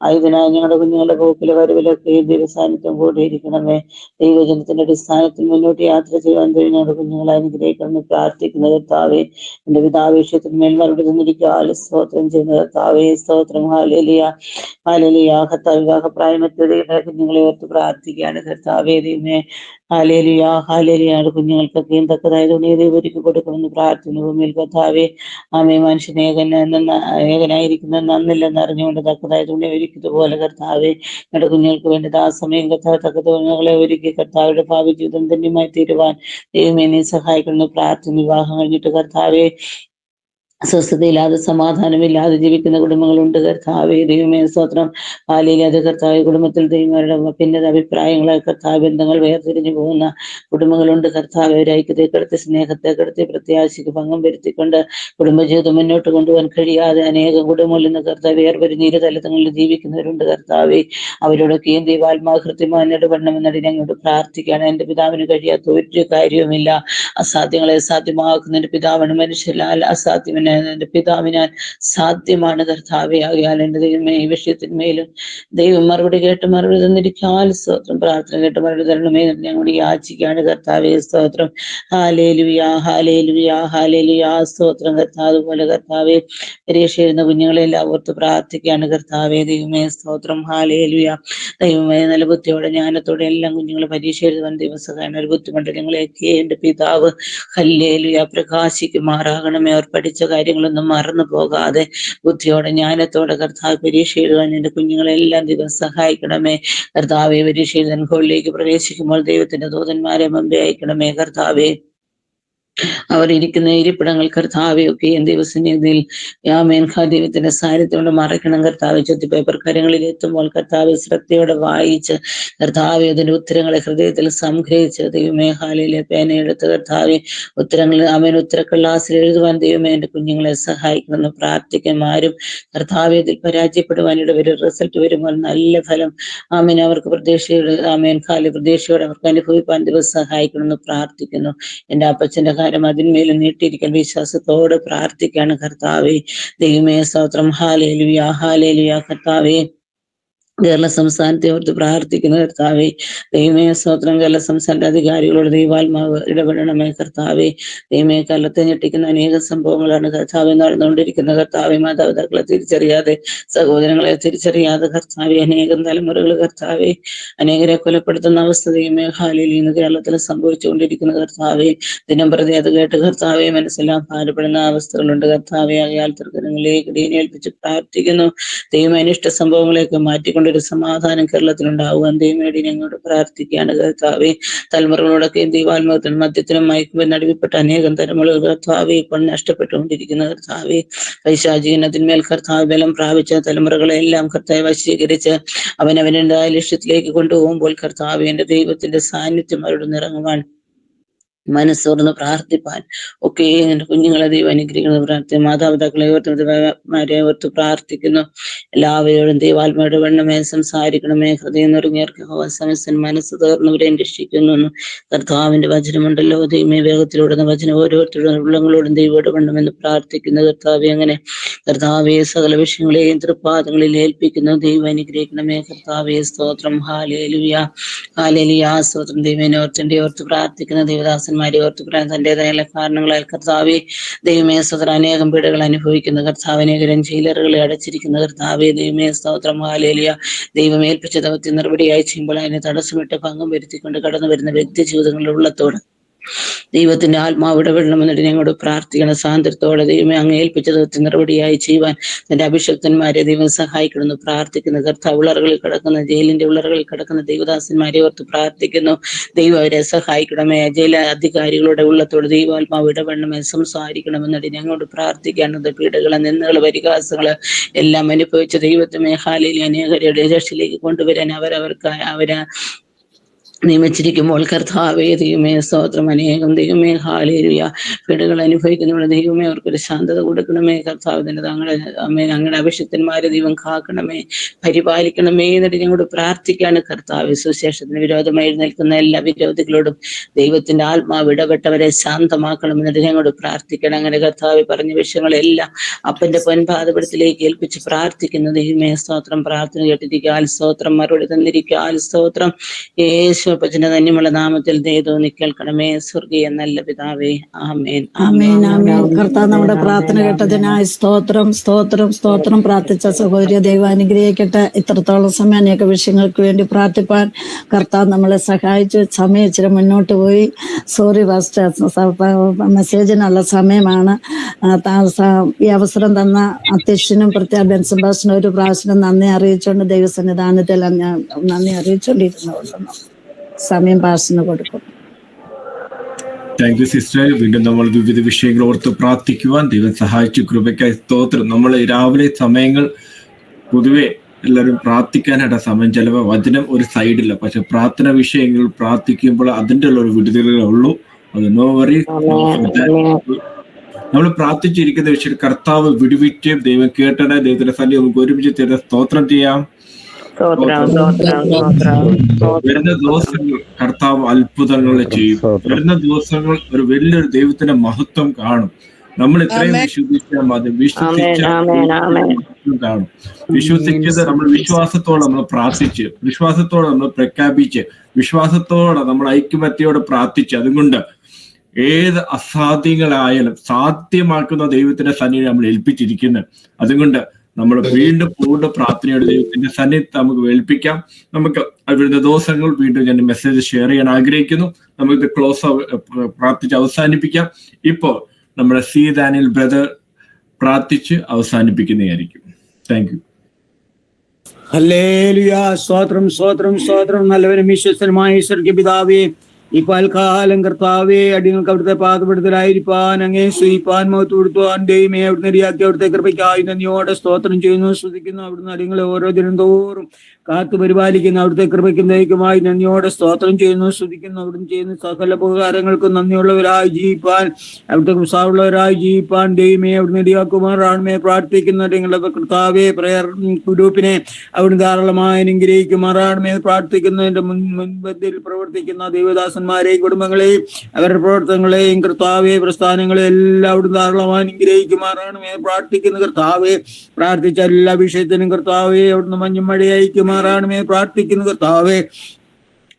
ആയതിനാൽ ഞങ്ങളുടെ കുഞ്ഞുങ്ങളുടെ പോക്കിലെ വരവിലൊക്കെ ദൈവ സാന്നിധ്യം കൂടിയിരിക്കണമേ. ദൈവജനത്തിന്റെ അടിസ്ഥാനത്തിൽ മുന്നോട്ട് യാത്ര ചെയ്യാൻ ഞങ്ങളുടെ കുഞ്ഞുങ്ങളെ അനുഗ്രഹിക്കണമെന്ന് പ്രാർത്ഥിക്കുന്ന കർത്താവെ. എന്റെ പിതാവിഷയത്തിന് മേൽ മറുപടി തന്നിരിക്കുക സ്തോത്രം ചെയ്യുന്ന കർത്താവെ. സ്തോത്രം. Hallelujah hallelujah. കർത്താവ് വിവാഹപ്രായമെത്തിയ കുഞ്ഞുങ്ങളെ ഓർത്ത് പ്രാർത്ഥിക്കുകയാണ് കർത്താവെ. ദൈവമേ ഹല്ലേലൂയ ഹല്ലേലൂയ. കുഞ്ഞുങ്ങൾക്കൊക്കെയും തക്കതായ തുണിയെ ഒരുക്കി കൊടുക്കണമെന്ന് പ്രാർത്ഥന ഭൂമിയിൽ കർത്താവെ. ആമേ. മനുഷ്യൻ ഏകനായിരിക്കുന്ന നന്നില്ലെന്ന് അറിഞ്ഞുകൊണ്ട് തക്കതായ തുണി ഒരുക്കിയതുപോലെ കർത്താവെ ഞങ്ങളുടെ കുഞ്ഞുങ്ങൾക്ക് വേണ്ടി ആ സമയം കർത്താവ് തക്ക തുണികളെ ഒരുക്കി കർത്താവിന്റെ ഭാവി ജീവിതം ധന്യമായി തീരുവാൻ ദൈവമേ നീ സഹായിക്കണമെന്ന് പ്രാർത്ഥന. വിവാഹം കഴിഞ്ഞിട്ട് കർത്താവെ സ്വസ്ഥതയില്ലാതെ സമാധാനമില്ലാതെ ജീവിക്കുന്ന കുടുംബങ്ങളുണ്ട് കർത്താവേ. ദൈവമേ സ്തോത്രം. പാലില്ലാതെ കർത്താവ് കുടുംബത്തിൽ ദൈവങ്ങളുടെ ഭിന്നത അഭിപ്രായങ്ങളെ കർത്താവ് ബന്ധങ്ങൾ വേർതിരിഞ്ഞു പോകുന്ന കുടുംബങ്ങളുണ്ട് കർത്താവ്. ഒരു ഐക്യത്തെ കടത്തി സ്നേഹത്തെ കടത്തി പ്രത്യാശയ്ക്ക് ഭംഗം വരുത്തിക്കൊണ്ട് കുടുംബജീവിതം മുന്നോട്ട് കൊണ്ടുപോകാൻ കഴിയാതെ അനേകം കുടുംബങ്ങളിൽ നിന്ന് കർത്താവ് വേർപിരിഞ്ഞ് ഇരുതലങ്ങളിൽ ജീവിക്കുന്നവരുണ്ട് കർത്താവേ. അവരോടൊക്കെയും ദൈവാത്മാ കൃത്യമായി ഇടപെടണമെന്നതിനെ അങ്ങോട്ട് പ്രാർത്ഥിക്കുകയാണ്. എന്റെ പിതാവിന് കഴിയാത്ത ഒരു കാര്യവുമില്ല. അസാധ്യങ്ങളെ സാധ്യമാക്കുന്ന പിതാവാണ്. മനുഷ്യരാൽ അസാധ്യമല്ല ഞാൻ എൻ്റെ പിതാവിനാൽ സാധ്യമാണ് കർത്താവെ. ആകയാൽ എൻ്റെ ദൈവമേ ഈ വിഷയത്തിന്മേലും ദൈവം മറുപടി കേട്ട് മറുപടി തന്നിരിക്കാൻ സ്തോത്രം. പ്രാർത്ഥന കേട്ട് മറുപടി തരണമേ എന്ന് ഞങ്ങൾ യാചിക്കുകയാണ് കർത്താവെ. സ്തോത്രം. Hallelujah hallelujah hallelujah. സ്തോത്രം കർത്താവ്. അതുപോലെ കർത്താവെ പരീക്ഷ എഴുതുന്ന കുഞ്ഞുങ്ങളെല്ലാം ഓർത്ത് പ്രാർത്ഥിക്കുകയാണ് കർത്താവെ. ദൈവമേ സ്തോത്രം. ഹല്ലേലൂയ. ദൈവമേ നല്ല ബുദ്ധിയോടെ ജ്ഞാനത്തോടെ എല്ലാം കുഞ്ഞുങ്ങൾ പരീക്ഷ എഴുതുവാൻ ദിവസമാണ് ഒരു ബുദ്ധിമുട്ടുകളെയൊക്കെ എൻ്റെ പിതാവ് ഹല്ലേലൂയ പ്രകാശിക്കുമാറാകണമേ. അവർ പഠിച്ച കാര്യങ്ങളൊന്നും മറന്നു പോകാതെ ബുദ്ധിയോടെ ജ്ഞാനത്തോടെ കർത്താവ് പരീക്ഷ എഴുതാൻ എൻ്റെ കുഞ്ഞുങ്ങളെല്ലാം ദിവസം സഹായിക്കണമേ കർത്താവെ. പരീക്ഷ എഴുതാൻ ഹോളിലേക്ക് പ്രവേശിക്കുമ്പോൾ ദൈവത്തിന്റെ ദൂതന്മാരെ മുമ്പേ അയക്കണമേ കർത്താവെ. അവർ ഇരിക്കുന്ന ഇരിപ്പിടങ്ങൾ കർത്താവെ ഒക്കെ ദൈവസന്നിധിയിൽ ദൈവത്തിന്റെ സാന്നിധ്യം മറയ്ക്കണം കർത്താവ്. ചോദ്യപേപ്പർ കരങ്ങളിൽ എത്തുമ്പോൾ കർത്താവ് ശ്രദ്ധയോടെ വായിച്ച് കർത്താവെ അതിന്റെ ഉത്തരങ്ങളെ ഹൃദയത്തിൽ സംഗ്രഹിച്ച് ദൈവമേ ഹാലയിലെ പേനയെടുത്ത് കർത്താവെ ഉത്തരങ്ങൾ ഉത്തരക്കള്ളാസിൽ എഴുതുവാൻ ദൈവമേ എൻ്റെ കുഞ്ഞുങ്ങളെ സഹായിക്കണമെന്ന് പ്രാർത്ഥിക്കുമാരും കർത്താവെ ഇതിൽ പരാജയപ്പെടുവാനിടെ ഒരു റിസൾട്ട് വരുമ്പോൾ നല്ല ഫലം അവർക്ക് പ്രതീക്ഷയോടെ പ്രതീക്ഷയോടെ അവർക്ക് അനുഭവിപ്പാൻ ദിവസം സഹായിക്കണമെന്ന് പ്രാർത്ഥിക്കുന്നു. എൻ്റെ അപ്പച്ചന്റെ കാര്യം അതിന്മേലും നീട്ടിയിരിക്കാൻ വിശ്വാസത്തോടെ പ്രാർത്ഥിക്കാണ് കർത്താവെ. ദൈവമേ സ്തോത്രം. Hallelujah hallelujah. കർത്താവെ കേരള സംസ്ഥാനത്തെ ഓർത്ത് പ്രാർത്ഥിക്കുന്ന കർത്താവെ. ദൈവമേ സ്തോത്രം. കേരള സംസ്ഥാനത്തെ അധികാരികളോട് ദൈവാത്മാവ് ഇടപെടണമേ കർത്താവെ. ദൈവമേ കേരളത്തെ ഞെട്ടിക്കുന്ന അനേക സംഭവങ്ങളാണ് കർത്താവെ നടന്നുകൊണ്ടിരിക്കുന്ന കർത്താവെ. മാതാപിതാക്കളെ തിരിച്ചറിയാതെ സഹോദരങ്ങളെ തിരിച്ചറിയാതെ കർത്താവെ അനേകം തലമുറകൾ കർത്താവെ അനേകരെ കൊലപ്പെടുത്തുന്ന അവസ്ഥ ദൈവമേ ഹാലയിൽ ഇന്ന് കേരളത്തിൽ സംഭവിച്ചുകൊണ്ടിരിക്കുന്ന കർത്താവെ. ദിനം പ്രതി അത് കേട്ട് കർത്താവെ മനസ്സിലാൻ ഭാരപ്പെടുന്ന അവസ്ഥകളുണ്ട് കർത്താവെ. ആയാൽ തർക്കങ്ങളിലേക്ക് ഏൽപ്പിച്ച് പ്രാർത്ഥിക്കുന്നു. ദൈവം അനിഷ്ട സംഭവങ്ങളെയൊക്കെ മാറ്റിക്കൊണ്ട് ഒരു സമാധാനം കേരളത്തിലുണ്ടാവുക ദൈവമേടി ഞങ്ങളോട് പ്രാർത്ഥിക്കുകയാണ് കർത്താവെ. തലമുറകളോടൊക്കെ ദൈവാത്മകത്തിനും മദ്യത്തിനും മയക്കുമ്പോൾ നടുവിൽപ്പെട്ട അനേകം തലമുറകൾ കർത്താവെ ഇപ്പോൾ നഷ്ടപ്പെട്ടുകൊണ്ടിരിക്കുന്ന കർത്താവെ. പൈശാചീനത്തിന്മേൽ കർത്താവ് ബലം പ്രാപിച്ച തലമുറകളെല്ലാം കർത്താവ് വശീകരിച്ച് അവനവനുണ്ടായ ലക്ഷ്യത്തിലേക്ക് കൊണ്ടുപോകുമ്പോൾ കർത്താവ് എൻ്റെ ദൈവത്തിന്റെ സാന്നിധ്യം അവരോട് നിറങ്ങുവാൻ മനസ്സോർന്ന് പ്രാർത്ഥിപ്പാൻ ഒക്കെ എൻ്റെ കുഞ്ഞുങ്ങളെ ദൈവം അനുഗ്രഹിക്കുന്ന പ്രാർത്ഥന. മാതാപിതാക്കളെ ഓർത്ത് പ്രാർത്ഥിക്കുന്നു. എല്ലാവരോടും ദൈവാത്മയുടെ വെണ്ണമേ സംസാരിക്കണമേ. ഹൃദയം നിറങ്ങിയവർക്ക് സമസ്തൻ മനസ്സ് തീർന്നവരെ രക്ഷിക്കുന്നു. കർത്താവിന്റെ വചനമുണ്ടല്ലോ ദൈവമേ വേഗത്തിലൂടെ വചനം ഓരോരുത്തരുടെ ഉള്ളങ്ങളോടും ദൈവോട് വേണമെന്ന് പ്രാർത്ഥിക്കുന്ന കർത്താവെ. അങ്ങനെ കർത്താവെ സകല വിഷയങ്ങളെയും തൃപ്പാദങ്ങളിൽ ഏൽപ്പിക്കുന്നു. ദൈവം അനുഗ്രഹിക്കണമേ കർത്താവെ. സ്തോത്രം. Hallelujah hallelujah. സ്തോത്രം. ദൈവമേ ഓർത്ത് പ്രാർത്ഥിക്കുന്ന ദൈവദാസന്മാരെ ഓർത്ത് പ്രാർത്ഥന തന്റേതായ കാരണങ്ങളാൽ കർത്താവെ ദൈവമേ സ്തോത്രം. അനേകം പീഡകൾ അനുഭവിക്കുന്ന കർത്താവ് അനേകം ജയിലറുകളെ അടച്ചിരിക്കുന്ന കർത്താവെ. ദൈവമേ സ്തോത്രം. ഹല്ലേലൂയ. ദൈവം ഏൽപ്പിച്ച ദൗത്യം നടപടിയായി ചെയ്യുമ്പോൾ അതിനെ തടസ്സമിട്ട് ഭംഗം വരുത്തിക്കൊണ്ട് കടന്നു വരുന്ന വ്യക്തി ജീവിതങ്ങളുടെ ഉള്ളത്തോട് ദൈവത്തിന്റെ ആത്മാവ് ഇടപെടണമെന്നിട്ട് ഞങ്ങളോട് പ്രാർത്ഥിക്കണം സാന്ദ്രത്തോടെ. ദൈവമേ അങ്ങ് ഏൽപ്പിച്ച ദൗത്യം നടപടിയായി ചെയ്യുവാൻ തന്റെ അഭിഷക്തന്മാരെ ദൈവം സഹായിക്കണമെന്ന് പ്രാർത്ഥിക്കുന്നു കർത്താവ്. ഉള്ളറുകളിൽ കിടക്കുന്ന ജയിലിന്റെ ഉള്ളറുകളിൽ കിടക്കുന്ന ദൈവദാസന്മാരെ ഓർത്ത് പ്രാർത്ഥിക്കുന്നു. ദൈവം അവരെ സഹായിക്കണമേ. ജയില അധികാരികളുടെ ഉള്ളത്തോട് ദൈവാത്മാവ് ഇടപെടണമേ സംസാരിക്കണമെന്നിട്ട് ഞങ്ങളോട് പ്രാർത്ഥിക്കാനുണ്ട്. പീഡകള് നിന്ദകള് പരിഹാസങ്ങള് എല്ലാം അനുഭവിച്ച ദൈവത്തെ ഹാലയിൽ അനേകരുടെ രക്ഷയിലേക്ക് കൊണ്ടുവരാൻ അവരെ നിയമിച്ചിരിക്കുമ്പോൾ കർത്താവേ ദൈവമേ സ്തോത്രം. അനേകം ദൈവമേ ഹല്ലേലൂയ പീഡകൾ അനുഭവിക്കുന്നവരുടെ ദൈവമേ അവർക്കൊരു ശാന്തത കൊടുക്കണമേ കർത്താവിന്റെ ഞങ്ങളുടെ അഭിഷിക്തന്മാരെ ദൈവം കാക്കണമേ പരിപാലിക്കണമേ എന്നിട്ട് ഞങ്ങളോട് പ്രാർത്ഥിക്കാണ് കർത്താവ്. സുശേഷത്തിന് വിരോധമായി നിൽക്കുന്ന എല്ലാ വിരോധികളോടും ദൈവത്തിന്റെ ആത്മാവ് ഇടപെട്ടവരെ ശാന്തമാക്കണം എന്നിട്ട് ഞങ്ങളോട് പ്രാർത്ഥിക്കണം. അങ്ങനെ കർത്താവ് പറഞ്ഞ വിഷയങ്ങളെല്ലാം അപ്പന്റെ പൊൻപാദപീഠത്തിലേക്ക് ഏൽപ്പിച്ച് പ്രാർത്ഥിക്കുന്ന ദൈവമേ സ്തോത്രം. പ്രാർത്ഥന കേട്ടിരിക്കാൻ സ്തോത്രം. മറുപടി തന്നിരിക്കാൻ സ്തോത്രം. യേശു ധന്യമുള്ള നാമത്തിൽ ദൈവം കേൾക്കണമേ സ്വർഗീയ നല്ല പിതാവേ. ആമേൻ ആമേൻ ആമേൻ. കർത്താവ് നമ്മുടെ പ്രാർത്ഥന കേട്ടതിനായി സ്തോത്രം സ്തോത്രം സ്തോത്രം. പ്രാർത്ഥിച്ച സഹോദരിയെ ദൈവം അനുഗ്രഹിക്കട്ടെ. ഇത്രത്തോളം സമയം അനേക വിഷയങ്ങൾക്ക് വേണ്ടി പ്രാർത്ഥിപ്പാൻ കർത്താവ് നമ്മളെ സഹായിച്ചു. സമയം ഇച്ചിരി മുന്നോട്ട് പോയി. സോറി ഫാസ്റ്റർ, മെസ്സേജിനുള്ള സമയമാണ്. ഈ അവസരം തന്ന അധ്യക്ഷനും പ്രത്യേക ബെൻസൺ പാസ്റ്ററിനും ഒരു പ്രാവശ്യം നന്ദി അറിയിച്ചുകൊണ്ട് ദൈവസന്നിധാനത്തിൽ നന്ദി അറിയിച്ചുകൊണ്ടിരുന്നു. സമയം പാസ്റ്ററിന് കൊടുക്കും. Thank you sister. വീണ്ടും നമ്മൾ വിവിധ വിഷയങ്ങൾ ഓർത്ത് പ്രാർത്ഥിക്കുവാൻ ദൈവം സഹായിച്ചു. കൃപയ്ക്കായി സ്തോത്രം. നമ്മൾ രാവിലെ സമയങ്ങൾ പൊതുവെ എല്ലാവരും പ്രാർത്ഥിക്കാനായിട്ട് സമയം ചെലവ് വചനം ഒരു സൈഡില്ല. പക്ഷെ പ്രാർത്ഥന വിഷയങ്ങൾ പ്രാർത്ഥിക്കുമ്പോൾ അതിൻ്റെ ഉള്ള ഒരു വിടുതലുകളേ ഉള്ളൂ. അത് നോ വറി. നമ്മൾ പ്രാർത്ഥിച്ചിരിക്കുന്ന വിഷയം കർത്താവ് വിടുവിറ്റും ദൈവം കേട്ടണേ. ദൈവത്തിന്റെ സന്നിധി നമുക്ക് ഒരുമിച്ച് ചെയ്ത സ്തോത്രം ചെയ്യാം. വരുന്ന ദിവസങ്ങൾ കർത്താവ് അത്ഭുതങ്ങൾ ചെയ്യും. വരുന്ന ദിവസങ്ങൾ ഒരു വലിയൊരു ദൈവത്തിന്റെ മഹത്വം കാണും. നമ്മൾ ഇത്രയും വിശ്വസിച്ചാൽ മതി. കാണും. വിശ്വസിച്ചത് നമ്മൾ വിശ്വാസത്തോടെ നമ്മൾ പ്രാർത്ഥിച്ച്, വിശ്വാസത്തോടെ നമ്മൾ പ്രഖ്യാപിച്ച്, വിശ്വാസത്തോടെ നമ്മൾ ഐക്യമത്യയോടെ പ്രാർത്ഥിച്ച്, അതുകൊണ്ട് ഏത് അസാധ്യങ്ങളായാലും സാധ്യമാക്കുന്ന ദൈവത്തിന്റെ സന്നിധി നമ്മൾ ഏൽപ്പിച്ചിരിക്കുന്നത്. അതുകൊണ്ട് നമ്മൾ വീണ്ടും പൂർണ്ണ പ്രാർത്ഥനയോടെ ദൈവത്തിന്റെ സന്നിധി നമുക്ക് ഏൽപ്പിക്കാം. നമുക്ക് വരുന്ന ദിവസങ്ങൾ വീണ്ടും ഞാൻ മെസ്സേജ് ഷെയർ ചെയ്യാൻ ആഗ്രഹിക്കുന്നു. നമുക്ക് പ്രാർത്ഥിച്ച് അവസാനിപ്പിക്കാം. ഇപ്പോൾ നമ്മുടെ സി ദാനിയൽ ബ്രദർ പ്രാർത്ഥിച്ച് അവസാനിപ്പിക്കുന്നതായിരിക്കും. Thank you. ഹല്ലേലൂയ. സ്തോത്രം സ്തോത്രം സ്തോത്രം. നല്ലവനും വിശ്വസ്തനുമായ ഈശ്വരന്റെ പിതാവേ, ഈ പാൽക്കാലം കർത്താവേ, അടിയങ്ങൾക്ക് അവിടുത്തെ പാദപ്പെടുത്തലായിരിക്കാൻ അങ്ങേ സ്തുതിപ്പാൻ മഹത്വം കൊടുത്തുവാൻ ദൈവമേ അവിടുന്ന് ഇടയാക്കി അവിടുത്തെ കൃപയ്ക്കായി നന്ദിയോടെ സ്തോത്രം ചെയ്യുന്നു, സ്തുതിക്കുന്നു. അവിടുന്ന് അടിയങ്ങളെ ഓരോ ദിനം തോറും കാത്തു പരിപാലിക്കുന്ന അവിടുത്തെ കൃപയ്ക്കും ദൈവമായി നന്ദിയോടെ സ്തോത്രം ചെയ്യുന്നു, സ്തുതിക്കുന്നു. അവിടുന്ന് ചെയ്യുന്ന സകല ഉപകാരങ്ങൾക്കും നന്ദിയുള്ളവരായി ജീവിപ്പാൻ, അവിടുത്തെ ഉത്സാഹമുള്ളവരായി ജീവിപ്പാൻ ദൈവമേ അവിടുന്ന് ഇടയാക്കുമാറാണമേ പ്രാർത്ഥിക്കുന്ന നിങ്ങളുടെ കർത്താവേ, പ്രയർ ഗ്രൂപ്പിനെ അവിടുന്ന് ധാരാളമായി അനുഗ്രഹിക്കുമാറാണമേ പ്രാർത്ഥിക്കുന്നതിന്റെ മുൻപന്തിയിൽ പ്രവർത്തിക്കുന്ന ദൈവദാസന്മാരെയും കുടുംബങ്ങളെയും അവരുടെ പ്രവർത്തനങ്ങളെയും കർത്താവെ പ്രസ്ഥാനങ്ങളെയും എല്ലാം അവിടുന്ന് ധാരാളമായി അനുഗ്രഹിക്കുമാറാണമേ പ്രാർത്ഥിക്കുന്ന കർത്താവെ. പ്രാർത്ഥിച്ച എല്ലാ വിഷയത്തിനും കർത്താവെ അവിടുന്ന് മഞ്ഞും മഴയയക്കുമാറാണമേ പ്രാർത്ഥിക്കുന്ന കർത്താവെ.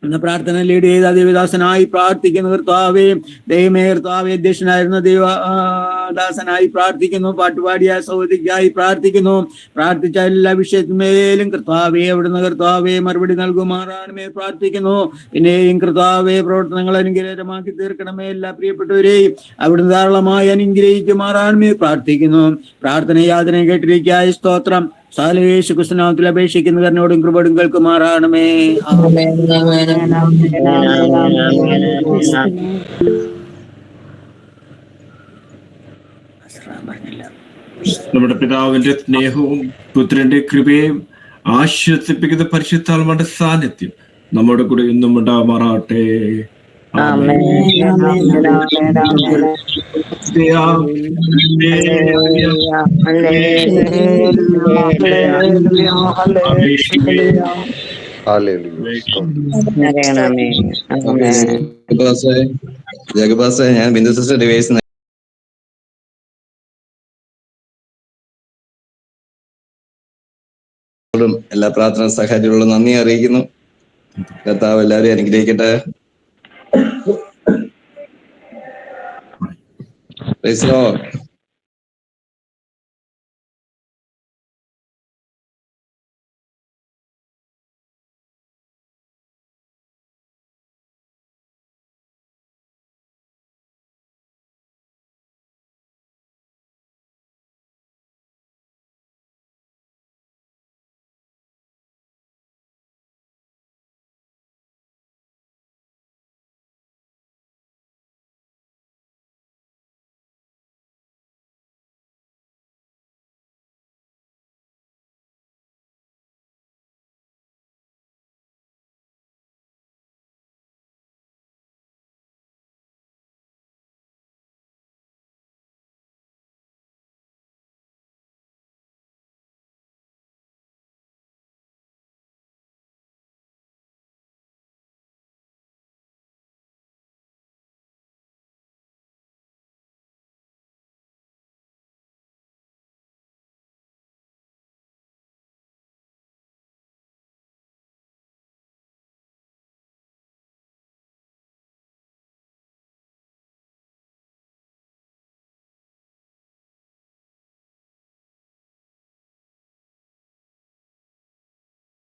എന്ന പ്രാർത്ഥന ലീഡ് ചെയ്ത ദേവദാസനായി പ്രാർത്ഥിക്കുന്ന കർത്താവേ, ദൈവമേ കർത്താവേ, അധ്യക്ഷനായിരുന്ന ദേവദാസനായി പ്രാർത്ഥിക്കുന്നു. പാട്ടുപാടിയ സഹോദരിക്കായി പ്രാർത്ഥിക്കുന്നു. പ്രാർത്ഥിച്ച എല്ലാ വിഷയത്തിന്മേലും കർത്താവേ അവിടുന്ന് കർത്താവേ മറുപടി നൽകുമാറാണമേ പ്രാർത്ഥിക്കുന്നു. പിന്നെയും കർത്താവേ പ്രവർത്തനങ്ങൾ അനുഗ്രഹമാക്കി തീർക്കണമേ. എല്ലാ പ്രിയപ്പെട്ടവരെയും അവിടുന്ന് ധാരാളമായി അനുഗ്രഹിക്കുമാറാണമേ പ്രാർത്ഥിക്കുന്നു. പ്രാർത്ഥന യാതന കേട്ടിരിക്കായ സ്തോത്രം. സാലേശു ക്രിസ്തുനാമത്തിൽ അപേക്ഷിക്കുന്നവരോടും കൃപയോടും കേൾക്കുമാറാണമേ. നമ്മുടെ പിതാവിന്റെ സ്നേഹവും പുത്രന്റെ കൃപയും ആശ്വസിപ്പിക്കുന്ന പരിശുദ്ധാത്മാവിന്റെ സാന്നിധ്യം നമ്മുടെ കൂടെ ഇന്നും ഉണ്ടാമാറാട്ടെ. ജഗബാസേ, ഞാൻ ബിന്ദു സിസ്റ്റർ ഡിവൈസ് എല്ലാ പ്രാർത്ഥന സഹായത്തിലുള്ള നന്ദി അറിയിക്കുന്നു. കർത്താവ് എല്ലാവരെയും അനുഗ്രഹിക്കട്ടെ. Praise the Lord.